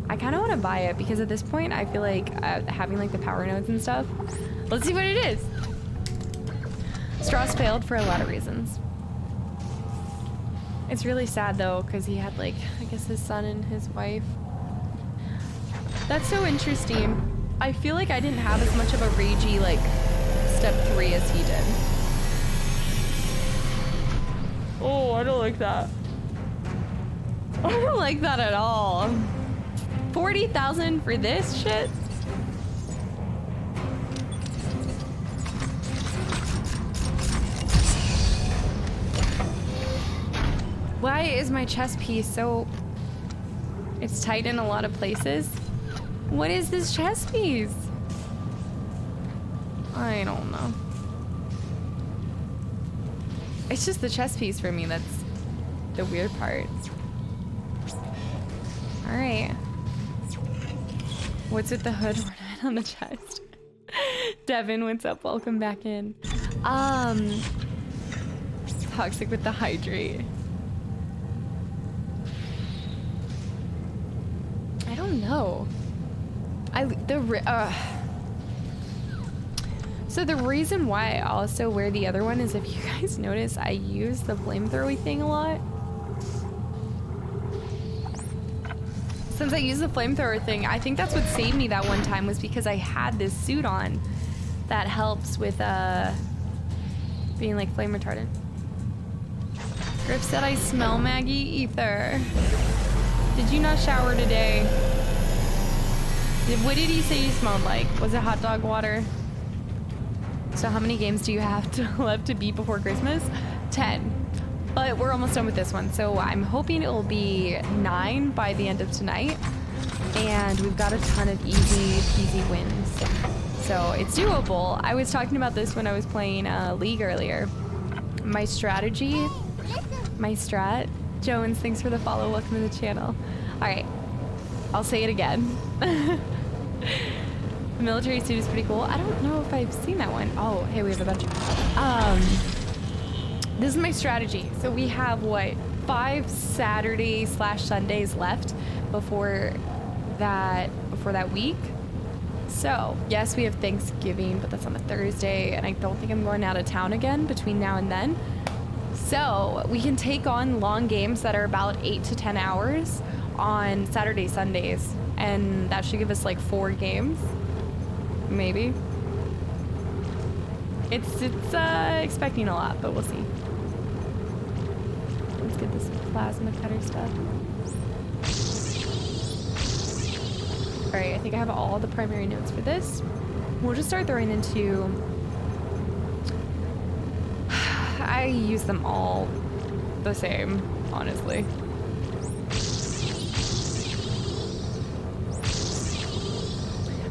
I kind of want to buy it because at this point I feel like having like the power nodes and stuff. Let's see what it is. Strauss failed for a lot of reasons. It's really sad though because he had like, I guess his son and his wife. That's so interesting. I feel like I didn't have as much of a ragey like step 3 as he did. Oh, I don't like that. I don't like that at all. 40,000 for this shit? Why is my chest piece so... It's tight in a lot of places? What is this chest piece? I don't know. It's just the chest piece for me that's the weird part. Alright. What's with the hood ornament on the chest? Devin, what's up? Welcome back in. Toxic with the hydrate. I don't know. So the reason why I also wear the other one is if you guys notice, I use the flamethrower thing a lot. Since I use the flamethrower thing, I think that's what saved me that one time was because I had this suit on that helps with being like flame retardant. Griff said I smell Maggie ether. Did you not shower today? What did he say you smelled like? Was it hot dog water? So how many games do you have left to beat before Christmas? 10. But we're almost done with this one, so I'm hoping it will be 9 by the end of tonight. And we've got a ton of easy peasy wins. So it's doable. I was talking about this when I was playing League earlier. My strategy, my strat. Jones, thanks for the follow. Welcome to the channel. All right, I'll say it again. The military suit is pretty cool. I don't know if I've seen that one. Oh, hey, we have a bunch. This is my strategy. So we have what, 5 Saturdays/Sundays left before that week. So, yes, we have Thanksgiving, but that's on a Thursday, and I don't think I'm going out of town again between now and then. So, we can take on long games that are about 8 to 10 hours on Saturday, Sundays, and that should give us like 4 games. Maybe. It's expecting a lot, but we'll see. Let's get this plasma cutter stuff. Alright, I think I have all the primary notes for this. We'll just start throwing into... I use them all the same, honestly.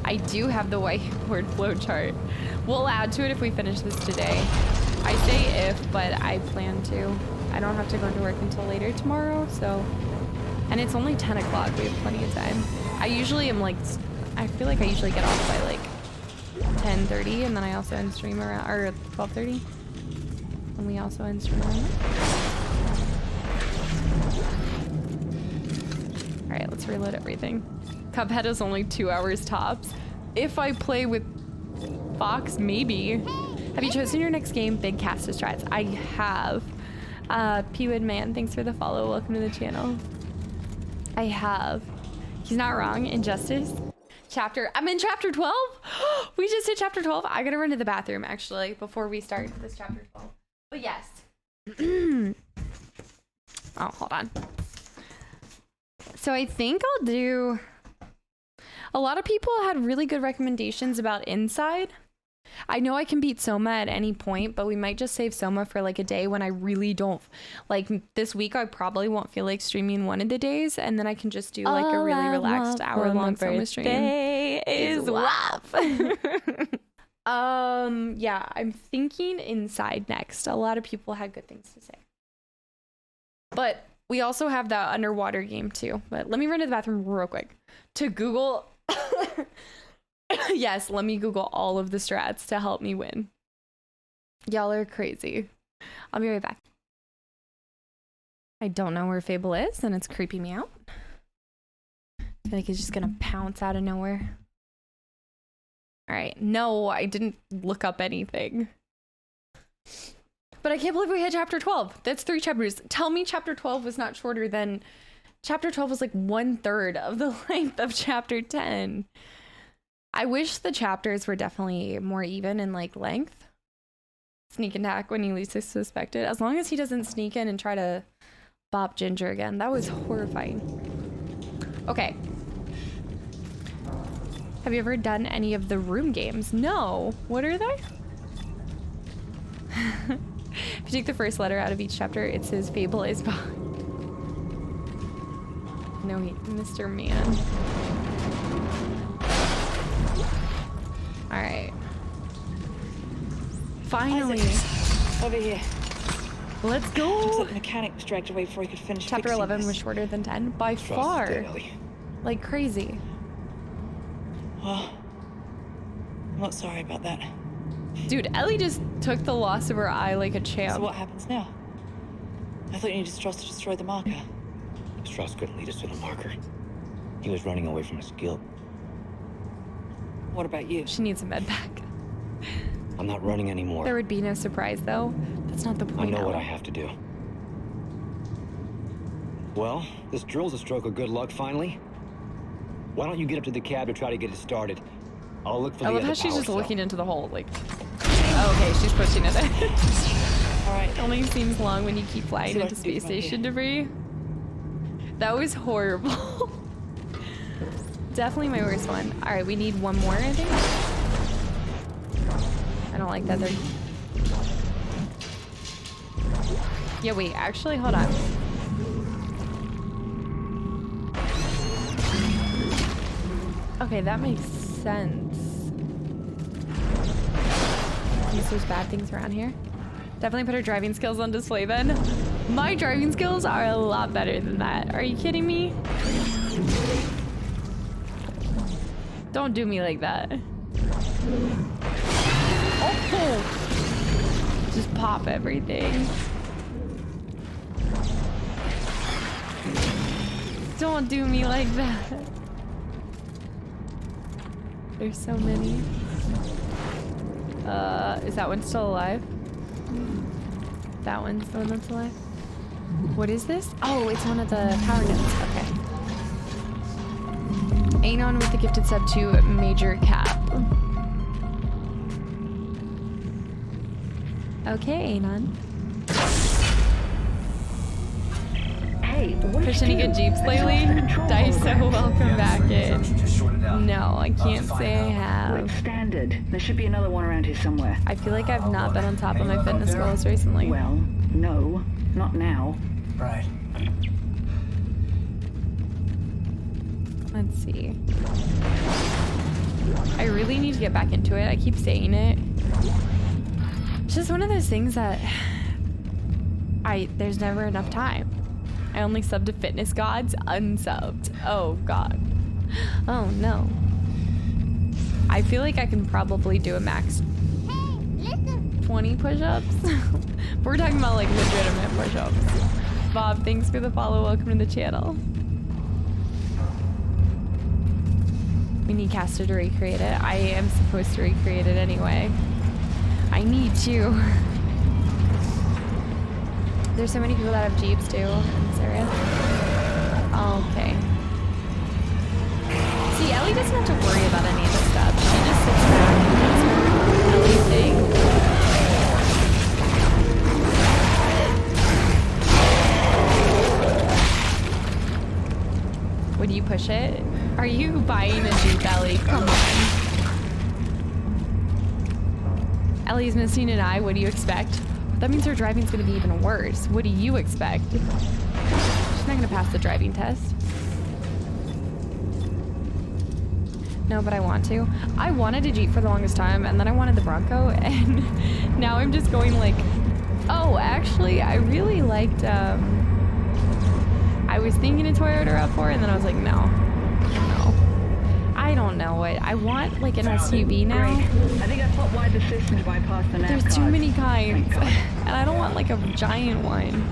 I do have the whiteboard flowchart. We'll add to it if we finish this today. I say if, but I plan to. I don't have to go to work until later tomorrow, so... And it's only 10 o'clock. We have plenty of time. I usually am like... I feel like I usually get off by like 10:30, and then I also end stream around... Or 12:30. And we also end stream around. Alright, let's reload everything. Cuphead is only 2 hours tops. If I play with Fox, maybe. Have you chosen your next game? Big cast of strats. I have. P-Wood Man, thanks for the follow. Welcome to the channel. I have. He's not wrong. Injustice. I'm in chapter 12? We just hit chapter 12? I gotta run to the bathroom, actually, before we start this chapter 12. But yes. Oh, hold on. So I think I'll do... A lot of people had really good recommendations about Inside. I know I can beat Soma at any point, but we might just save Soma for like a day when I really don't... Like this week, I probably won't feel like streaming one of the days, and then I can just do like a really relaxed hour-long Soma stream. Is WAP. Yeah, I'm thinking Inside next. A lot of people had good things to say. But we also have that underwater game too. But let me run to the bathroom real quick to Google... Yes, let me Google all of the strats to help me win. Y'all are crazy. I'll be right back. I don't know where Fable is, and it's creeping me out. I feel like he's just gonna pounce out of nowhere. Alright, no, I didn't look up anything. But I can't believe we hit chapter 12. That's 3 chapters. Tell me chapter 12 was not shorter than... Chapter 12 was like 1/3 of the length of chapter 10. I wish the chapters were definitely more even in like length. Sneak attack when you least suspect it. As long as he doesn't sneak in and try to bop Ginger again. That was horrifying. Okay. Have you ever done any of the room games? No. What are they? If you take the first letter out of each chapter, it says Fable is behind. No, Mr. Man. Alright. Finally. Isaac, over here. Let's go. Looks like the mechanic was dragged away before he could finish Chapter 11 was shorter than 10 by far. Like crazy. Well, I'm not sorry about that. Dude, Ellie just took the loss of her eye like a champ. So what happens now? I thought you needed Strauss to destroy the marker. Strauss couldn't lead us to the marker. He was running away from his guild. What about you? She needs a med pack. I'm not running anymore. There would be no surprise, though. That's not the point. I know what I have to do. Well, this drill's a stroke of good luck, finally. Why don't you get up to the cab to try to get it started? I'll look for the other power cell. I love how she's just looking into the hole, like... Oh, okay, she's pushing it in. Alright. It only seems long when you keep flying into space station debris. That was horrible. Definitely my worst one. Alright, we need one more, I think. I don't like that. They're... Yeah, wait, actually, hold on. Okay, that makes sense. Guess there's bad things around here. Definitely put her driving skills on display then. My driving skills are a lot better than that. Are you kidding me? Don't do me like that. Oh! Just pop everything. Don't do me like that. There's so many. Is that one still alive? That one's the one that's alive. What is this? Oh, it's one of the power nodes. Okay. Anon with the gifted sub to Major Cap. Okay, Anon. Hey, what Push any good Jeeps lately? Daiso, welcome back in. No, I can't say I have. It's standard. There should be another one around here somewhere. I feel like I've not been on top of my fitness goals recently. Well, no, not now. Right. Let's see. I really need to get back into it. I keep saying it. It's just one of those things that there's never enough time. I only subbed to Fitness Gods, unsubbed. Oh god. Oh no. I feel like I can probably do a max 20 push-ups. We're talking about like legitimate push-ups. Bob, thanks for the follow. Welcome to the channel. We need Casta to recreate it. I am supposed to recreate it anyway. I need to. There's so many people that have Jeeps too in this area. Okay. See, Ellie doesn't have to worry about any of this stuff. She just sits back and does her Ellie thing. Would you push it? Are you buying a Jeep, Ellie? Come on. Ellie's missing an eye. What do you expect? That means her driving's gonna be even worse. What do you expect? She's not gonna pass the driving test. No, but I want to. I wanted a Jeep for the longest time, and then I wanted the Bronco, and now I'm just going like, oh, actually, I really liked, I was thinking a Toyota RAV4, and then I was like, no. I don't know what. I want like an SUV now. Great. I think I put wide the system to bypass the nav. There's too many kinds. And I don't want like a giant one.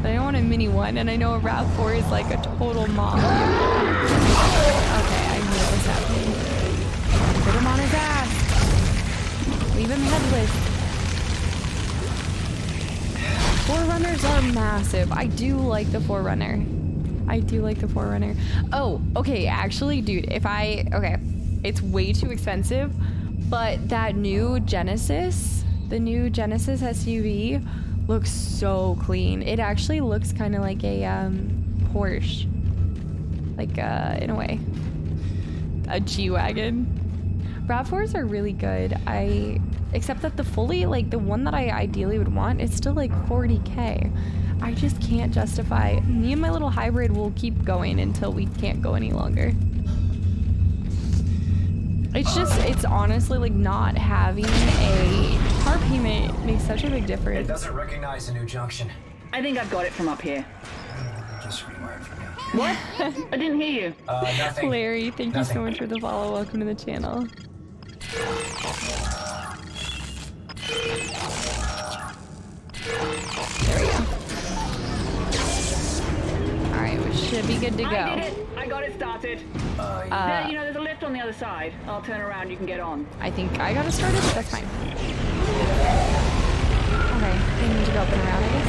But I don't want a mini one. And I know a RAV4 is like a total mom. Okay, I knew it was happening. Put him on his ass. Leave him headless. 4Runners are massive. I do like the 4Runner. I do like the 4Runner. Oh, okay, actually, dude, okay, it's way too expensive, but that new Genesis, the new Genesis SUV looks so clean. It actually looks kind of like a Porsche, like in a way, a G-Wagon. RAV4s are really good. Except that the fully, like the one that I ideally would want, it's still like 40K. I just can't justify. Me and my little hybrid will keep going until we can't go any longer. It's honestly like not having a car payment makes such a big difference. It doesn't recognize a new junction. I think I've got it from up here. Just rewired for me. What? I didn't hear you. Nothing. Larry, thank you so much for the follow. Welcome to the channel. There we go. Alright, we should be good to go. I did it! I got it started. There's a lift on the other side. I'll turn around, you can get on. I think I got it started, but that's fine. Okay, we need to go up and around, I guess.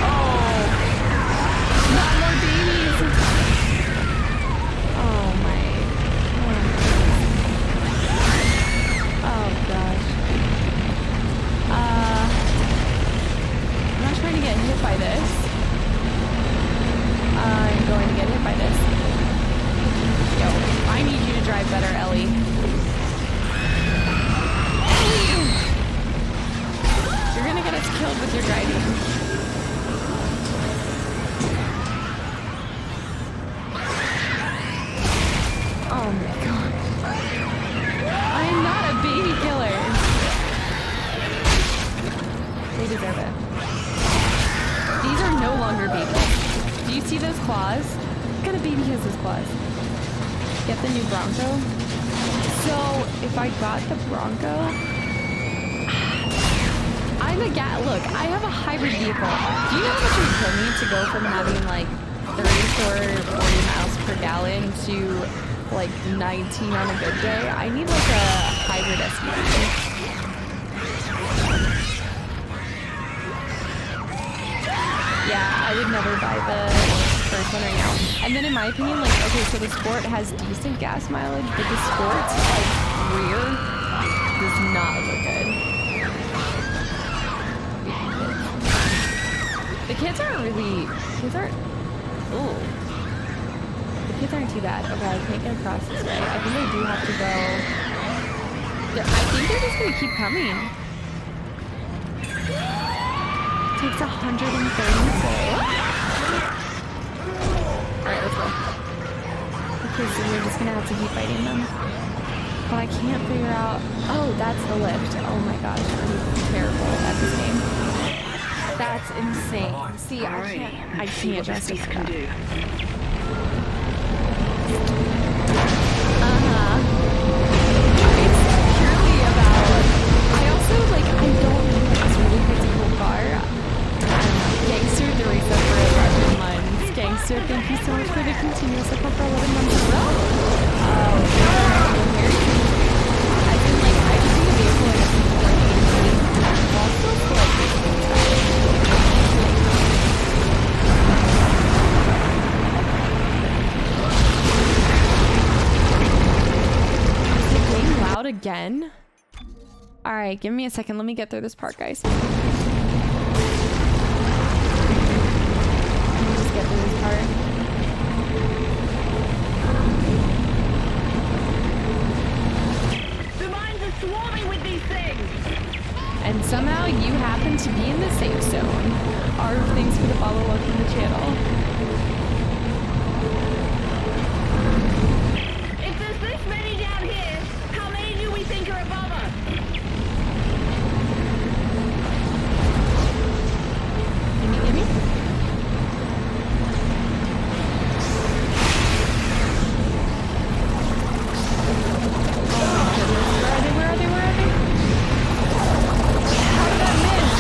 Oh! Not more babies! Oh my... Oh gosh. I'm not trying to get hit by this. I'm going to get hit by this. Yo, I need you to drive better, Ellie. Ellie! You're gonna get us killed with your driving. Oh my god. I am not a baby killer. They deserve it. These are no longer babies. Do you see those claws? What kind of baby has those claws? Get the new Bronco. So, if I got the Bronco... Look, I have a hybrid vehicle. Do you know how much it would kill me to go from having, like, 34, 40 miles per gallon to like 19 on a good day. I need like a hybrid SUV. Yeah, I would never buy the first one right now. And then in my opinion, like, okay, so the Sport has decent gas mileage, but the Sport's like rear does not look good. The kids aren't ooh. The kids aren't too bad. Okay, I can't get across this way. I think I do have to go. I think they're just gonna keep coming. Takes 130 so. Alright, let's go. Because we're just gonna have to keep fighting them. But I can't figure out. Oh, that's the lift. Oh my gosh, I'm terrible at this game. That's insane. See, I can't justify that. It's purely about. I also like. I don't think this really crazy cool car. Gangster, the race up for 11 months. Gangster, thank you so much for the continuous support for 11 months in a row. Oh, I feel like I just need a vehicle and a people like 18. While still slightly Is it getting loud again? Alright, give me a second. Let me get through this part, guys. Let me just get through this part. The mines are swarming with these things! And somehow you happen to be in the safe zone. Arv, thanks for the follow up in the channel. If there's this many down here, how many do we think are above us? Gimme? Oh my goodness. Where are they? How did that miss?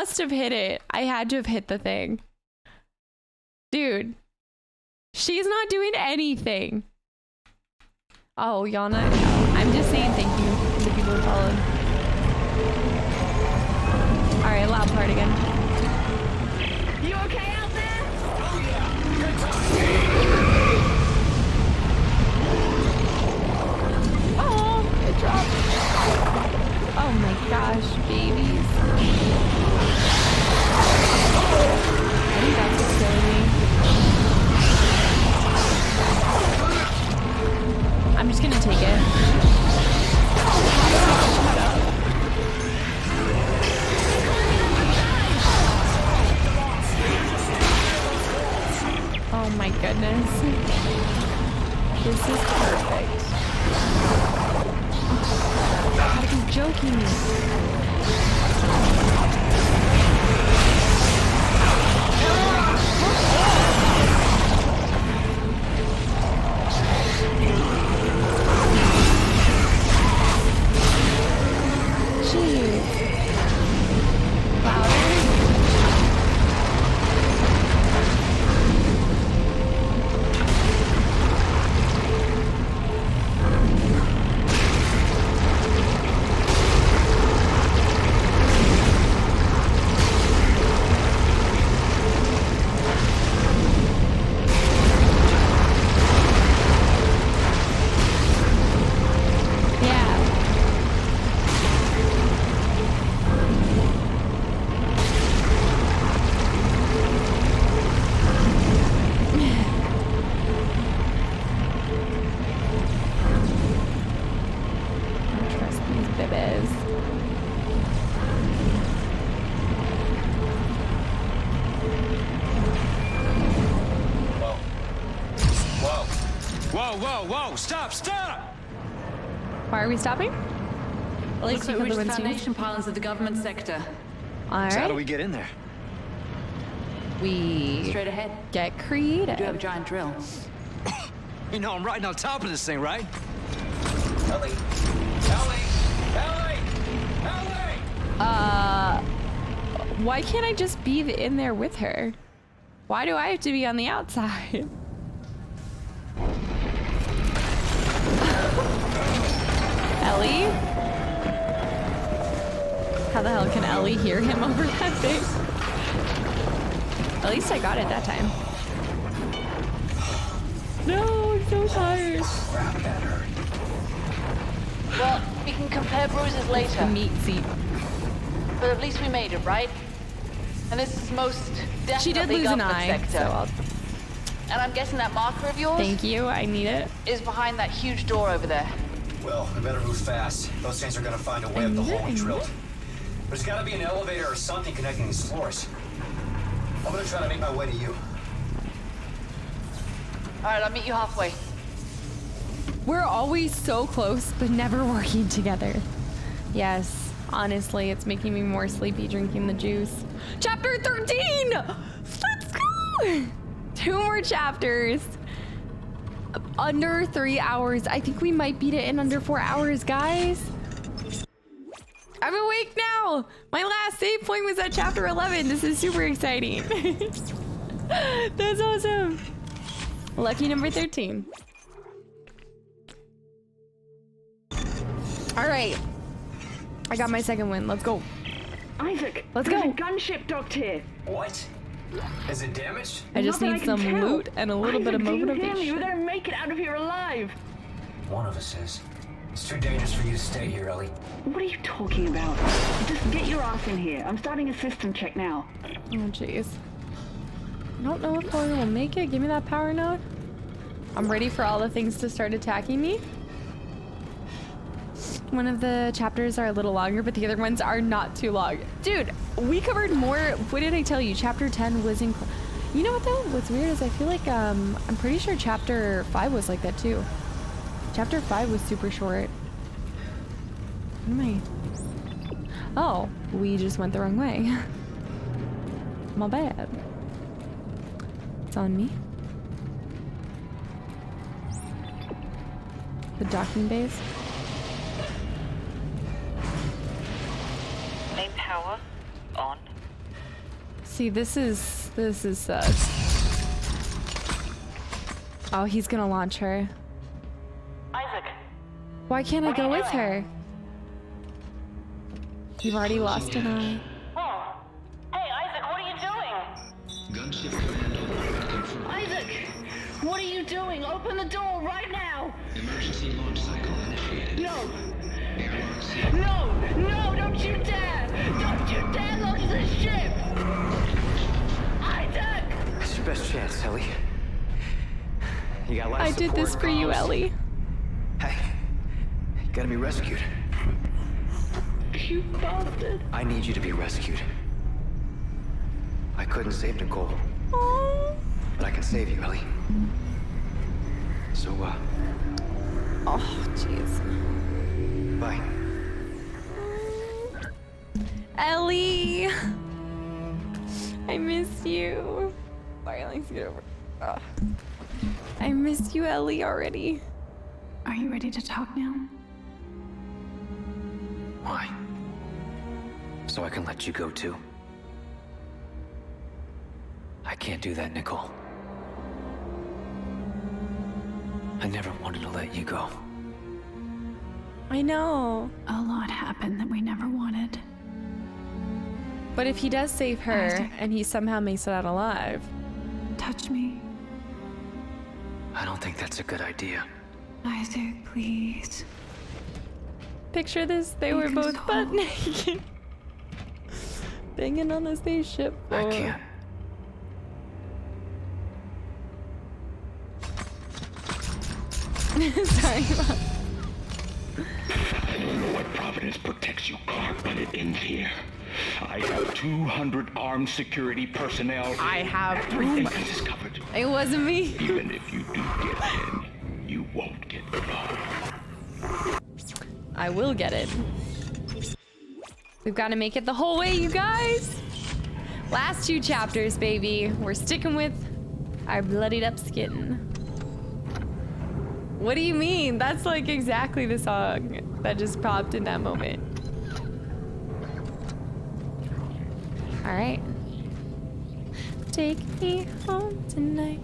must have hit it. I had to have hit the thing. Dude. She's not doing anything. Oh, y'all not. I'm just saying thank you to the people who followed. Alright, loud part again. You okay out there? Oh yeah. Good time. Oh, it dropped. Oh my gosh, babies. I think that's what's killing me. I'm just gonna take it. Shut up. Oh my goodness. This is perfect. You gotta be joking. Jeez. Louder. Whoa, whoa, whoa! Stop! Stop! Why are we stopping? Looks like we reached the foundation pylons of the government sector. All right. So how do we get in there? We straight ahead. Get creative. We do have a giant drill. You know I'm riding on top of this thing, right? Ellie! Ellie! Ellie! Ellie! Why can't I just be in there with her? Why do I have to be on the outside? Ellie? How the hell can Ellie hear him over that thing? At least I got it that time. No, I'm so tired. Well, we can compare bruises later. Meat seat. But at least we made it, right? And this is most definitely She did lose an eye, sector. so I'll... And I'm guessing that marker of yours? Thank you, I need it. Is behind that huge door over there. Well, we better move fast. Those things are gonna find a way up the hole we drilled. There's gotta be an elevator or something connecting these floors. I'm gonna try to make my way to you. Alright, I'll meet you halfway. We're always so close, but never working together. Yes, honestly, it's making me more sleepy drinking the juice. Chapter 13! Let's go! 2 more chapters. Under 3 hours. I think we might beat it in under 4 hours, guys. I'm awake now. My last save point was at chapter 11. This is super exciting. That's awesome. Lucky number 13. All right. I got my second win. Let's go. Isaac, let's there's go. A gunship docked here. What? Is it damaged? I just need some loot and a little bit of motivation. Isaac, you don't make it out of here alive. One of us is. It's too dangerous for you to stay here, Ellie. What are you talking about? Just get your ass in here. I'm starting a system check now. Oh, jeez. I don't know if I will make it. Give me that power node. I'm ready for all the things to start attacking me. One of the chapters are a little longer, but the other ones are not too long. Dude, we covered more. What did I tell you? Chapter 10 was in... You know what, though? What's weird is I feel like I'm pretty sure chapter 5 was like that, too. Chapter 5 was super short. What am I? Oh, we just went the wrong way. My bad. It's on me. The docking bays. Main power on. See, this is sus. Oh, he's gonna launch her. Isaac. Why can't I go with her? You've already lost an eye. Whoa. Hey, Isaac, what are you doing? Gunship command override confirmed. Isaac, what are you doing? Open the door right now. Emergency launch cycle initiated. No. Airlock sealed. No, don't you dare! Don't you dare launch the ship! Isaac! It's your best chance, Ellie. You got a lot of I did this for you, Ellie. Hey, you gotta be rescued. You bastard. I need you to be rescued. I couldn't save Nicole. Oh. But I can save you, Ellie. So, Oh, jeez. Bye. Ellie! I miss you. Sorry, let's get over. Ugh. I miss you, Ellie, already. Are you ready to talk now? Why? So I can let you go too? I can't do that, Nicole. I never wanted to let you go. I know. A lot happened that we never wanted. But if he does save her Isaac. and he somehow makes it out alive. Touch me. I don't think that's a good idea. Isaac, please. Picture this, they were both butt naked. Banging on the spaceship. I can't. Sorry, Mom. I don't know what Providence protects you, Clark, but it ends here. I have 200 armed security personnel. I have Everything is covered. It wasn't me. Even if you do get in, you won't get far. I will get it. We've got to make it the whole way, you guys. Last 2 chapters, baby. We're sticking with our bloodied up skin. What do you mean? That's like exactly the song that just popped in that moment. All right. Take me home tonight.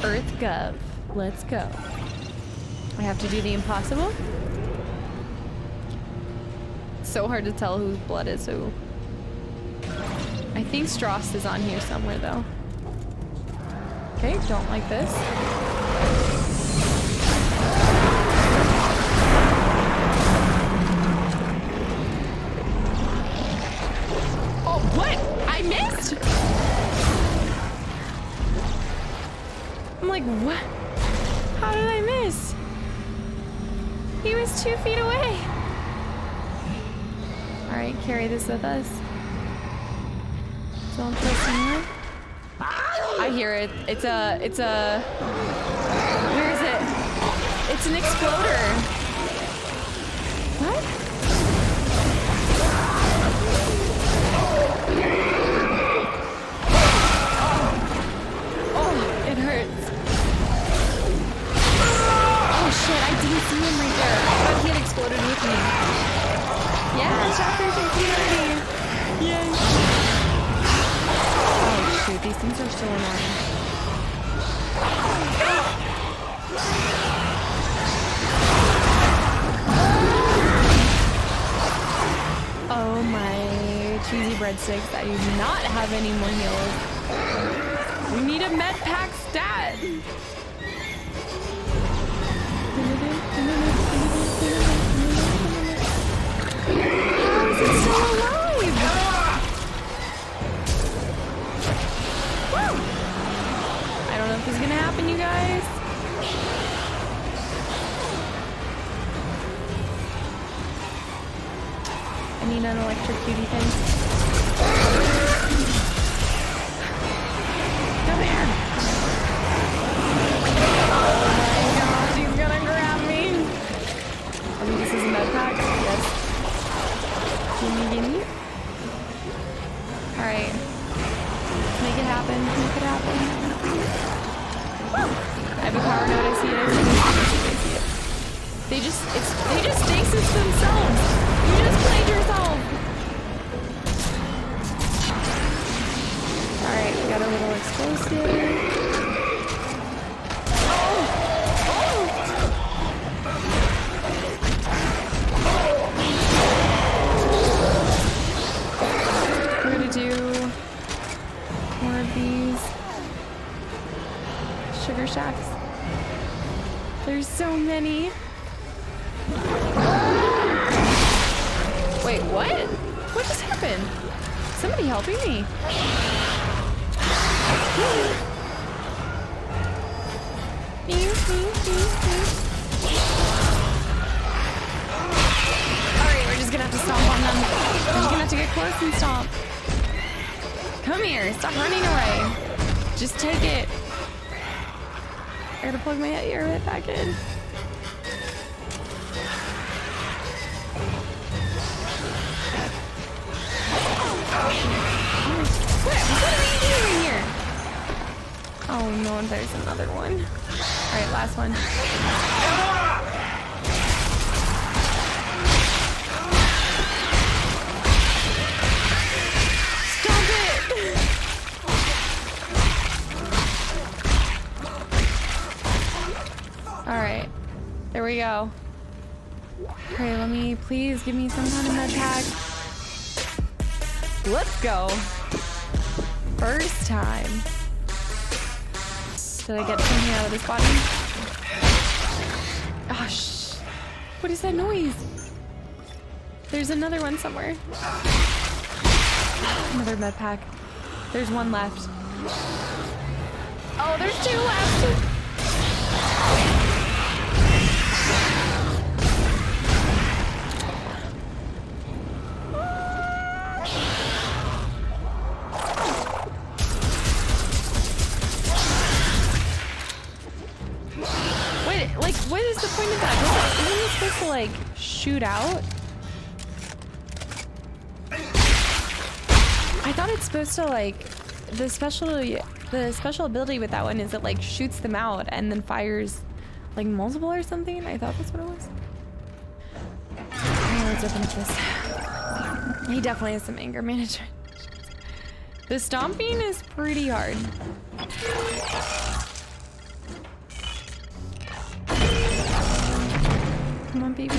Earth Gov. Let's go. I have to do the impossible. It's so hard to tell whose blood is who. I think Strauss is on here somewhere though. Okay, don't like this. Oh, what? I missed? I'm like, what? How did I miss? He was 2 feet away. All right, carry this with us. Don't press anymore. I hear it. It's a, where is it? It's an exploder. What? Oh, it hurts. Oh shit, I didn't see him right there. I thought he had exploded with me. Yeah, chapter 15 already. Yay. Oh shoot, these things are so annoying. Oh my cheesy breadsticks, I do not have any more heals. We need a med pack stat. How is it still alive? Woo! I don't know if this is gonna happen, you guys. I need an electrocuty thing. Come here. Oh my gosh, he's gonna grab me. I mean, this is a med pack. Yes. Gimme, gimme. Alright. Make it happen. Make it happen. Woo! I have a power node. I see it. I see it. They just stasis themselves. You just played yourself. Alright, we got a little explosive. Oh! Oh! We're gonna do more of these sugar shacks. There's so many. Wait, what? What just happened? Somebody helping me. Alright, we're just gonna have to stomp on them. We're just gonna have to get close and stomp. Come here, stop running away. Just take it. I gotta plug my earbud back in. What are you doing here? Oh no, there's another one. Alright, last one. Stop it! Alright, there we go. Okay, let me, please give me some kind of med pack. Let's go. First time. Did I get something out of this body? Oh, shh. What is that noise? There's another one somewhere. Another med pack. There's one left. Oh, there's 2 left. to like shoot out? I thought it's supposed to like the special ability with that one is it like shoots them out and then fires like multiple or something. I thought that's what it was. Alright, let's open up this. He definitely has some anger management. The stomping is pretty hard. Come on, baby.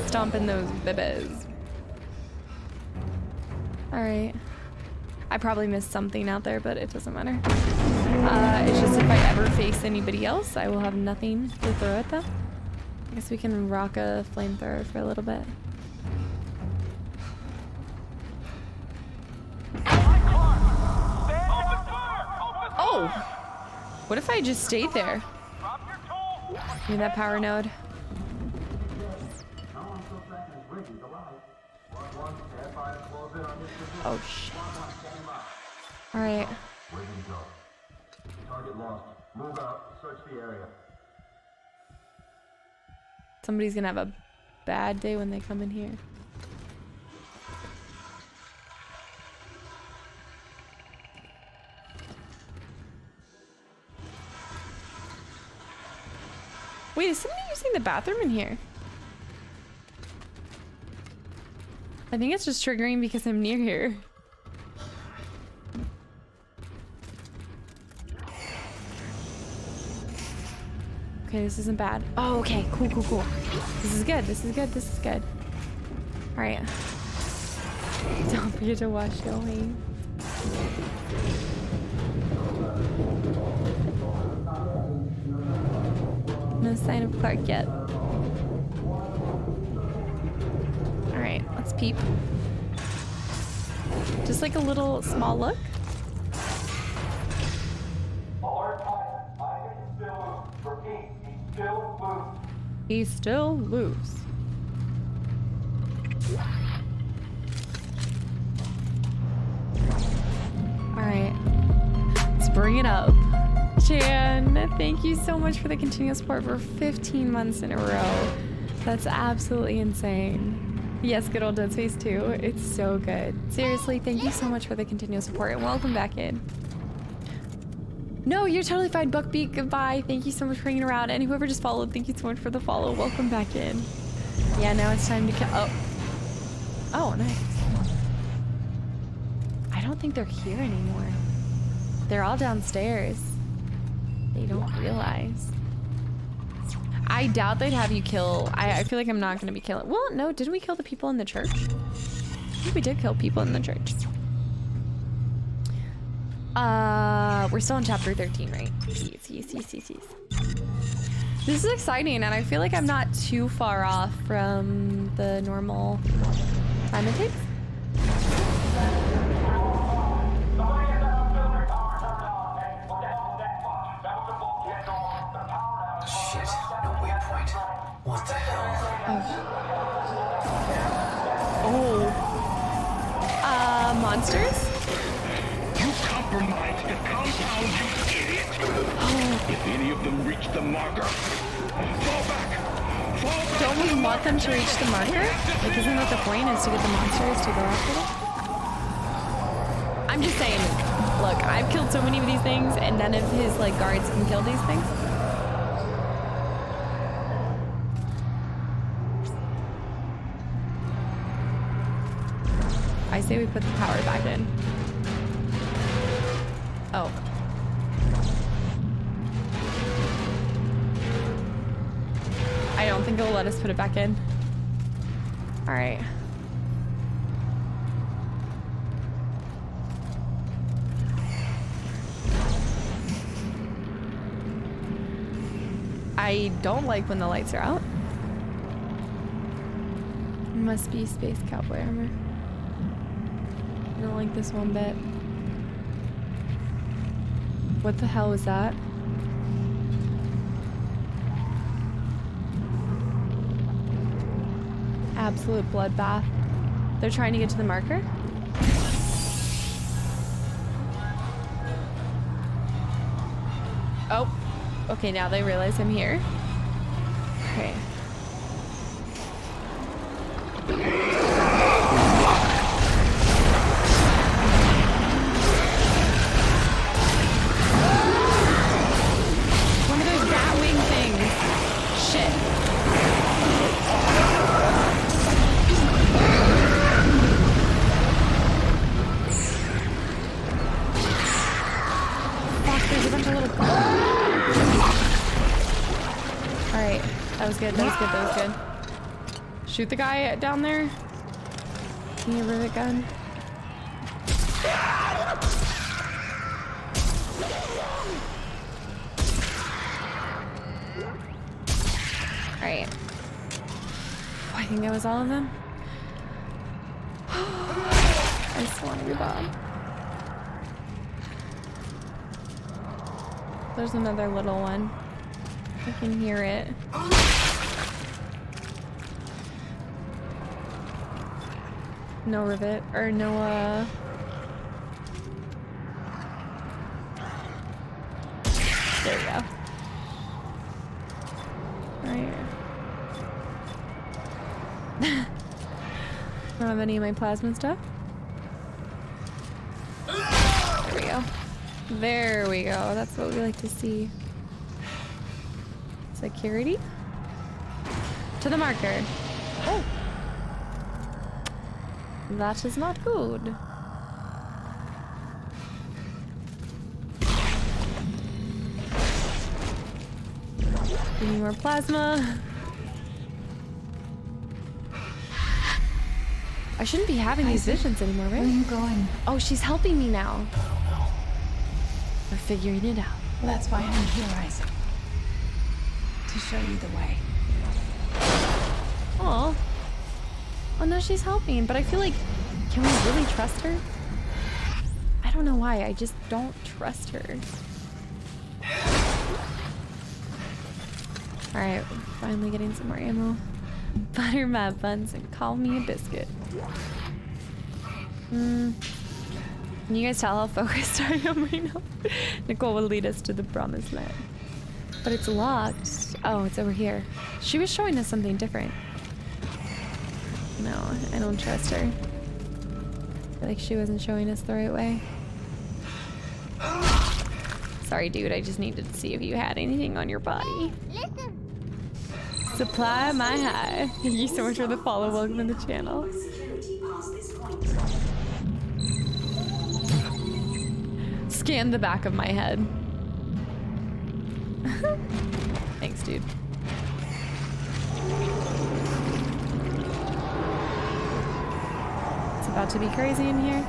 Stomping those babies. Alright. I probably missed something out there, but it doesn't matter. It's just if I ever face anybody else, I will have nothing to throw at them. I guess we can rock a flamethrower for a little bit. Oh! What if I just stayed there? Give me that power node. Oh shit. Alright. Target lost. Move out. Search the area. Somebody's gonna have a bad day when they come in here. Wait, is somebody using the bathroom in here? I think it's just triggering because I'm near here. Okay, this isn't bad. Oh, okay, cool. This is good, this is good. Alright. Don't forget to wash your hands. No sign of Clark yet. Alright, let's peep. Just like a little small look. He's still loose. Alright. Let's bring it up. Chan, thank you so much for the continuous support for 15 months in a row. That's absolutely insane. Yes, good old Dead Space 2. It's so good. Seriously, thank you so much for the continuous support and welcome back in. No, you're totally fine, Buckbeak. Goodbye. Thank you so much for hanging around. And whoever just followed, thank you so much for the follow. Welcome back in. Yeah, now it's time to kill. Oh, nice. I don't think they're here anymore. They're all downstairs. They don't realize. I doubt they'd have you kill. I feel like I'm not going to be killing. Well, no, didn't we kill the people in the church? I think we did kill people in the church. We're still in chapter 13, right? Yes. This is exciting, and I feel like I'm not too far off from the normal time it takes. Shit, no waypoint. What the hell? Monsters? You compromised the compound, you idiot! If any of them reach the marker, fall back! Don't we want them to reach the marker? Like, isn't that the point, is to get the monsters to go after them? I'm just saying, look, I've killed so many of these things, and none of his, like, guards can kill these things. I say we put the power back in. Oh. I don't think it'll let us put it back in. All right. I don't like when the lights are out. Must be space cowboy armor. I don't like this one bit. What the hell was that? Absolute bloodbath. They're trying to get to the marker? Oh. Okay, now they realize I'm here. Okay. One of those bat wing things. Shit. Fuck, there's a bunch of little... Alright, that was good, that was good, that was good. Shoot the guy down there. Can you rivet gun? Alright. I think that was all of them. I just want to be Bob. There's another little one. I can hear it. No rivet, or no, there we go. Alright. Don't have any of my plasma stuff. There we go. There we go. That's what we like to see. Security. To the marker. Oh. That is not good. Give me more plasma. I shouldn't be having these visions anymore, right? Where are you going? Oh, she's helping me now. We're figuring it out. Well, that's why I'm here, Isaac. To show you the way. Oh. Oh no, she's helping, but I feel like, can we really trust her? I don't know why, I just don't trust her. Alright, finally getting some more ammo. Butter my buns and call me a biscuit. Can you guys tell how focused I am right now? Nicole will lead us to the promised land. But it's locked. Oh, it's over here. She was showing us something different. No, I don't trust her. I feel like she wasn't showing us the right way. Sorry, dude. I just needed to see if you had anything on your body. Supply my high. Thank you so much for the follow. Welcome to the channel. Scan the back of my head. Thanks, dude. It's about to be crazy in here.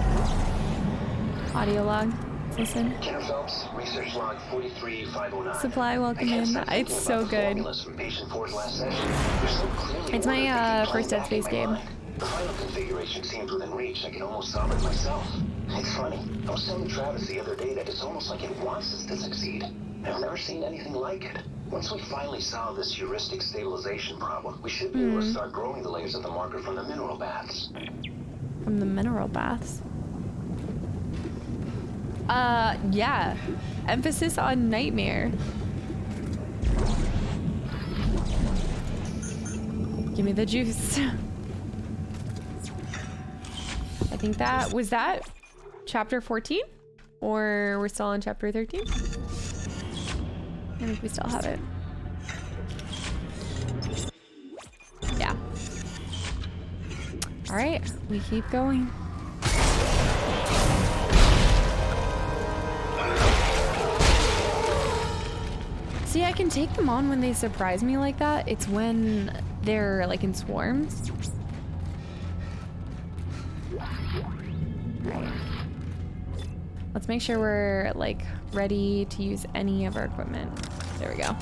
Audio log. Listen. Ken Phelps, research log 43509. Supply, welcome in. It's so good. It's my first Dead Space game. The final configuration seems within reach. I can almost solve it myself. It's funny. I was telling Travis the other day that it's almost like it wants us to succeed. I've never seen anything like it. Once we finally solve this heuristic stabilization problem, we should be able to start growing the layers of the marker from the mineral baths. From the mineral baths? Yeah. Emphasis on nightmare. Give me the juice. I think that was that chapter 14, or we're still on chapter 13. I think we still have it. Yeah. All right, we keep going. See, I can take them on when they surprise me like that. It's when they're like in swarms. Right. Let's make sure we're like ready to use any of our equipment. There we go.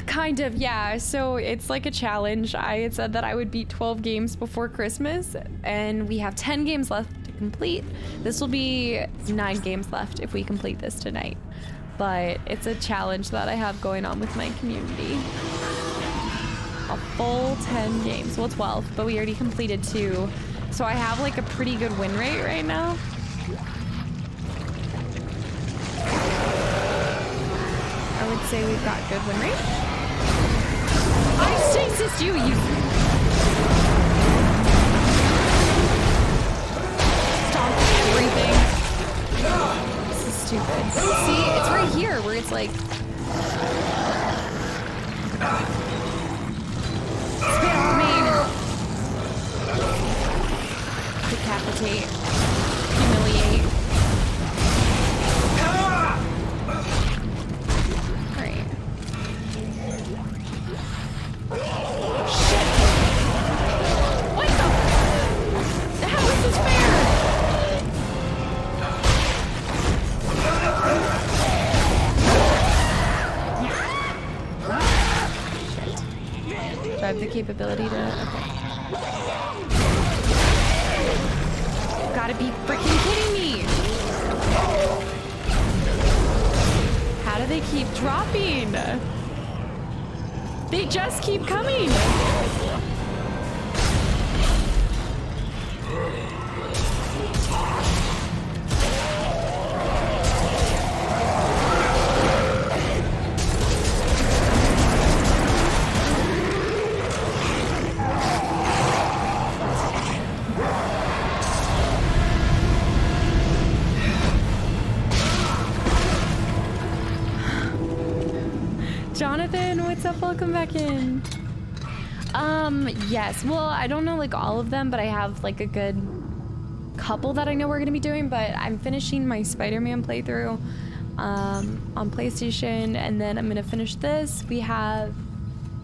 Kind of, yeah. So it's like a challenge. I had said that I would beat 12 games before Christmas, and we have 10 games left to complete. This will be 9 games left if we complete this tonight. But it's a challenge that I have going on with my community. A full 10 games. Well, 12, but we already completed 2. So I have like a pretty good win rate right now. Are would say we've got good win rate. I stasis you, you. Stomp everything. This is stupid. See, it's right here where it's like. Spit on me. Decapitate. Humiliate. Alright. Shit! What the? How is this fair? Do I have the capability to... Okay. Gotta be freaking kidding me! How do they keep dropping? They just keep coming! Jonathan, what's up? Welcome back in. Yes. Well, I don't know like all of them, but I have like a good couple that I know we're gonna be doing. But I'm finishing my Spider-Man playthrough on PlayStation, and then I'm gonna finish this. We have,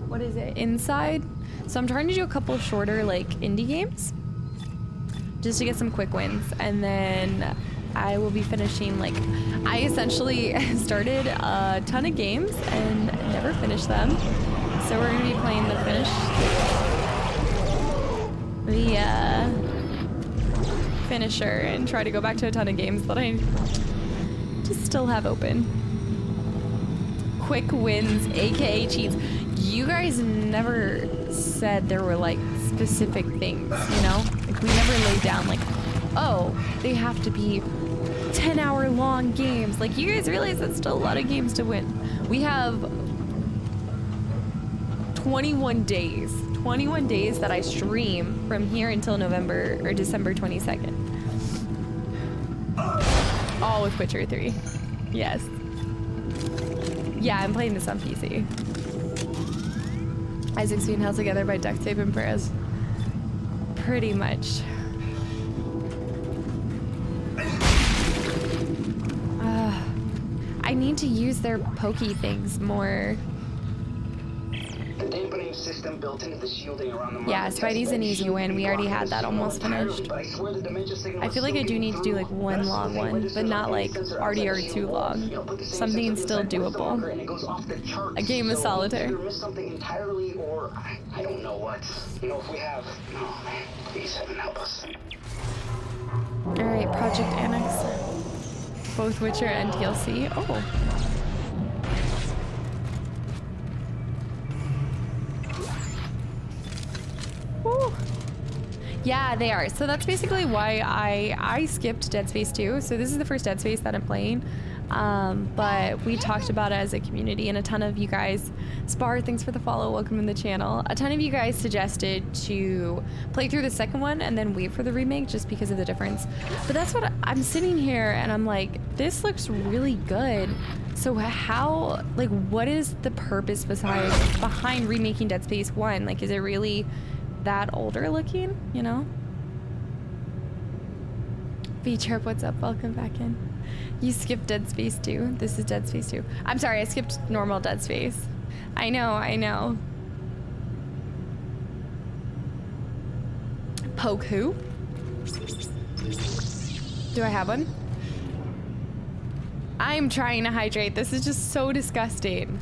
what is it? Inside. So I'm trying to do a couple of shorter like indie games, just to get some quick wins, and then I will be finishing, like, I essentially started a ton of games and never finished them. So we're gonna be playing the finisher and try to go back to a ton of games that I just still have open. Quick wins, aka cheats. You guys never said there were like specific things, you know? Like we never laid down like, oh, they have to be 10-hour long games. Like, you guys realize that's still a lot of games to win. We have 21 days. 21 days that I stream from here until November or December 22nd. All with Witcher 3. Yes. Yeah, I'm playing this on PC. Isaac's being held together by duct tape and prayers. Pretty much. I need to use their pokey things more. The dampening system built into the shielding around the Yeah, Spidey's an easy win. We already had that almost finished. I feel like I do need to do like one long one, but not like RDR too long. Something still doable. A game of solitaire. Miss something entirely, or I don't know what. You know, if we have, oh man, please heaven help us. All right, Project Annex. Both Witcher and TLC. Oh. Woo. Yeah, they are. So that's basically why I skipped Dead Space 2. So this is the first Dead Space that I'm playing. But we talked about it as a community, and a ton of you guys, Spar, thanks for the follow, welcome in the channel. A ton of you guys suggested to play through the second one and then wait for the remake just because of the difference. But that's what I'm sitting here and I'm like, this looks really good. So how, like, what is the purpose behind remaking Dead Space 1? Like, is it really that older looking, you know? V-Chirp, what's up? Welcome back in. You skipped Dead Space 2. This is Dead Space 2. I'm sorry, I skipped normal Dead Space. I know. Poke who? Do I have one? I'm trying to hydrate. This is just so disgusting.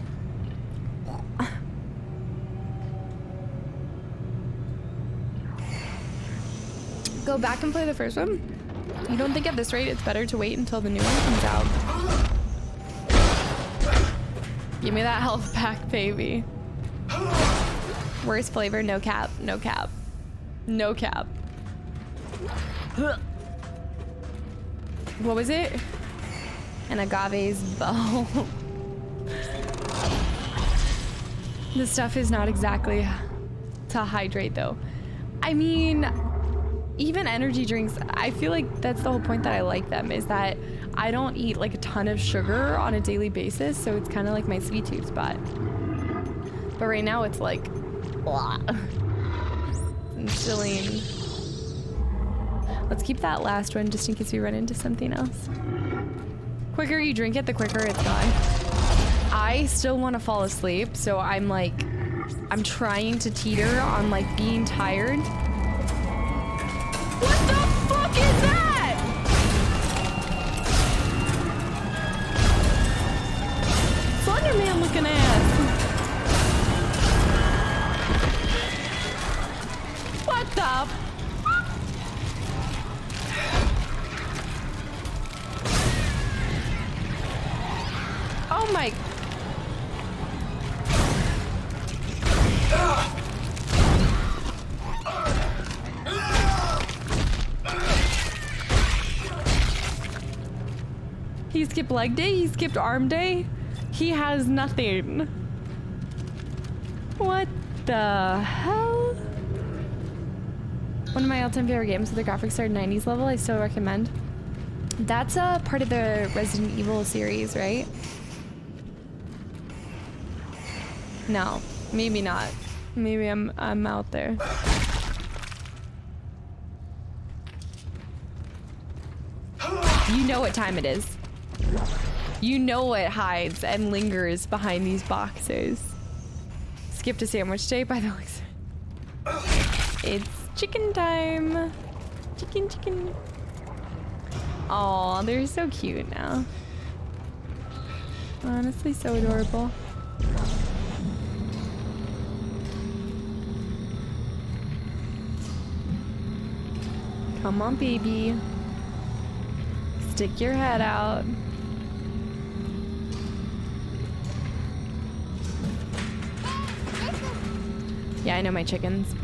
Go back and play the first one? You don't think at this rate it's better to wait until the new one comes out? Give me that health pack, baby. Worst flavor, no cap, no cap. No cap. What was it? An agave's bow. This stuff is not exactly to hydrate though. I mean, even energy drinks, I feel like that's the whole point that I like them, is that I don't eat like a ton of sugar on a daily basis, so it's kind of like my sweet tooth spot. But right now it's like, blah. It's chilling. Let's keep that last one just in case we run into something else. Quicker you drink it, the quicker it's gone. I still want to fall asleep, so I'm like, I'm trying to teeter on like being tired. What the fuck is that? Slenderman looking ass. What the? Oh my. He skipped leg day, he skipped arm day. He has nothing. What the hell? One of my all-time favorite games with the graphics are 90s level, I still recommend. That's a part of the Resident Evil series, right? No, maybe not. Maybe I'm out there. You know what time it is. You know what hides and lingers behind these boxes. Skipped a sandwich day by the looks. It's chicken time. Chicken, chicken. Aw, they're so cute now. Honestly, so adorable. Come on, baby. Stick your head out. Yeah, I know my chickens.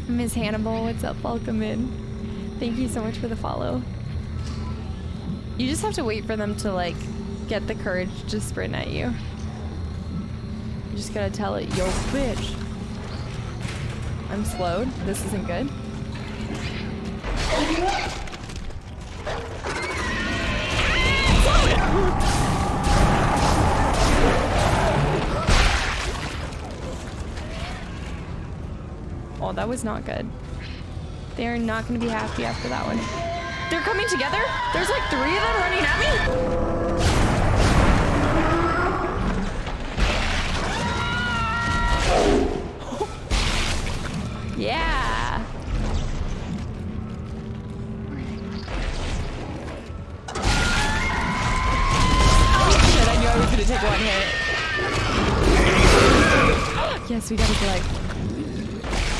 Miss Hannibal, what's up? Welcome in. Thank you so much for the follow. You just have to wait for them to, like, get the courage to sprint at you. You just gotta tell it, yo, bitch. I'm slowed. This isn't good. Oh, that was not good. They are not going to be happy after that one. They're coming together? There's like 3 of them running at me? Yeah. Oh shit, I knew I was going to take 1 hit. Yes, we got a glide.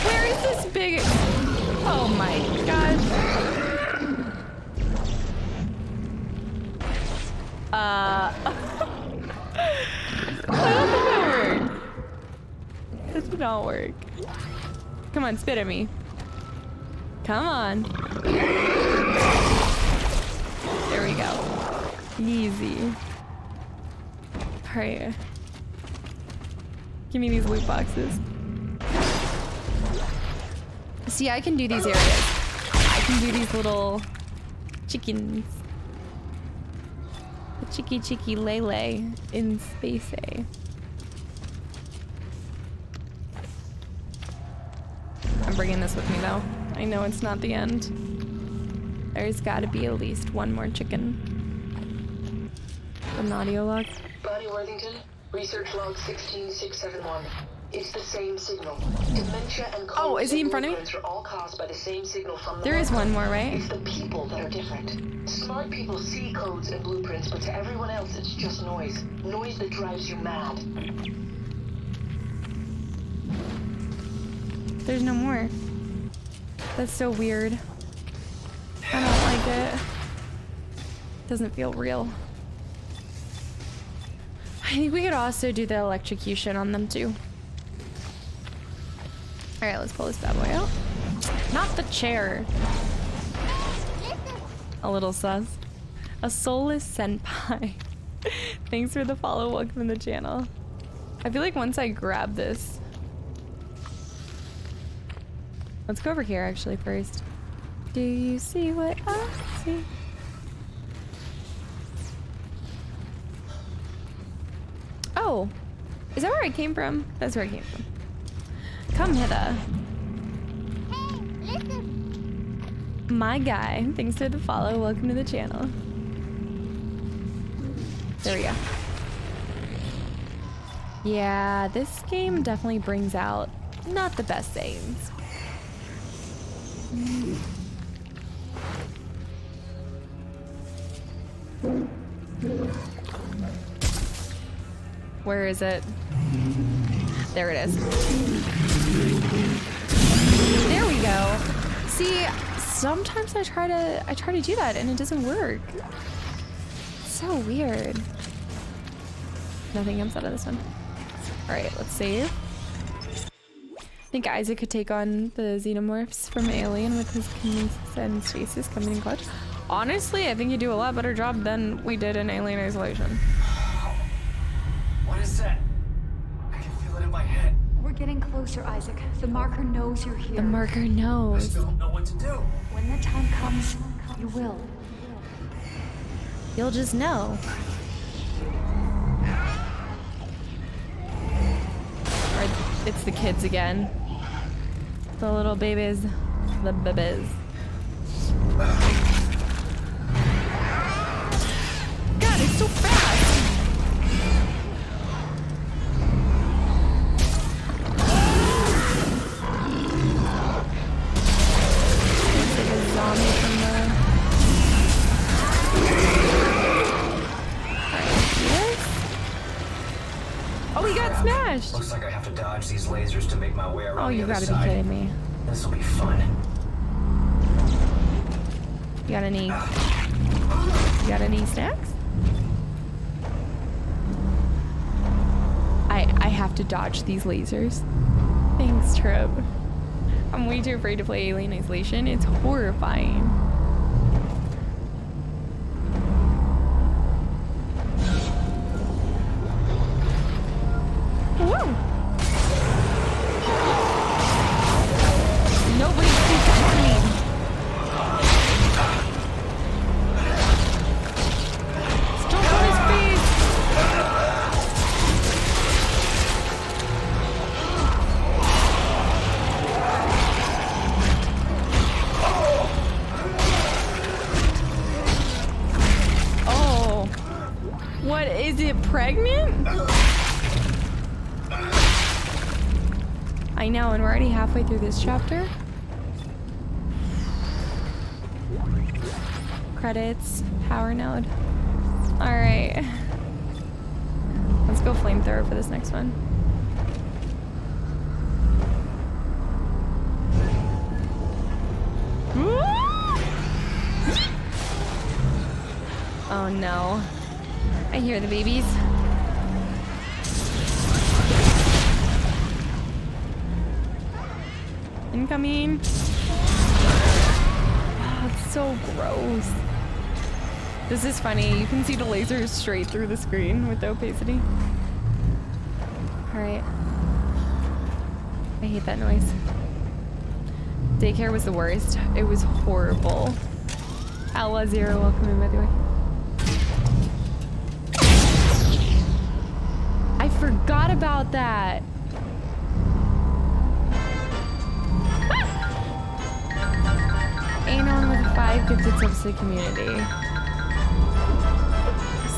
Where is this big? Oh my gosh. I don't think that worked. This did not work. Come on, spit at me. Come on. There we go. Easy. Alright. Give me these loot boxes. See, I can do these areas. I can do these little chickens. The chicky lele in space A. I'm bringing this with me though. I know it's not the end. There's gotta be at least 1 more chicken. An audio log. Bonnie Worthington, research log 16671. It's the same signal. Dementia and oh, is he in front of me? are all caused by the same signal from the there is 1 more, right? It's the people that are different. Smart people see codes and blueprints, but to everyone else it's just noise. Noise that drives you mad. There's no more. That's so weird. I don't like it. Doesn't feel real. I think we could also do the electrocution on them too. Alright, let's pull this bad boy out. Not the chair. A little sus. A soulless senpai. Thanks for the follow. Welcome to the channel. I feel like once I grab this... Let's go over here actually first. Do you see what I see? Oh, is that where I came from? That's where I came from. Come hither. Hey, listen. My guy, thanks for the follow. Welcome to the channel. There we go. Yeah, this game definitely brings out not the best things. Where is it? There it is. There we go. See, sometimes I try to do that and it doesn't work. It's so weird. Nothing comes out of this one. All right, let's save. I think Isaac could take on the xenomorphs from Alien with his kinesis and stasis coming in clutch. Honestly, I think you do a lot better job than we did in Alien Isolation. What is that? I can feel it in my head. We're getting closer, Isaac. The marker knows you're here. The marker I knows. still don't know what to do. When the time comes, you will. You'll just know. Or it's the kids again. The little babies. The babies. God, it's so fast! Looks like a zombie from the... Alright, see this? Oh, he got smashed! Looks like I have to dodge these lasers to make my way around Oh, the you other gotta side. be kidding me. This will be fun. You got any snacks? I have to dodge these lasers. Thanks, Trip. I'm way too afraid to play Alien Isolation. It's horrifying. Woo! Nobody speaks to me. Stomp on his face! Oh. What is it, pregnant? I know, and we're already halfway through this chapter. Credits, power node. Alright. Let's go flamethrower for this next one. Oh no. I hear the babies. Incoming. Oh, it's so gross. This is funny. You can see the lasers straight through the screen with the opacity. Alright. I hate that noise. Daycare was the worst. It was horrible. Outlaw Zero, welcome in, by the way. I forgot about that. Anon with 5 gifted subs to the community.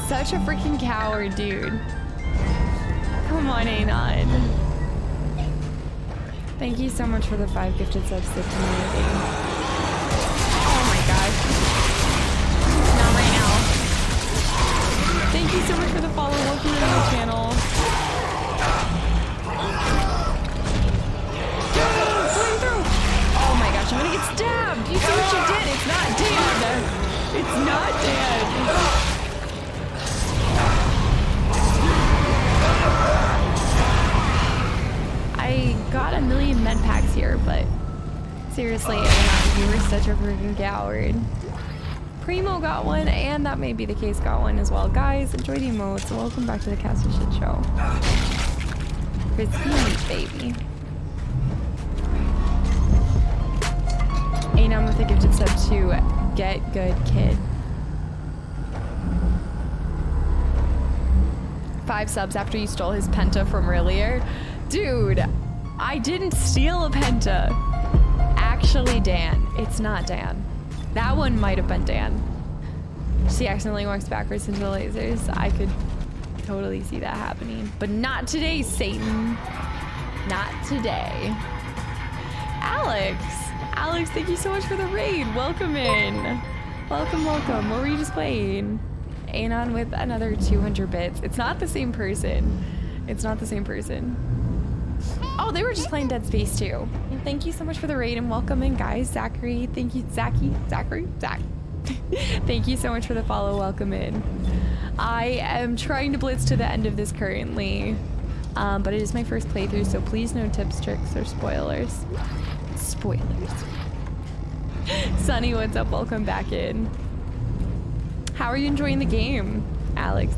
Such a freaking coward, dude. Come on, Anon. Thank you so much for the 5 gifted subs to the community. Oh my gosh. Not right now. Thank you so much for the follow. Welcome to the channel. Oh my gosh, I'm gonna get stabbed! You see what she did? It's not dead! It's not dead! I got a million med packs here, but seriously, Anon, you were such a freaking coward. Primo got one, and that may be the case got one as well. Guys, enjoy the emotes. Welcome back to the Kastaclysm show. crispy meat, baby. Anam with a gifted sub to Get Good Kid. 5 subs after you stole his penta from earlier. Dude, I didn't steal a penta. Actually, Dan. It's not Dan. That one might have been Dan. She accidentally walks backwards into the lasers. I could totally see that happening. But not today, Satan. Not today. Alex. Alex, thank you so much for the raid. Welcome in. Welcome, welcome. What were you just playing? Anon with another 200 bits. It's not the same person. It's not the same person. Oh, they were just playing Dead Space 2. Thank you so much for the raid and welcome in, guys. Zachary, thank you. Zach. Thank you so much for the follow. Welcome in. I am trying to blitz to the end of this currently, but it is my first playthrough, so please no tips, tricks, or spoilers. Spoilers. Sunny, what's up? Welcome back in. How are you enjoying the game, Alex?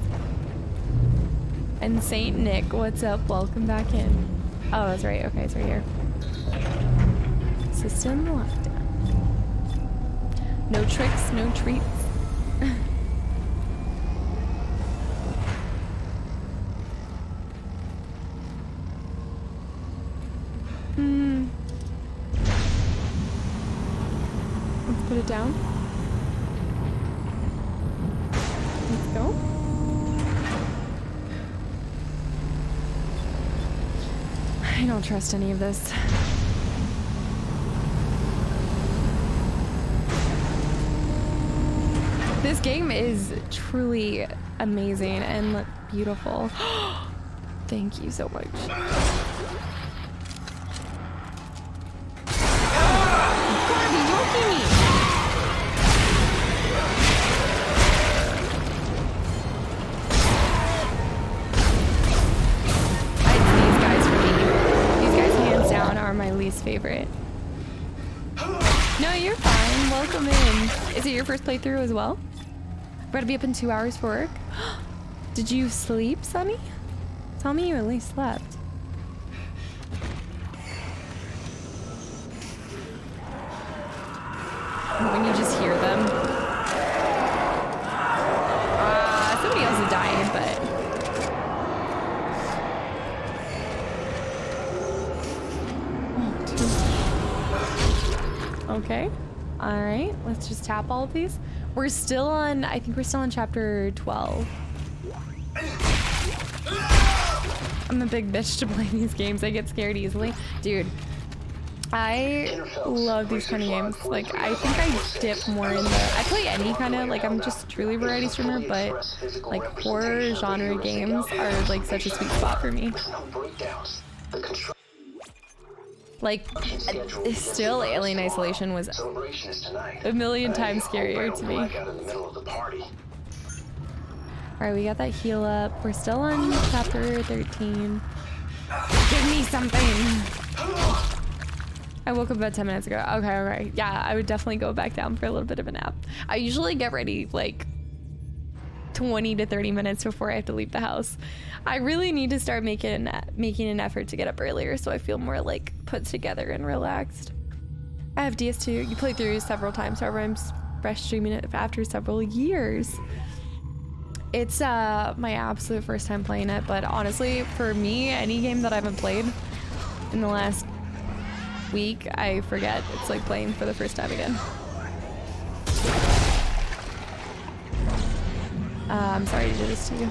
And Saint Nick, what's up? Welcome back in. Oh, that's right. Okay, it's right here. System lockdown. No tricks, no treats. Let's put it down. Let's go. I don't trust any of this. This game is truly amazing and beautiful. Thank you so much. Garby, don't give me. These guys for me. These guys hands down are my least favorite. No, you're fine. Welcome in. Is it your first playthrough as well? We're gonna be up in 2 hours for work. Did you sleep, Sonny? Tell me you at least slept. When you just hear them. Somebody else is dying, but... Okay. Alright, let's just tap all of these. We're still on, I think we're still on chapter 12. I'm a big bitch to play these games. I get scared easily. Dude, I love these kind of games. Like, I think I dip more in the... I play any kind of, like, I'm just truly a variety streamer, but, like, horror genre games are, like, such a sweet spot for me. Like, still Alien Isolation was a million times scarier to me. Alright, we got that heal up. We're still on chapter 13. Give me something! I woke up about 10 minutes ago. Okay, alright. Yeah, I would definitely go back down for a little bit of a nap. I usually get ready, like, 20 to 30 minutes before I have to leave the house. I really need to start making an effort to get up earlier so I feel more like put together and relaxed. I have DS2. You played through several times, however I'm fresh streaming it after several years. It's my absolute first time playing it, but honestly, for me, any game that I haven't played in the last week, I forget. It's like playing for the first time again. I'm sorry to do this to you.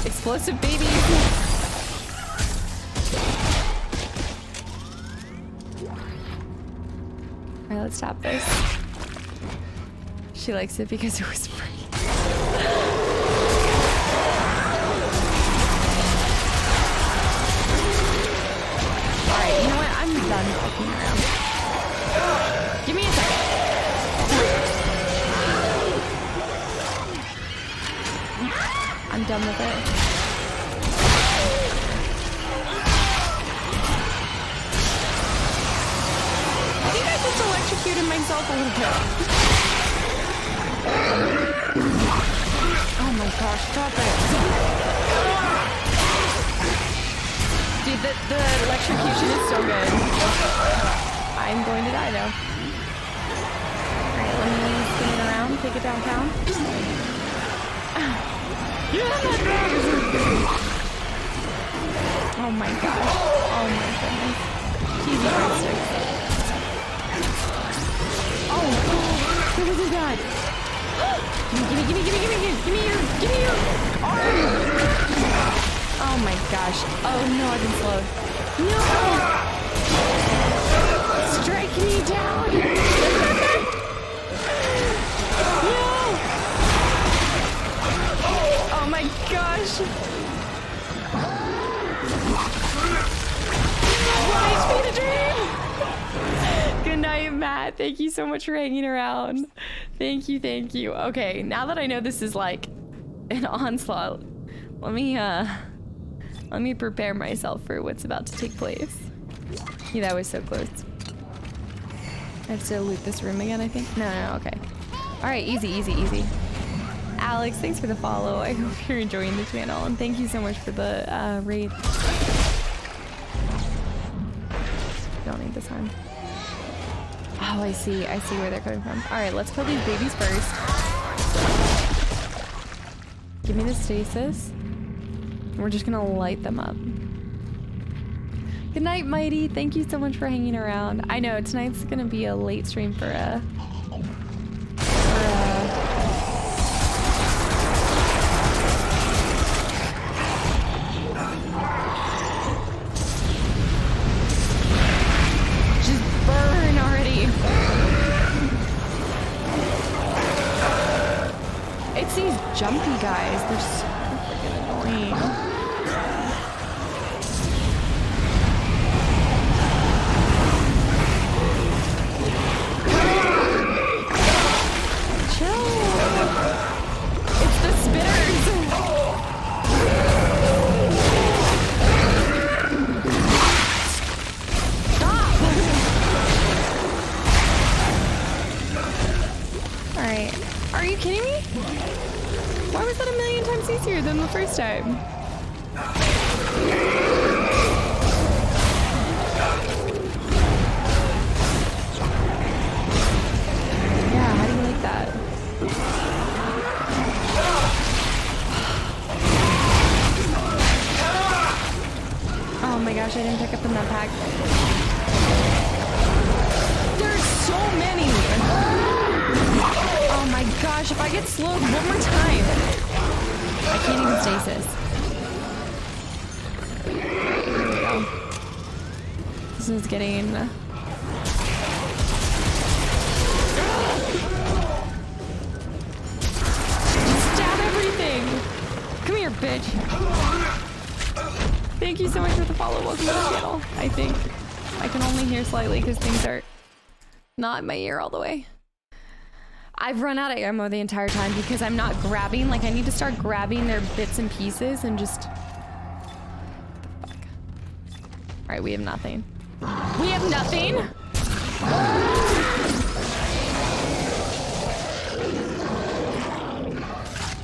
Explosive baby! Alright, let's tap this. She likes it because it was free. Alright, you know what? I'm done fucking around. Give me a second. I'm done with it. I think I just electrocuted myself a little bit. Oh my gosh, stop it. Dude, the electrocution is so good. I'm going to die though. Alright, let me spin it around, take it downtown. Oh my gosh. Oh my goodness. Cheesy breadsticks. Oh, what was that? Give me your arm! Oh my gosh. Oh no, I've been slowed. No! Strike me down! No! Oh my gosh! One HP to dream! Good night, Matt. Thank you so much for hanging around. Thank you, thank you. Okay, now that I know this is like an onslaught, let me prepare myself for what's about to take place. Yeah, that was so close. I have to loot this room again, I think. No, okay. All right, easy, easy, easy. Alex, thanks for the follow. I hope you're enjoying the channel, and thank you so much for the raid. Don't need this one. Oh, I see where they're coming from. All right, let's kill these babies first. Give me the stasis. We're just gonna light them up. Good night, Mighty. Thank you so much for hanging around. I know tonight's gonna be a late stream for just burn already. It's these jumpy guys. They're so freaking annoying. It's the spitters! Stop! Alright. Are you kidding me? Why was that a million times easier than the first time? Yeah, how do you like that? Oh my gosh, I didn't pick up the med pack. There's so many! Oh my gosh, if I get slowed one more time, I can't even stasis. There we go. This is getting... Stab everything! Come here, bitch! Thank you so much for the follow. Welcome to the channel. I think I can only hear slightly because things are not in my ear all the way. I've run out of ammo the entire time because I'm not grabbing. Like, I need to start grabbing their bits and pieces and just... What the fuck? Alright, we have nothing. We have nothing?!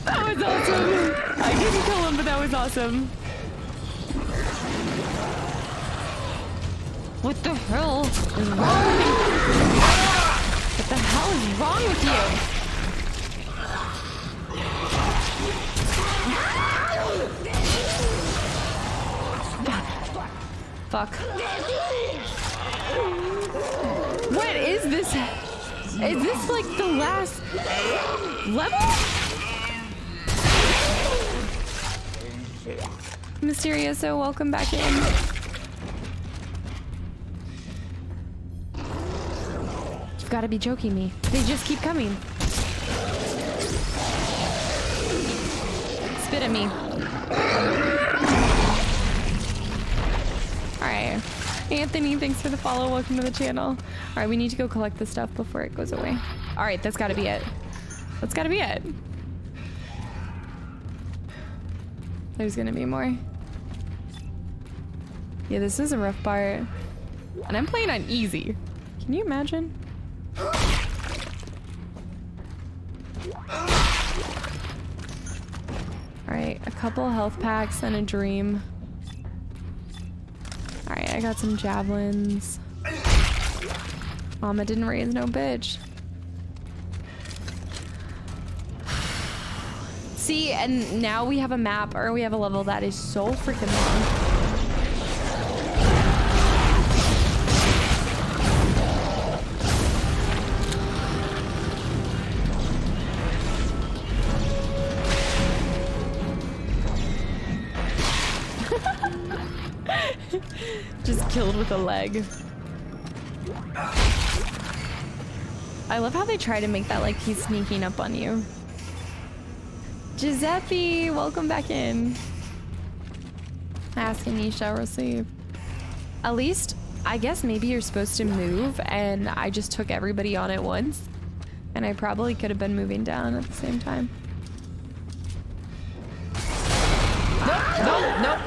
That was awesome! I didn't kill him, but that was awesome. What the hell is wrong with you? What the hell is wrong with you? Fuck. What is this? Is this like the last level? Mysterioso, welcome back in. You've got to be joking me. They just keep coming. Spit at me. Alright. Anthony, thanks for the follow. Welcome to the channel. Alright, we need to go collect the stuff before it goes away. Alright, that's got to be it. That's got to be it. There's gonna be more. Yeah, this is a rough part. And I'm playing on easy. Can you imagine? Alright, a couple health packs and a dream. I got some javelins. Mama didn't raise no bitch. See, and now we have a map, or we have a level that is so freaking long. Just killed with a leg. I love how they try to make that like he's sneaking up on you. Giuseppe, welcome back in. Ask and ye shall receive. At least, I guess maybe you're supposed to move, and I just took everybody on at once. And I probably could have been moving down at the same time. Nope, nope, nope.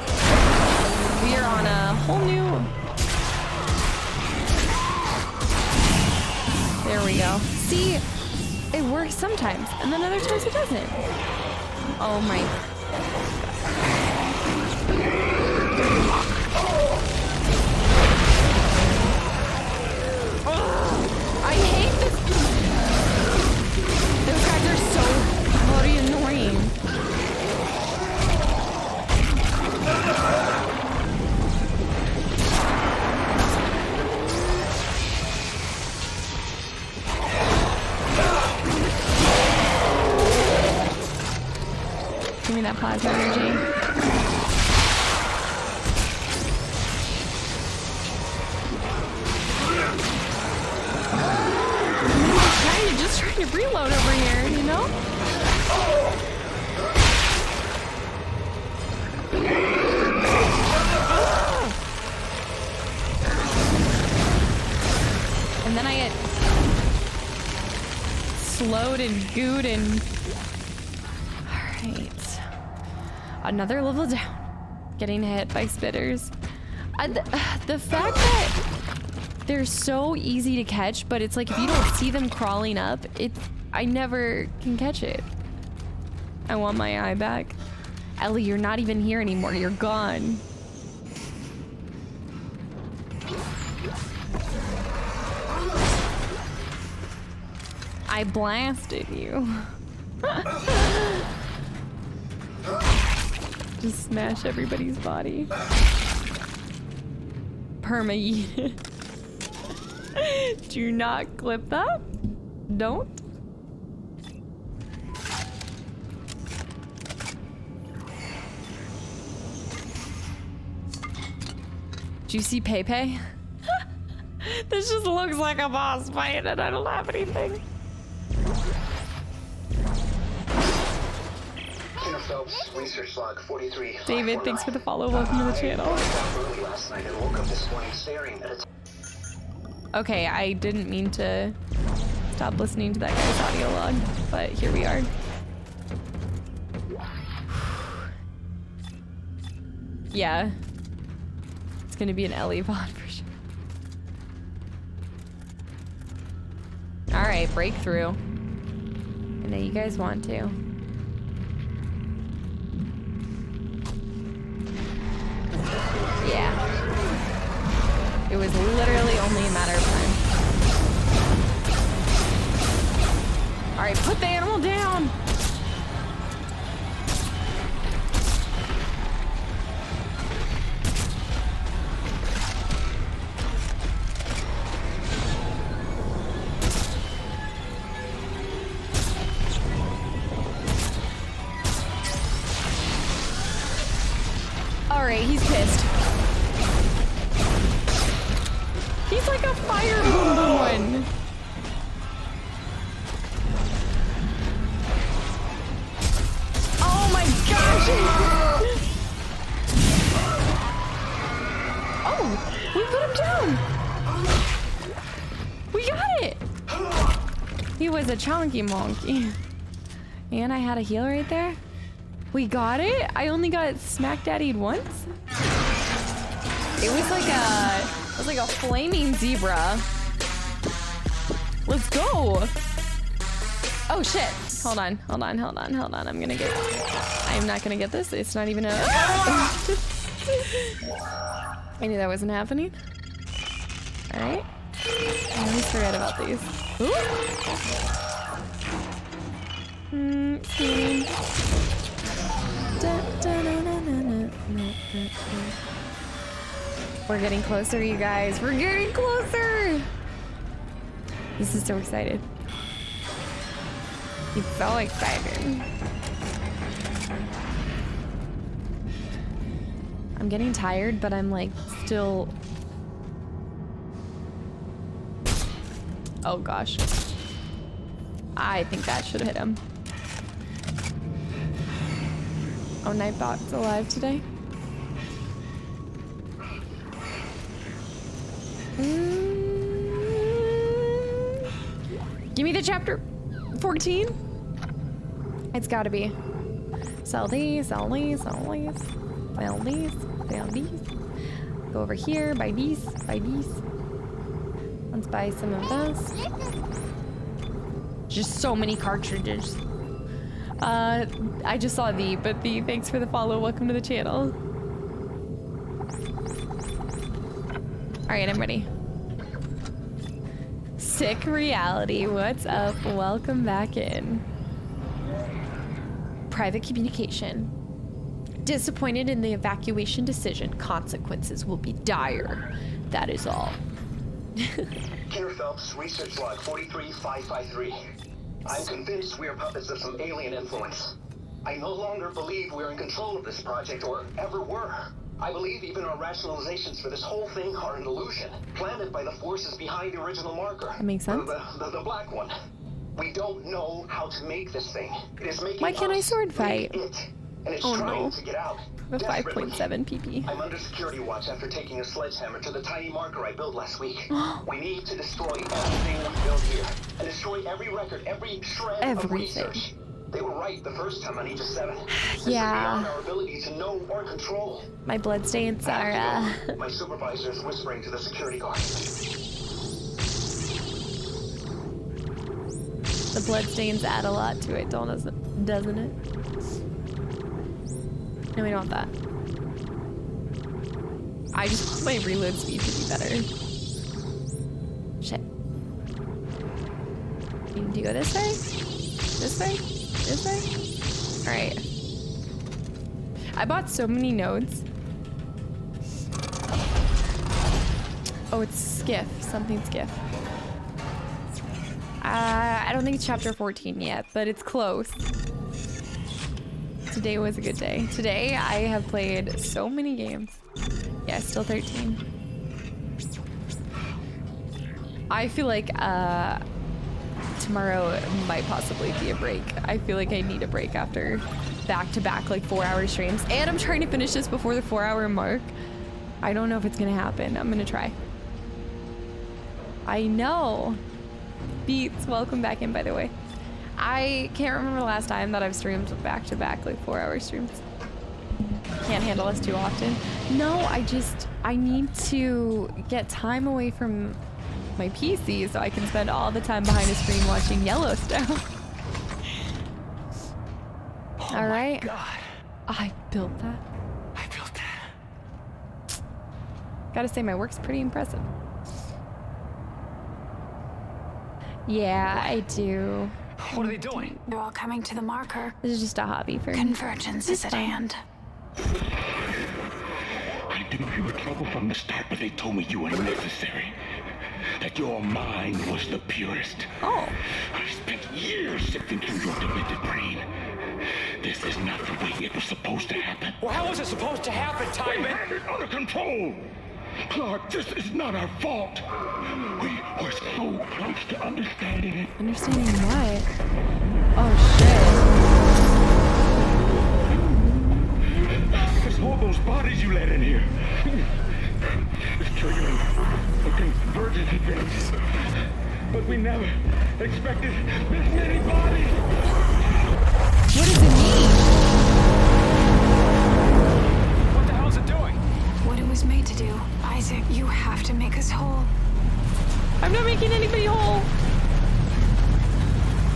We are on a whole new... There we go. See, it works sometimes, and then other times it doesn't. Oh my... Oh, I hate this. Those guys are so bloody annoying. Give me that plasma energy. Just trying to reload over here, you know? And then I get slowed and gooed and... Alright. Another level down. Getting hit by spitters. The fact that they're so easy to catch, but it's like if you don't see them crawling up, I never can catch it. I want my eye back. Ellie, you're not even here anymore. You're gone. I blasted you. Just smash everybody's body. Perma-yeet. Do not clip that. Don't. Do you see Pepe? This just looks like a boss fight and I don't have anything. Research log 43. David, thanks for the follow. Welcome to the channel. Last night and woke up this morning staring at a Okay, I didn't mean to stop listening to that guy's audio log, but here we are. Yeah. It's gonna be an Ellie VOD for sure. Alright, breakthrough. I know you guys want to. Yeah. It was literally only a matter of time. Alright, put the animal down! Alright, he's pissed. He's like a fire boom. Oh my gosh! Oh, we put him down. We got it. He was a chunky monkey. And I had a heal right there. We got it? I only got smack daddied once? It was like a flaming zebra. Let's go. Oh shit. Hold on. I'm not gonna get this. It's not even a I knew that wasn't happening. Alright. At least forget about these. Ooh. We're getting closer, you guys. We're getting closer. This is so excited. It's so excited. I'm getting tired, but I'm like still. Oh gosh. I think that should have hit him. Oh, Nightbot's alive today. Give me the chapter 14. It's gotta be. Sell these, sell these, sell these, sell these, sell these. Go over here, buy these, buy these. Let's buy some of those. Just so many cartridges. I just saw thee, but thee, thanks for the follow. Welcome to the channel. Alright, I'm ready. Sick reality. What's up? Welcome back in. Private communication. Disappointed in the evacuation decision. Consequences will be dire. That is all. Peter Phelps, research log 43553. I'm convinced we are puppets of some alien influence. I no longer believe we're in control of this project, or ever were. I believe even our rationalizations for this whole thing are an illusion, planted by the forces behind the original marker. That makes sense. The black one. We don't know how to make this thing. It is making. Why can't I sword fight? And it's trying to get out. The 5.7 pp. I'm under security watch after taking a sledgehammer to the tiny marker I built last week. We need to destroy everything we built here. And destroy every record, every shred of research. They were right the first time on Aegis 7. Yeah. Our ability to know or control. My bloodstains are, My supervisor is whispering to the security guard. The bloodstains add a lot to it, doesn't it? No, we don't want that. I just want my reload speed to be better. Shit. Do you go this way? This way? This way? Alright. I bought so many nodes. Oh, it's Skiff. Something Skiff. I don't think it's chapter 14 yet, but it's close. Today was a good day. Today, I have played so many games. Yeah, still 13. I feel like tomorrow might possibly be a break. I feel like I need a break after back-to-back like 4-hour streams. And I'm trying to finish this before the 4-hour mark. I don't know if it's gonna happen. I'm gonna try. I know. Beats, welcome back in, by the way. I can't remember the last time that I've streamed back-to-back like 4-hour streams. Can't handle us too often. No, I need to get time away from my PC so I can spend all the time behind a screen watching Yellowstone. All right. God. I built that. I built that. Gotta say, my work's pretty impressive. Yeah, I do. What are they doing? They're all coming to the marker. This is just a hobby for me. Convergence is at hand. I knew you were trouble from the start, but they told me you were necessary. That your mind was the purest. Oh. I spent years sifting through your demented brain. This is not the way it was supposed to happen. Well, how was it supposed to happen, Timon? We had it under control. Clark, this is not our fault. We were so close to understanding it. Understanding what? Oh, shit. Just hold those bodies you let in here. It's triggering a convergence event. But we never expected this many bodies. What does it mean? What the hell's it doing? What it was made to do. Isaac, you have to make us whole. I'm not making anybody whole.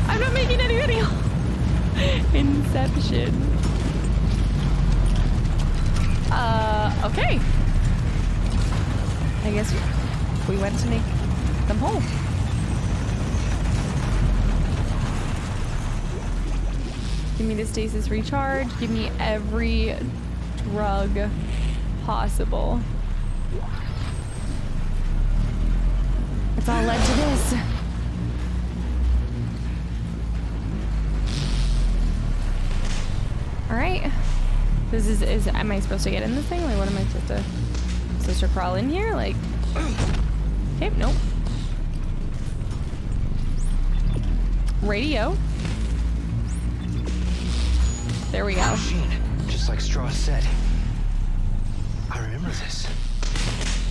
I'm not making anybody whole. Inception. Okay. I guess we went to make them whole. Give me the stasis recharge. Give me every drug possible. It's all led to this. All right. This is am I supposed to get in this thing? Like, what am I supposed to crawl in here? Like, okay, nope. Radio. There we go. Machine, just like Strauss said. I remember this.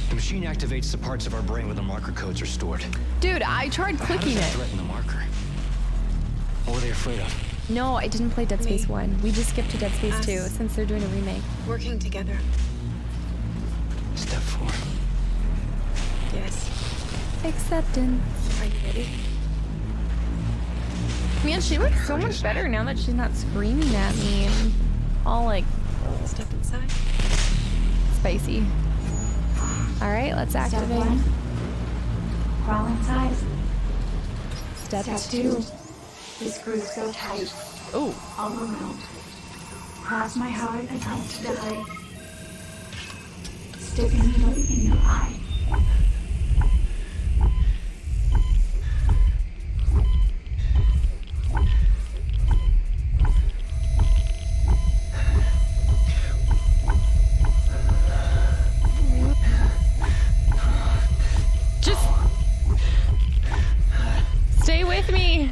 The machine activates the parts of our brain where the marker codes are stored. Dude, I tried clicking it. How does that threaten the marker? What were they afraid of? No, I didn't play Dead Space 1. We just skipped to Dead Space 2 since they're doing a remake. Working together. Step 4. Yes. Acceptance. Are you ready? Man, she looks so much better now that she's not screaming at me and all like Step inside. spicy. All right, let's activate. Step 1. Crawl inside. Step 2. The screws go tight. Oh. All around. Cross my heart and hope to die. Stick a needle in your eye. Just stay with me.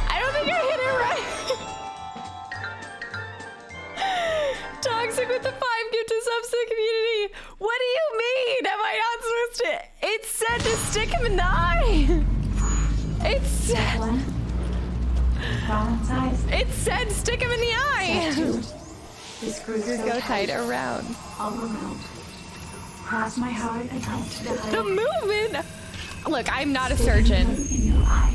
I don't think I hit it right. Toxic with the 5 gift to subs to the community. What do you mean? Am I not supposed to? It said to stick him in the eye. It said. Crawl inside. It said stick him in the eye. Step 2. The screws Go tight around. All around. Cross my heart and hope to die. The movement. Look, I'm not a surgeon. In your eye.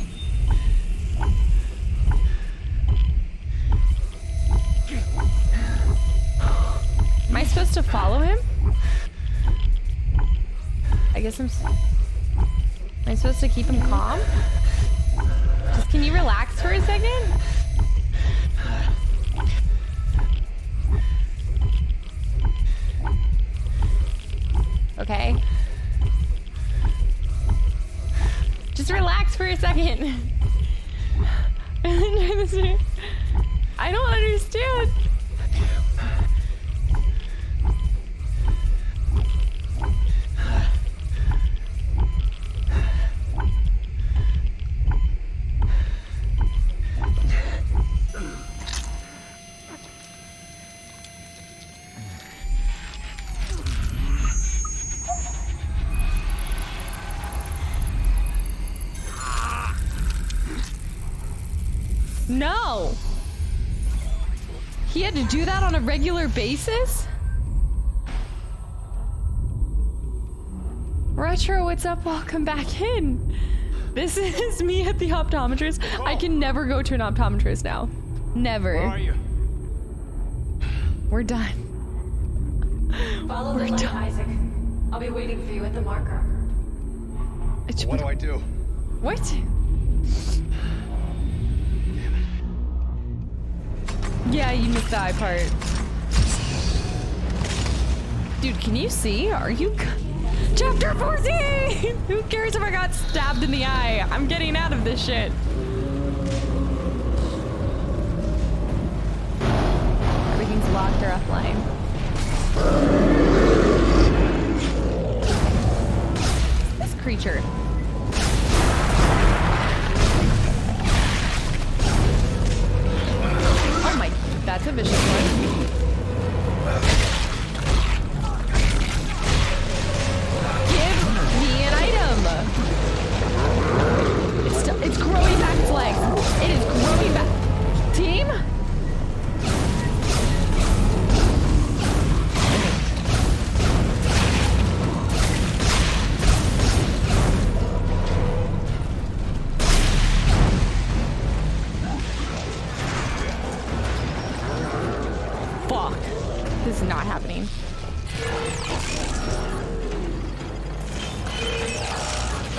Am I supposed to follow him? I guess am I supposed to keep him calm? Just, can you relax for a second? Okay. Just relax for a second. I don't understand. No! He had to do that on a regular basis? Retro, what's up? Welcome back in. This is me at the optometrist. I can never go to an optometrist now. Never. Where are you? We're done. Follow the light, Isaac. I'll be waiting for you at the marker. What do I do? What? Yeah, you missed the eye part. Dude, can you see? Are you... Chapter 14! Who cares if I got stabbed in the eye? I'm getting out of this shit. Everything's locked or offline. This creature. Oh my, that's a vicious one. Give me an item. It's growing back its legs. It is growing back. Team?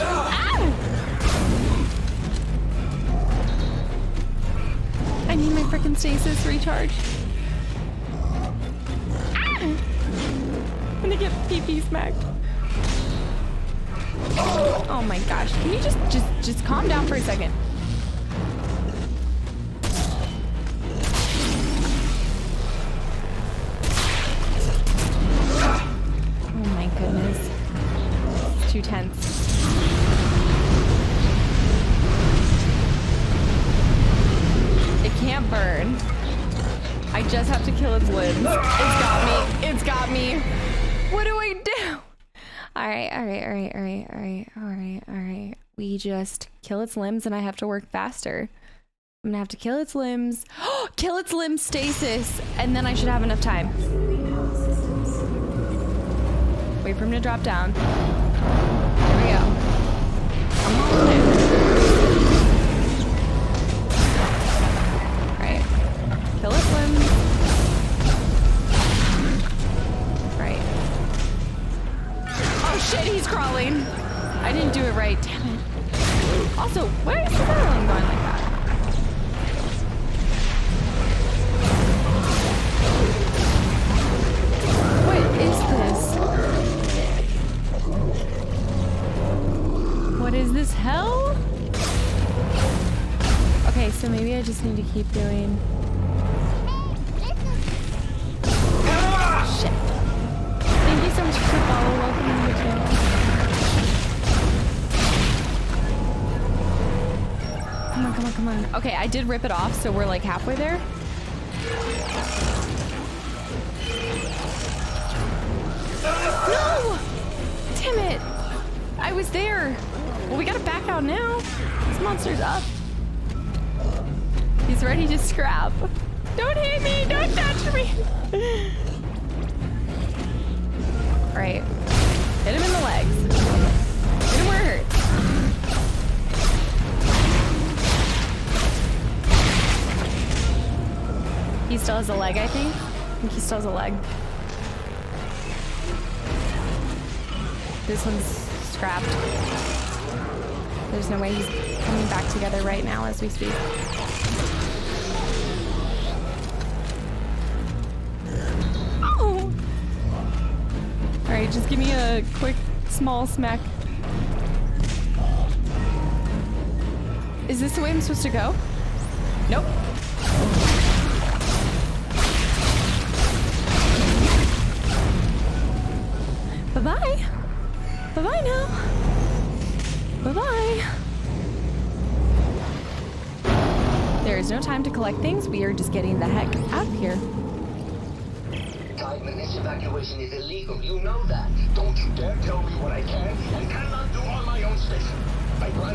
Ah! I need my freaking stasis recharge. Ah! I'm gonna get PP smacked. Oh my gosh. Can you just calm down for a second? Oh my goodness. It's too tense. It can't burn. I just have to kill its limbs. It's got me. It's got me. What do I do? Alright. We just kill its limbs and I have to work faster. I'm gonna have to kill its limbs. Kill its limbs stasis! And then I should have enough time. Wait for him to drop down. There we go. Come on in. Alright. Kill its limbs. Right. Oh shit, he's crawling. I didn't do it right, damn it. Also, why is the barreling going like that? What is this? What is this, hell? Okay, so maybe I just need to keep doing... Shit. Thank you so much for the follow. Welcome to the channel. Come on. Okay, I did rip it off, so we're like halfway there. No! Damn it! I was there. Well, we gotta back out now. This monster's up. He's ready to scrap. Don't hit me! Don't touch me! Alright. Hit him in the legs. Hit him where it hurts. He still has a leg, I think. I think he still has a leg. This one's scrapped. There's no way he's coming back together right now as we speak. Oh! Alright, just give me a quick, small smack. Is this the way I'm supposed to go? Nope. Bye-bye. Bye-bye now. Bye-bye. There is no time to collect things. We are just getting the heck out of here. Tideman, this evacuation is illegal. You know that. Don't you dare tell me what I can and cannot do on my own station.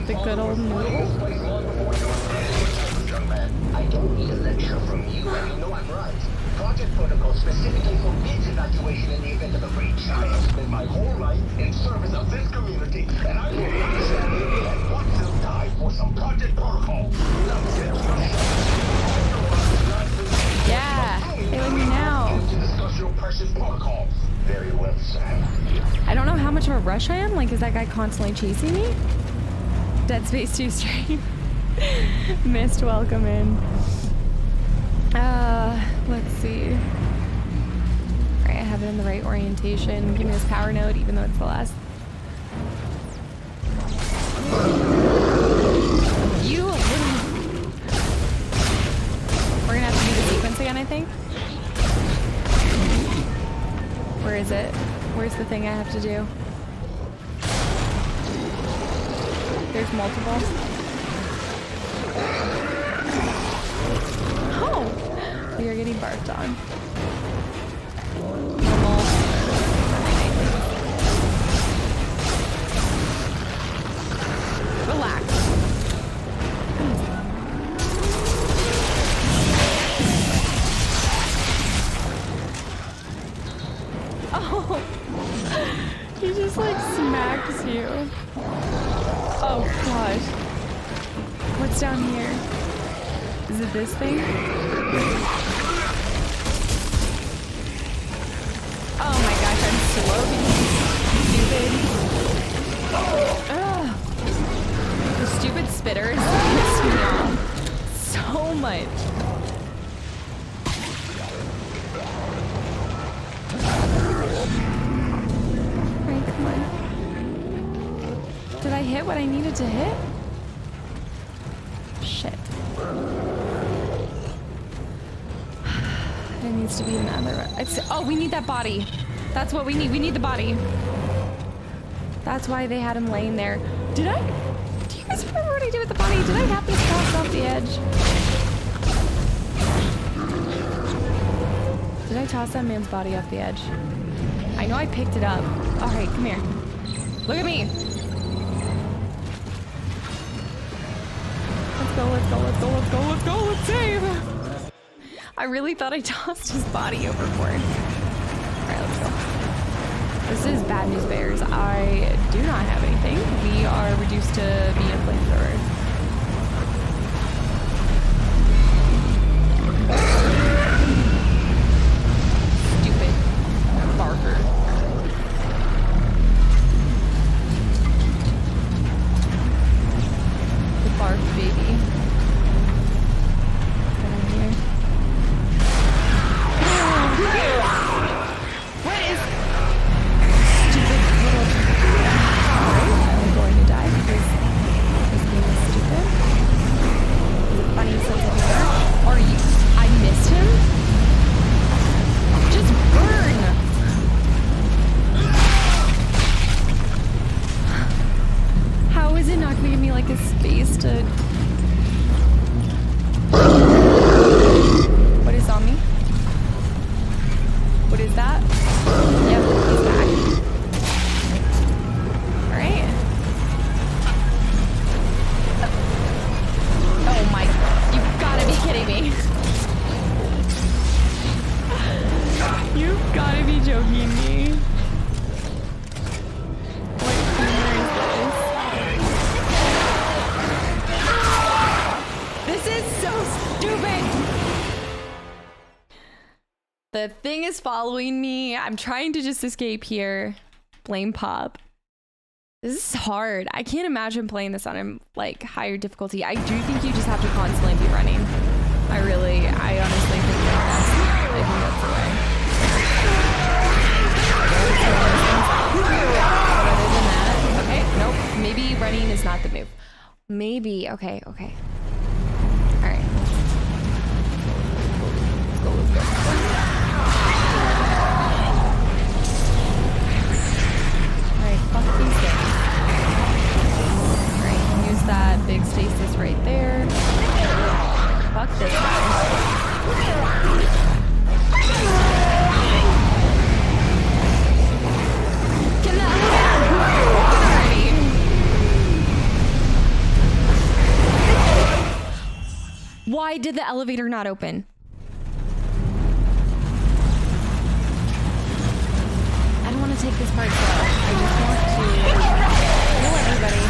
The good old noodle. Young man, I don't need a lecture from you, and you know I'm right. Project Protocol specifically forbids evacuation in the event of a breach. I have spent my whole life in service of this community, and I will not stand here and watch them die for some Project Protocol. Yeah, hit me now. To discuss your precious protocol. Very well, sir. I don't know how much of a rush I am. Like, is that guy constantly chasing me? Dead Space 2 stream. Missed welcome in. Let's see. Alright, I have it in the right orientation. Give me this power node, even though it's the last. You little... We're gonna have to do the sequence again, I think. Where is it? Where's the thing I have to do? There's multiple. Oh! We are getting barked on. Normal. Relax. Oh! He just like smacks you. Oh gosh. What's down here? Is it this thing? swallow because he's stupid. Ugh. The stupid spitters piss me off so much. Alright, come on. Did I hit what I needed to hit? Shit. There needs to be another. Oh, we need that body. That's what we need. We need the body. That's why they had him laying there. Do you guys remember what I did with the body? Did I happen to cross off the edge? Did I toss that man's body off the edge? I know I picked it up. All right, come here. Look at me. Let's go, let's go, let's go, let's go, let's go, let's save. I really thought I tossed his body overboard. All right, let's go. This is bad news bears. I do not have anything. We are reduced to being a flamethrower. Stupid barker. The bark baby. Get in here. What is stupid little... Alright, I'm going to die because this game is stupid. Is it funny since it's there? Are you... I missed him? Just burn! How is it not going to give me like a space to... What is on me? What is that? Yep, he's back. Alright. Oh my... You've gotta be kidding me. You've gotta be joking me. What humor is this? This is so stupid! The thing is following me. I'm trying to just escape here. Blame Pop. This is hard. I can't imagine playing this on a like higher difficulty. I do think you just have to constantly be running. I honestly think that's the way. But other than that, okay, nope. Maybe running is not the move. Maybe, okay. All right. Let's go. Alright, fuck these things. Alright, use that big stasis right there. Fuck this guy. Can that already? Why did the elevator not open? I don't want to take this part slow. I just want to kill everybody.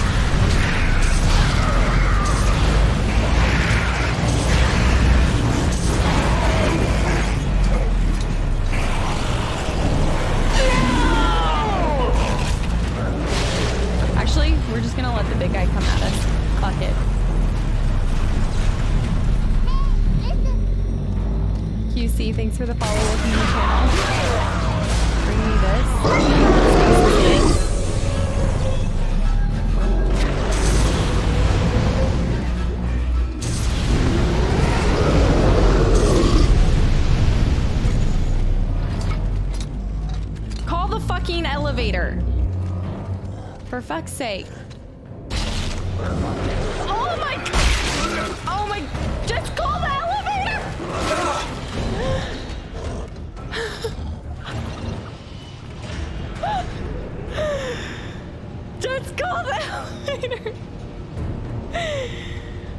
Actually, we're just gonna let the big guy come at us. Fuck it. QC, thanks for the follow up on the channel. Bring me this. Call the fucking elevator. For fuck's sake. Oh my god! Oh my... Just call the elevator! Just call the elevator!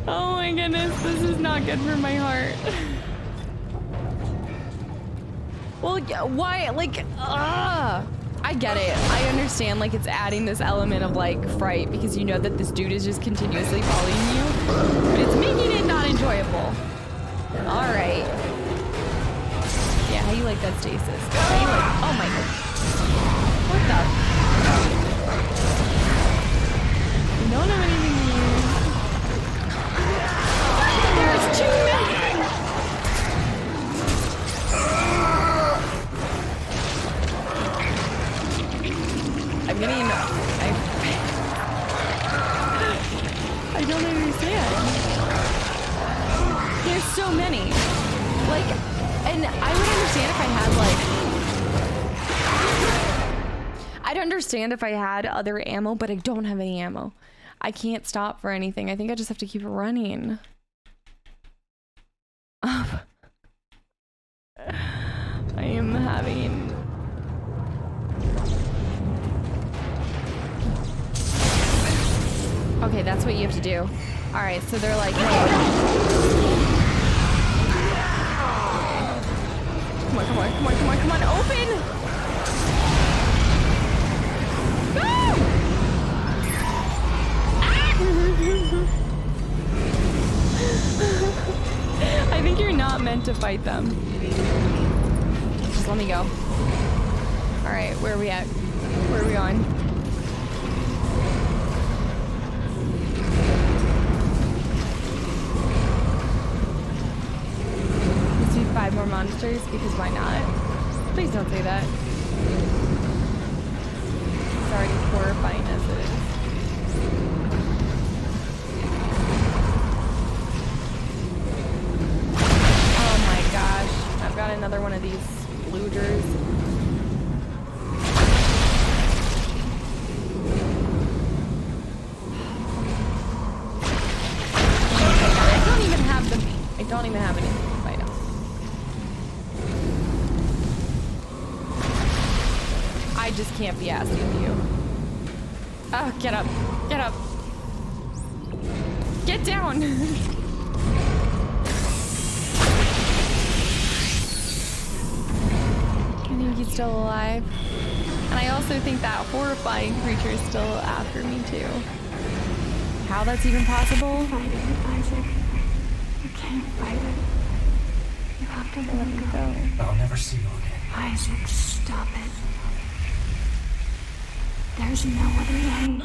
Oh my goodness, this is not good for my heart. Well, why? Like, I get it. I understand, like, it's adding this element of, like, fright because you know that this dude is just continuously following you. But it's making it not enjoyable. Alright. Yeah, how you like that stasis? How you like... Oh my god. I'm getting... I don't understand. There's so many. Like, and I would understand if I had, like... I'd understand if I had other ammo, but I don't have any ammo. I can't stop for anything. I think I just have to keep running. I am having... Okay, that's what you have to do. Alright, so they're like, hey. Come on, come on, come on, come on, come on, open! Go! I think you're not meant to fight them. Just let me go. Alright, where are we at? Where are we on? Let's do 5 more monsters, because why not? Please don't say that. It's already horrifying as it is. Oh my gosh. I've got another one of these looters. I don't even have them. I don't even have anything to fight them. I just can't be asked with you. Oh, get up. Get up. Get down. I think he's still alive. And I also think that horrifying creature is still after me too. How that's even possible? Fight it, Isaac. You can't fight it. You have to let it go. I'll never see you again. Isaac, stop it. There's no other way.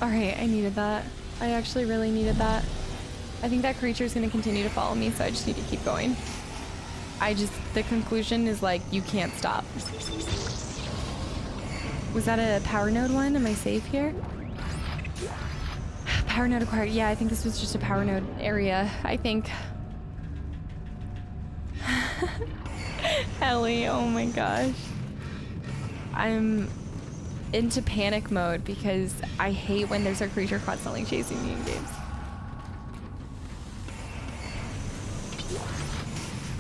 Alright, I needed that. I actually really needed that. I think that creature is going to continue to follow me, so I just need to keep going. The conclusion is like, you can't stop. Was that a power node one? Am I safe here? Power node acquired. Yeah, I think this was just a power node area. I think. Ellie, oh my gosh. I'm into panic mode because I hate when there's a creature constantly chasing me in games.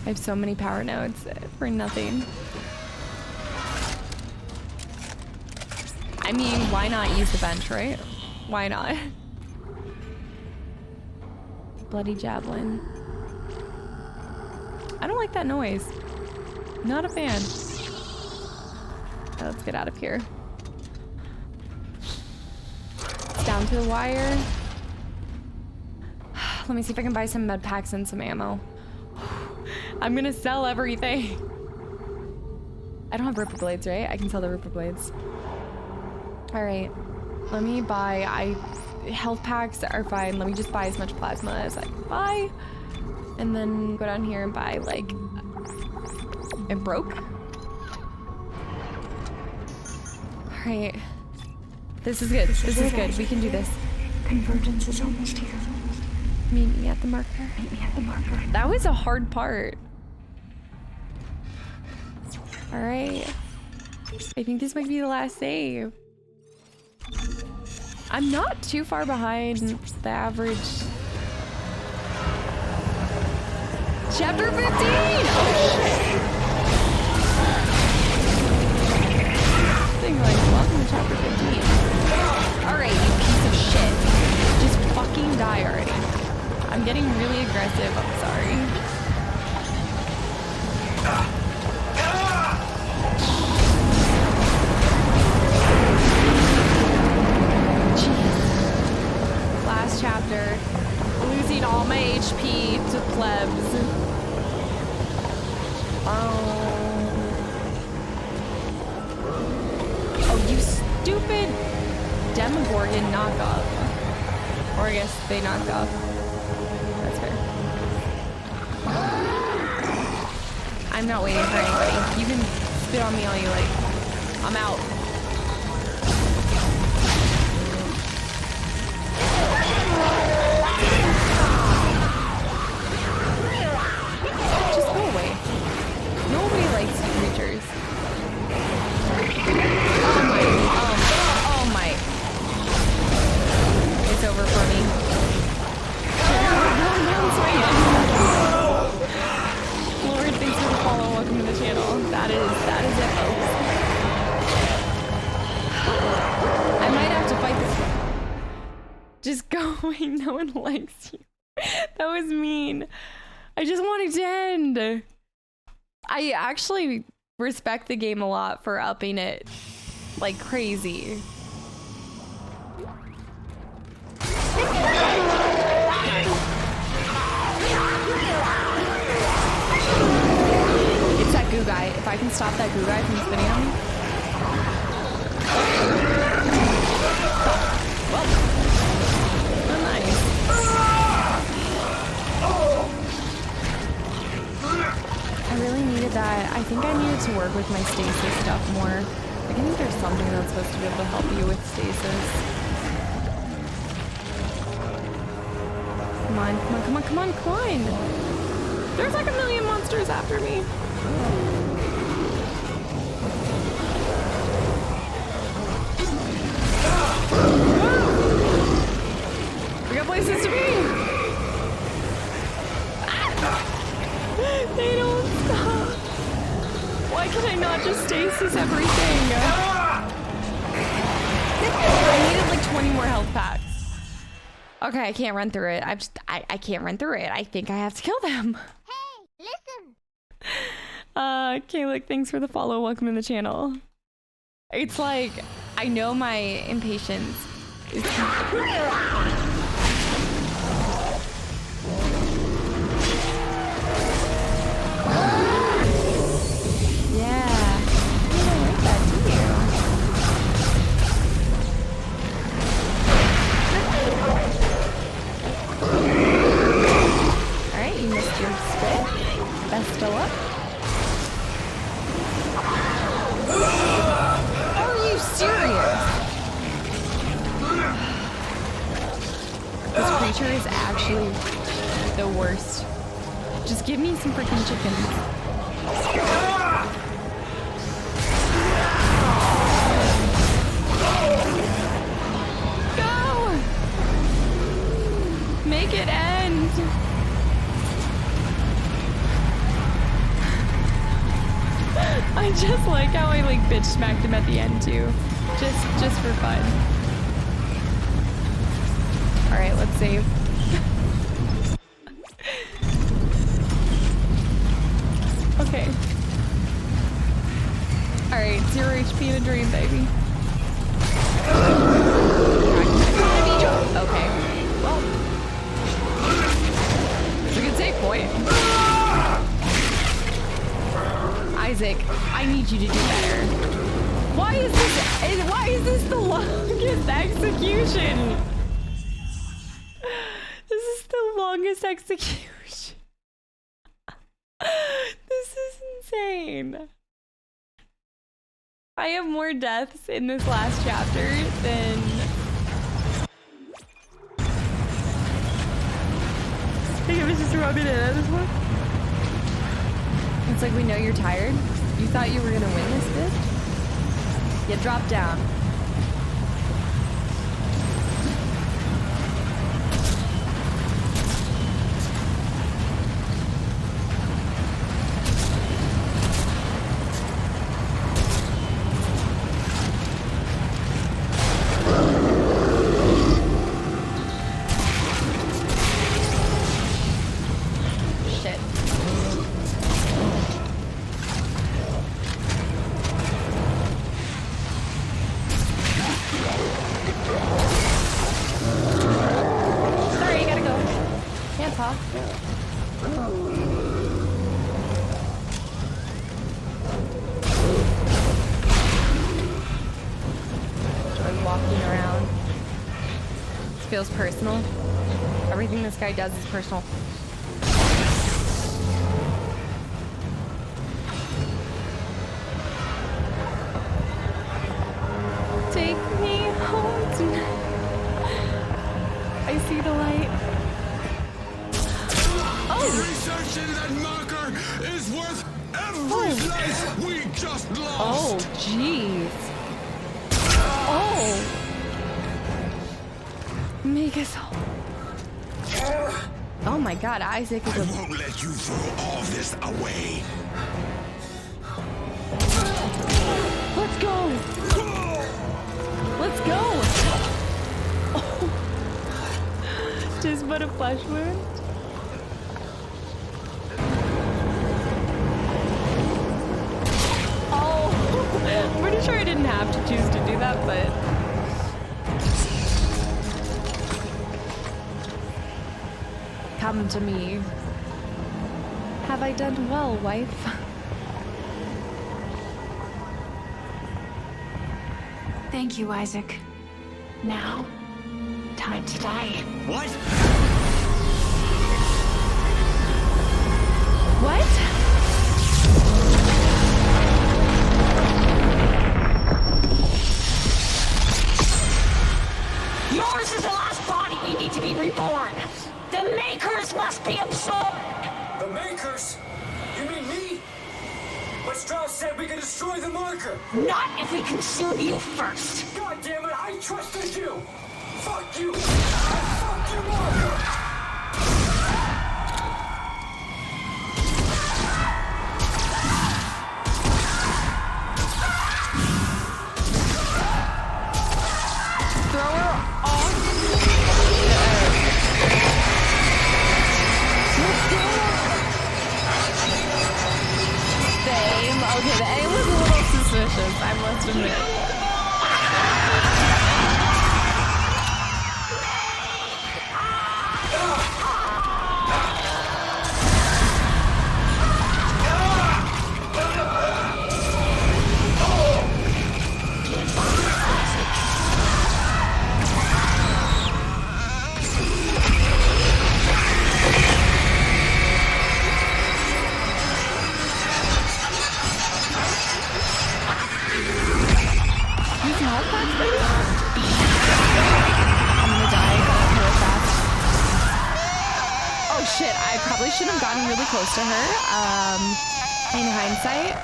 I have so many power nodes for nothing. I mean, why not use the bench, right? Why not? Bloody javelin. I don't like that noise. Not a fan. Let's get out of here. It's down to the wire. Let me see if I can buy some med packs and some ammo. I'm gonna sell everything. I don't have ripper blades, right? I can sell the ripper blades. All right, let me buy, health packs are fine. Let me just buy as much plasma as I can buy. And then go down here and buy like, it broke. All right, this is good. This is good. We can do this. Convergence is almost here. Meet me at the marker. Meet me at the marker. That was a hard part. All right. I think this might be the last save. I'm not too far behind the average. Chapter 15! Oh shit! Thing like, welcome to chapter 15. Alright, you piece of shit. Just fucking die already. I'm getting really aggressive, I'm sorry. Jeez. Last chapter. Losing all my HP to plebs. Oh, you stupid Demogorgon knockoff. Or I guess they knocked off. That's fair. I'm not waiting for anybody. You can spit on me all you like. I'm out. Wait, no one likes you. That was mean. I just wanted to end. I actually respect the game a lot for upping it like crazy. It's that goo guy. If I can stop that goo guy from spinning on me. Well, nice. I really needed that. I think I needed to work with my stasis stuff more. I think there's something that's supposed to be able to help you with stasis. Come on, come on, come on, come on, come on! There's like a million monsters after me. We got places to be! They don't stop. Why can I not just stasis everything? I needed like 20 more health packs. Okay, I can't run through it. I can't run through it. I think I have to kill them. Hey, listen. Kayla, thanks for the follow. Welcome to the channel. It's like, I know my impatience is... Best of luck. Are you serious? This creature is actually the worst. Just give me some freaking chickens. Go! Make it end. I just like how I like bitch smacked him at the end too. Just for fun. Alright, let's save. Okay. Alright, 0 HP in a dream, baby. Okay. Well. It's a good save point. Isaac, I need you to do better. Why is this the longest execution? This is the longest execution. This is insane. I have more deaths in this last chapter than... I think it was just rubbing it at this one. It's like, we know you're tired. You thought you were gonna win this bit? You dropped down. Feels personal. Everything this guy does is personal. Take me home tonight. I see the light. Oh! Researching that marker is worth every life we just lost. Oh, jeez. Oh! Make us whole. Oh my god, Isaac is I won't let you throw all this away. Let's go! Let's go! Oh. but a flesh wound. Oh, I'm pretty sure I didn't have to choose to do that, but... Come to me. Have I done well, wife? Thank you, Isaac. Now, time to die. What? What? Yours is the last body we need to be reborn. The Makers must be absorbed. The Makers? You mean me? But Strauss said we could destroy the marker. Not if we consume you first. God damn it, I trusted you! Fuck you! Fuck you, marker! Throw her off the aim. Okay, the aim was a little suspicious, I must admit. Shit, I probably should have gotten really close to her. In hindsight,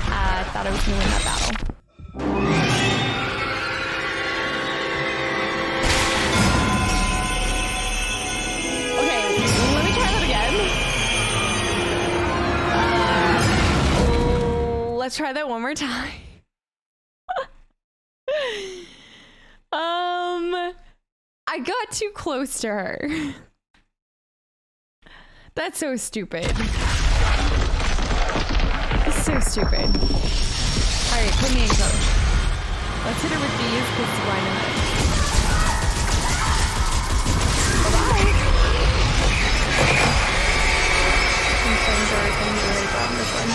I thought I was gonna win that battle. Okay, let me try that again. Let's try that one more time. I got too close to her. That's so stupid. It's so stupid. Alright, put me in coach. Let's hit her with these, because why not? Bye-bye. Some things are going to be really bad on this one.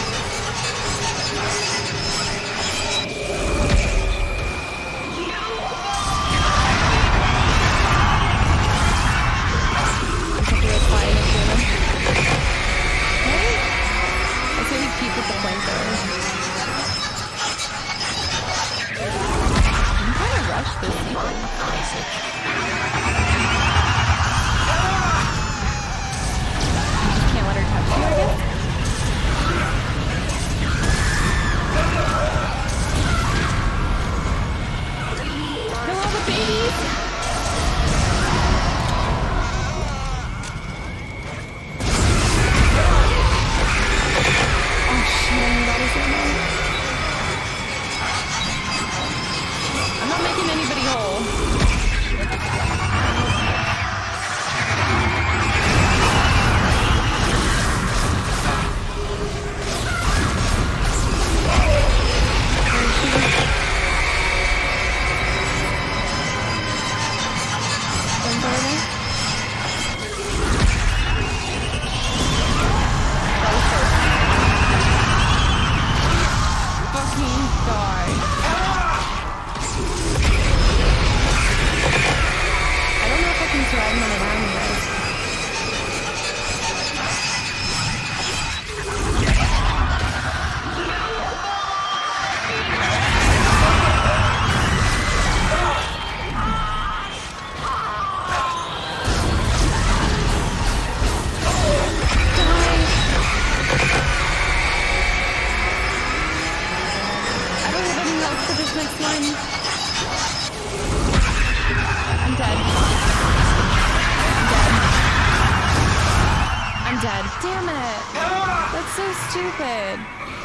I say we keep with the flanker. I'm trying to rush this sequence. You just can't let her touch you, I guess? Hello, the babies! I'm not making anybody whole.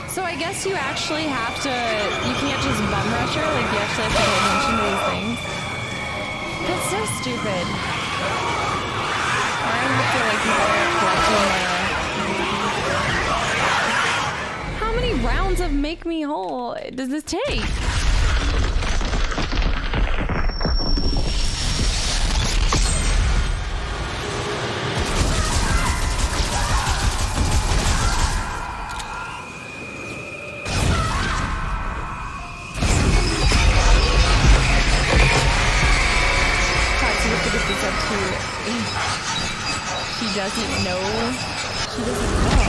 So I guess you actually have to, you can't just bum rush her, like you actually have to pay attention to these things. That's so stupid. feel like people are collecting How many rounds of Make Me Whole does this take? She doesn't know. She doesn't know.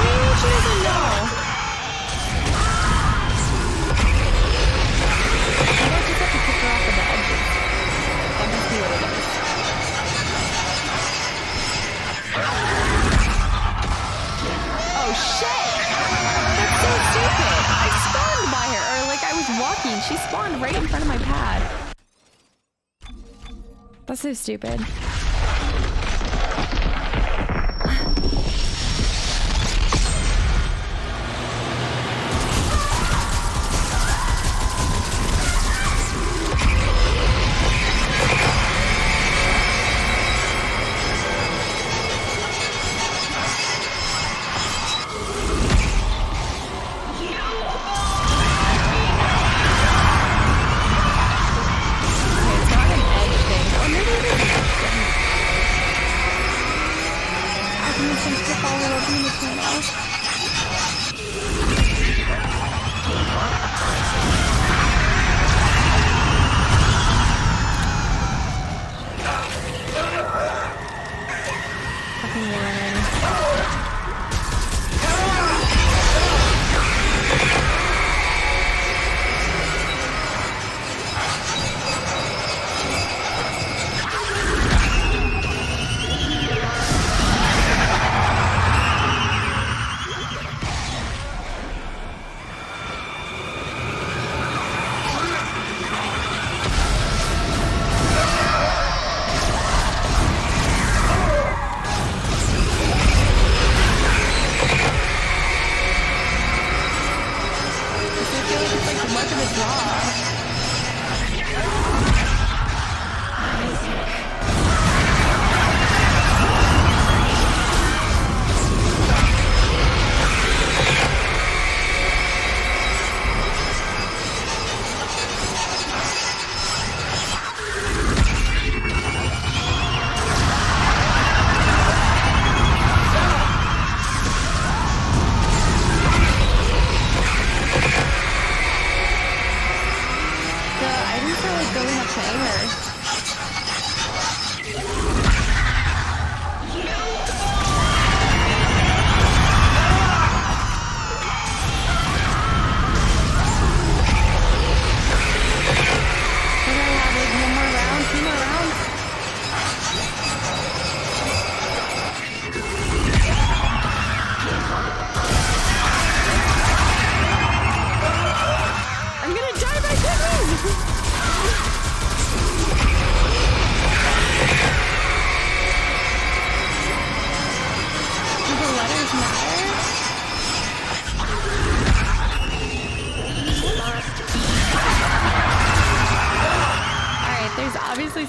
Maybe she doesn't know. I might just have to kick her off of the edges. That must be what it is. Oh shit! That's so stupid! I spawned by her, or like I was walking. She spawned right in front of my pad. That's so stupid.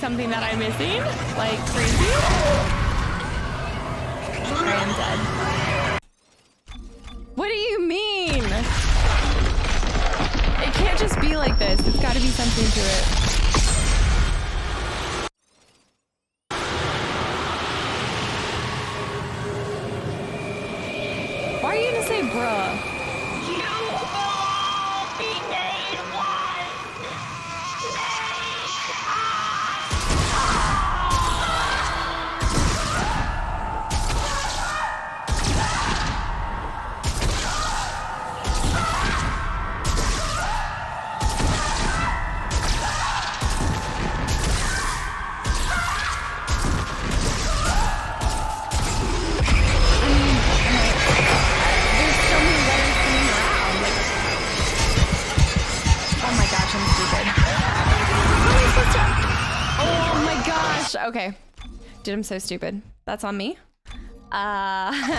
Something that I'm missing, like crazy. I am dead. What do you mean? It can't just be like this. There's got to be something to it. Why are you gonna say bruh? Okay. Dude, I'm so stupid. That's on me. That's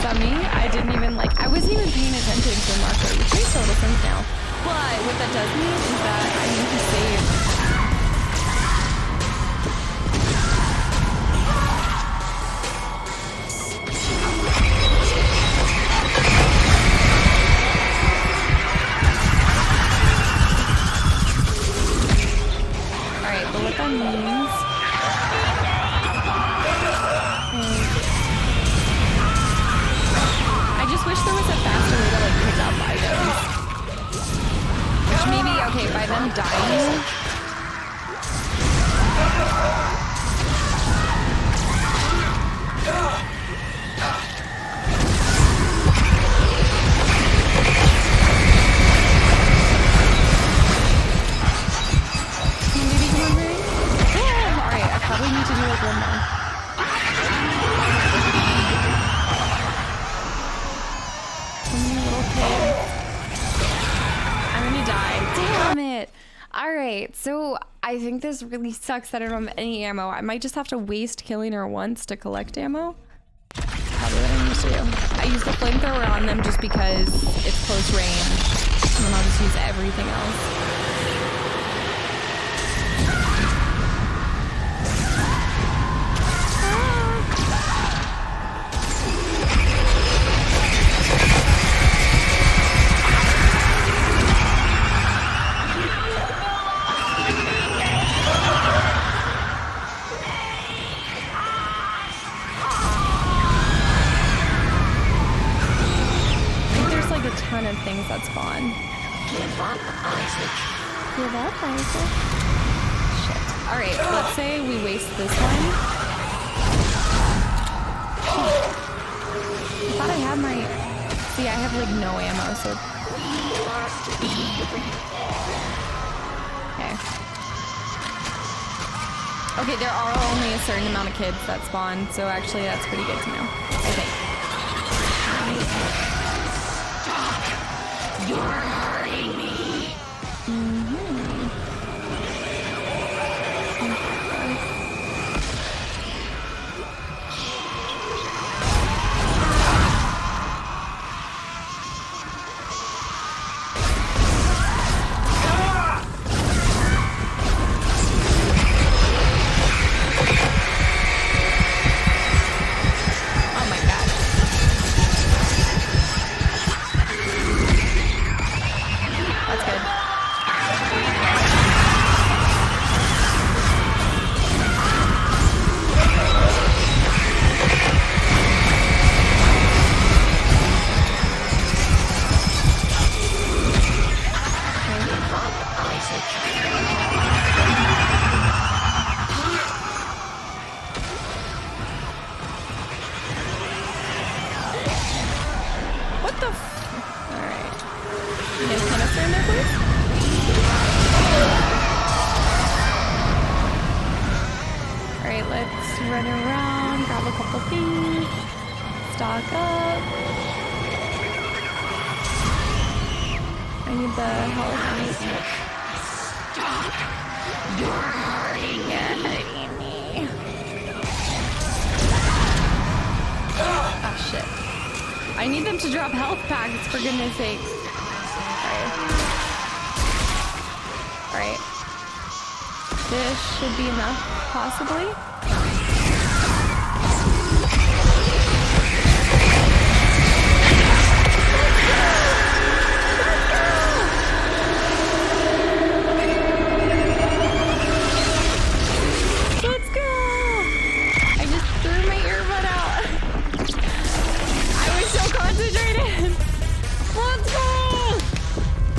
on me. I didn't even I wasn't even paying attention to the marker, which makes total sense now. But what that does mean is that I need to save. Alright, but what that means... I just wish there was a faster way to like pick up items. Which maybe, okay, by them dying... Maybe come on, Ray? Oh, alright, I probably need to do like one more. I'm gonna die. Damn it! Alright, so I think this really sucks that I don't have any ammo. I might just have to waste killing her once to collect ammo. Probably what I need to do. I use the flamethrower on them just because it's close range. And then I'll just use everything else. A ton of things that spawn. Give up, Isaac. Give up, Isaac. Shit. Alright, let's say we waste this one. I thought I had my... See, I have like no ammo, so... Okay. Okay, there are only a certain amount of kids that spawn, so actually that's pretty good to know, I think. You're hurting me. Oh my god. That's good. What the f... Alright. Can you canister in there, please? Alright, let's run around, grab a couple things, stock up. I need the health. Stop. You're hurting me. Oh shit. I need them to drop health packs, for goodness sake. Alright. This should be enough, possibly. Let's go! I just threw my earbud out. I was so concentrated. Let's go!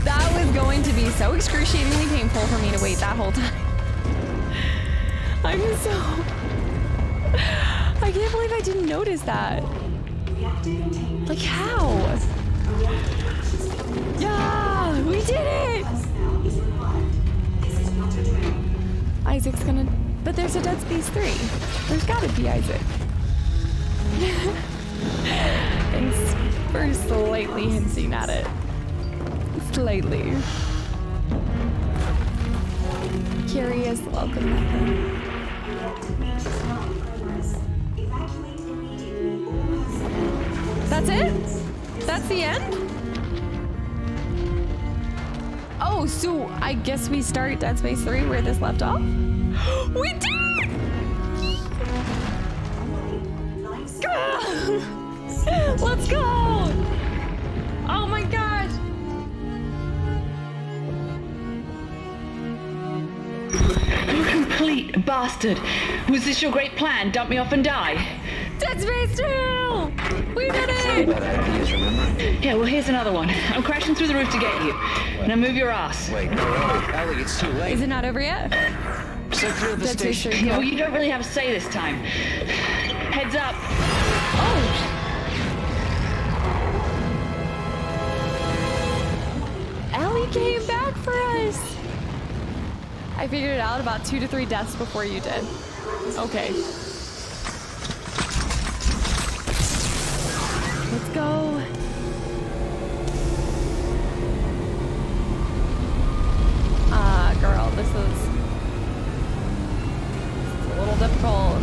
That was going to be so excruciatingly painful for me to wait that whole time. I'm so... I can't believe I didn't notice that. Like, how? Yeah! We did it! Isaac's gonna... But there's a Dead Space 3. There's gotta be Isaac. Thanks for slightly hinting at it. Slightly. Curious, welcome back. That's it? That's the end? Oh, so I guess we start Dead Space 3 where this left off? We did! Let's go! Oh my gosh! You complete bastard! Was this your great plan? Dump me off and die? Dead Space 2! We did it! Yeah, well, here's another one. I'm crashing through the roof to get you. Now move your ass. Wait, no, Ellie, it's too late. Is it not over yet? So clear the Dead Space station. 3. Well, you don't really have a say this time. Heads up. Oh! Ellie came back for us! I figured it out about 2 to 3 deaths before you did. Okay. Let's go. Girl, this is a little difficult.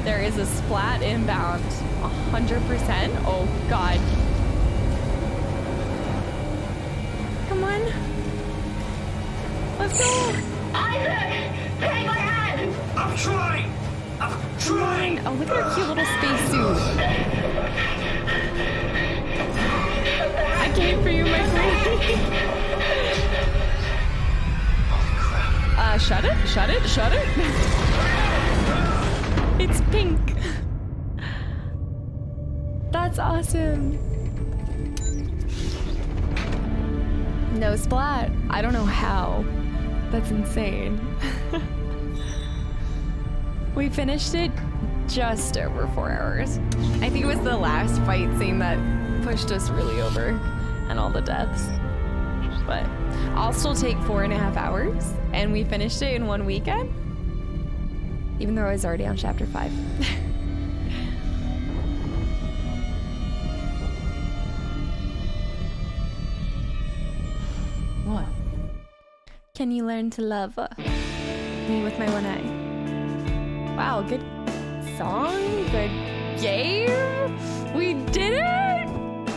There is a splat inbound. 100%. Oh, God. Come on. Let's go. Isaac! Take my hand! I'm trying! I'm trying! Oh, look at her cute little spacesuit. I came for you, my friend. Shut it, shut it, shut it. It's pink. That's awesome. No splat. I don't know how. That's insane. We finished it just over 4 hours. I think it was the last fight scene that pushed us really over and all the deaths. But I'll still take 4.5 hours, and we finished it in 1 weekend. Even though I was already on chapter 5. What? Can you learn to love me with my one eye? Wow, good song, good game. We did it!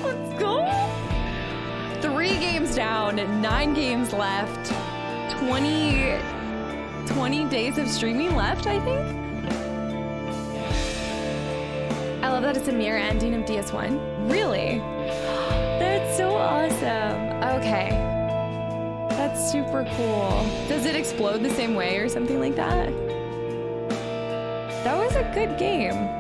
Let's go! 3 games down, 9 games left, 20 days of streaming left, I think. I love that it's a mirror ending of DS1. Really? That's so awesome. Okay. That's super cool. Does it explode the same way or something like that? That was a good game.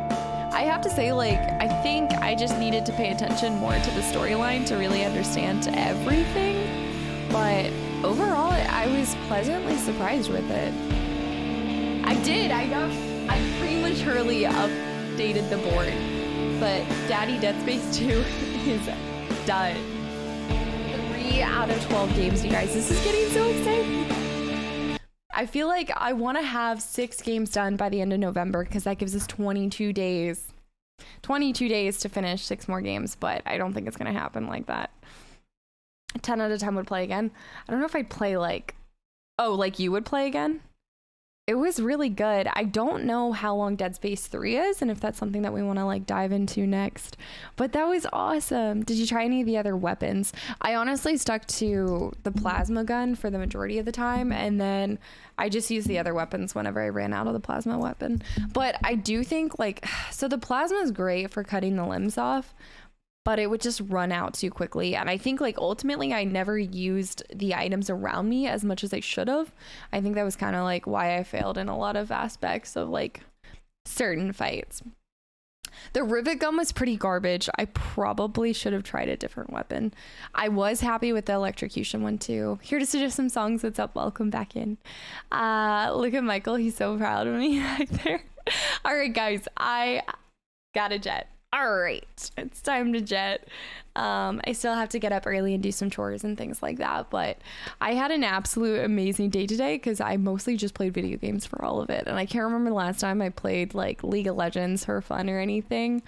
I have to say, like, I think I just needed to pay attention more to the storyline to really understand everything. But overall, I was pleasantly surprised with it. I prematurely updated the board, but Daddy Dead Space 2 is done. 3 out of 12 games, you guys. This is getting so exciting. I feel like I want to have 6 games done by the end of November because that gives us 22 days. 22 days to finish 6 more games, but I don't think it's going to happen like that. 10 out of 10 would play again. I don't know if I'd play like you would play again. It was really good. I don't know how long Dead Space 3 is and if that's something that we want to like dive into next. But that was awesome. Did you try any of the other weapons? I honestly stuck to the plasma gun for the majority of the time, and then I just used the other weapons whenever I ran out of the plasma weapon. But I do think like, so the plasma is great for cutting the limbs off, but it would just run out too quickly. And I think like ultimately I never used the items around me as much as I should have. I think that was kind of like why I failed in a lot of aspects of like certain fights. The rivet gun was pretty garbage. I probably should have tried a different weapon. I was happy with the electrocution one too. Here to suggest some songs. What's up? Welcome back in. Look at Michael. He's so proud of me right there. All right, guys. I got a jet. All right, it's time to jet. I still have to get up early and do some chores and things like that, but I had an absolute amazing day today because I mostly just played video games for all of it, and I can't remember the last time I played like League of Legends for fun or anything.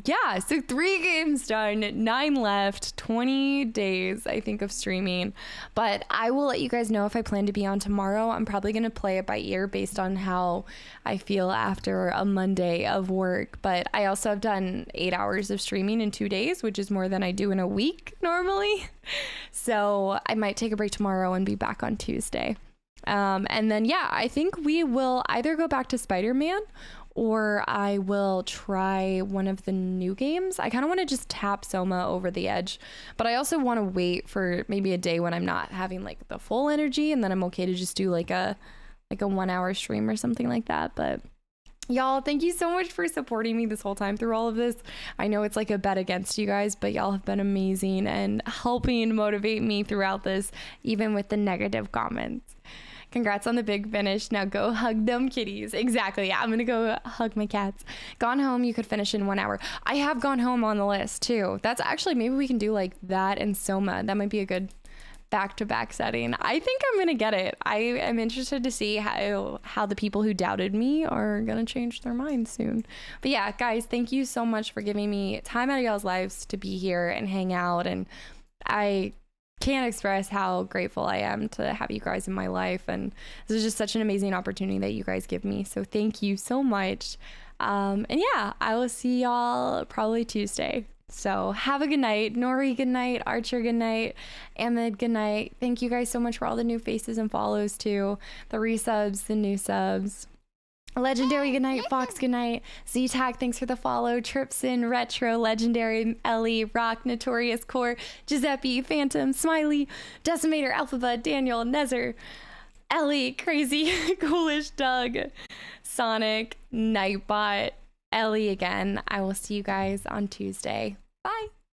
yeah, so 3 games done, 9 left, 20 days, I think, of streaming. But I will let you guys know if I plan to be on tomorrow. I'm probably going to play it by ear based on how I feel after a Monday of work. But I also have done 8 hours of streaming in 2 days, which is more than I do in a week normally. So I might take a break tomorrow and be back on Tuesday. And then, yeah, I think we will either go back to Spider-Man or I will try one of the new games. I kind of want to just tap Soma over the edge, but I also want to wait for maybe a day when I'm not having like the full energy, and then I'm okay to just do like a 1 hour stream or something like that. But y'all, thank you so much for supporting me this whole time through all of this. I know it's like a bet against you guys, but y'all have been amazing and helping motivate me throughout this, even with the negative comments. Congrats on the big finish. Now go hug them kitties. Exactly. Yeah, I'm going to go hug my cats. Gone Home, you could finish in 1 hour. I have Gone Home on the list too. That's actually, maybe we can do like that and Soma. That might be a good back-to-back setting. I think I'm going to get it. I am interested to see how the people who doubted me are going to change their minds soon. But yeah, guys, thank you so much for giving me time out of y'all's lives to be here and hang out. And I can't express how grateful I am to have you guys in my life, and this is just such an amazing opportunity that you guys give me, so thank you so much. And yeah, I will see y'all probably Tuesday. So have a good night. Nori, good night. Archer, good night. Ahmed, good night. Thank you guys so much for all the new faces and follows too, the resubs, the new subs. Legendary, good night. Fox, good night. Z-Tag, thanks for the follow. Tripson, Retro, Legendary, Ellie, Rock, Notorious Core, Giuseppe, Phantom, Smiley, Decimator, Alphabet, Daniel, Nezer, Ellie, Crazy, Coolish, Doug, Sonic, Nightbot, Ellie again. I will see you guys on Tuesday. Bye.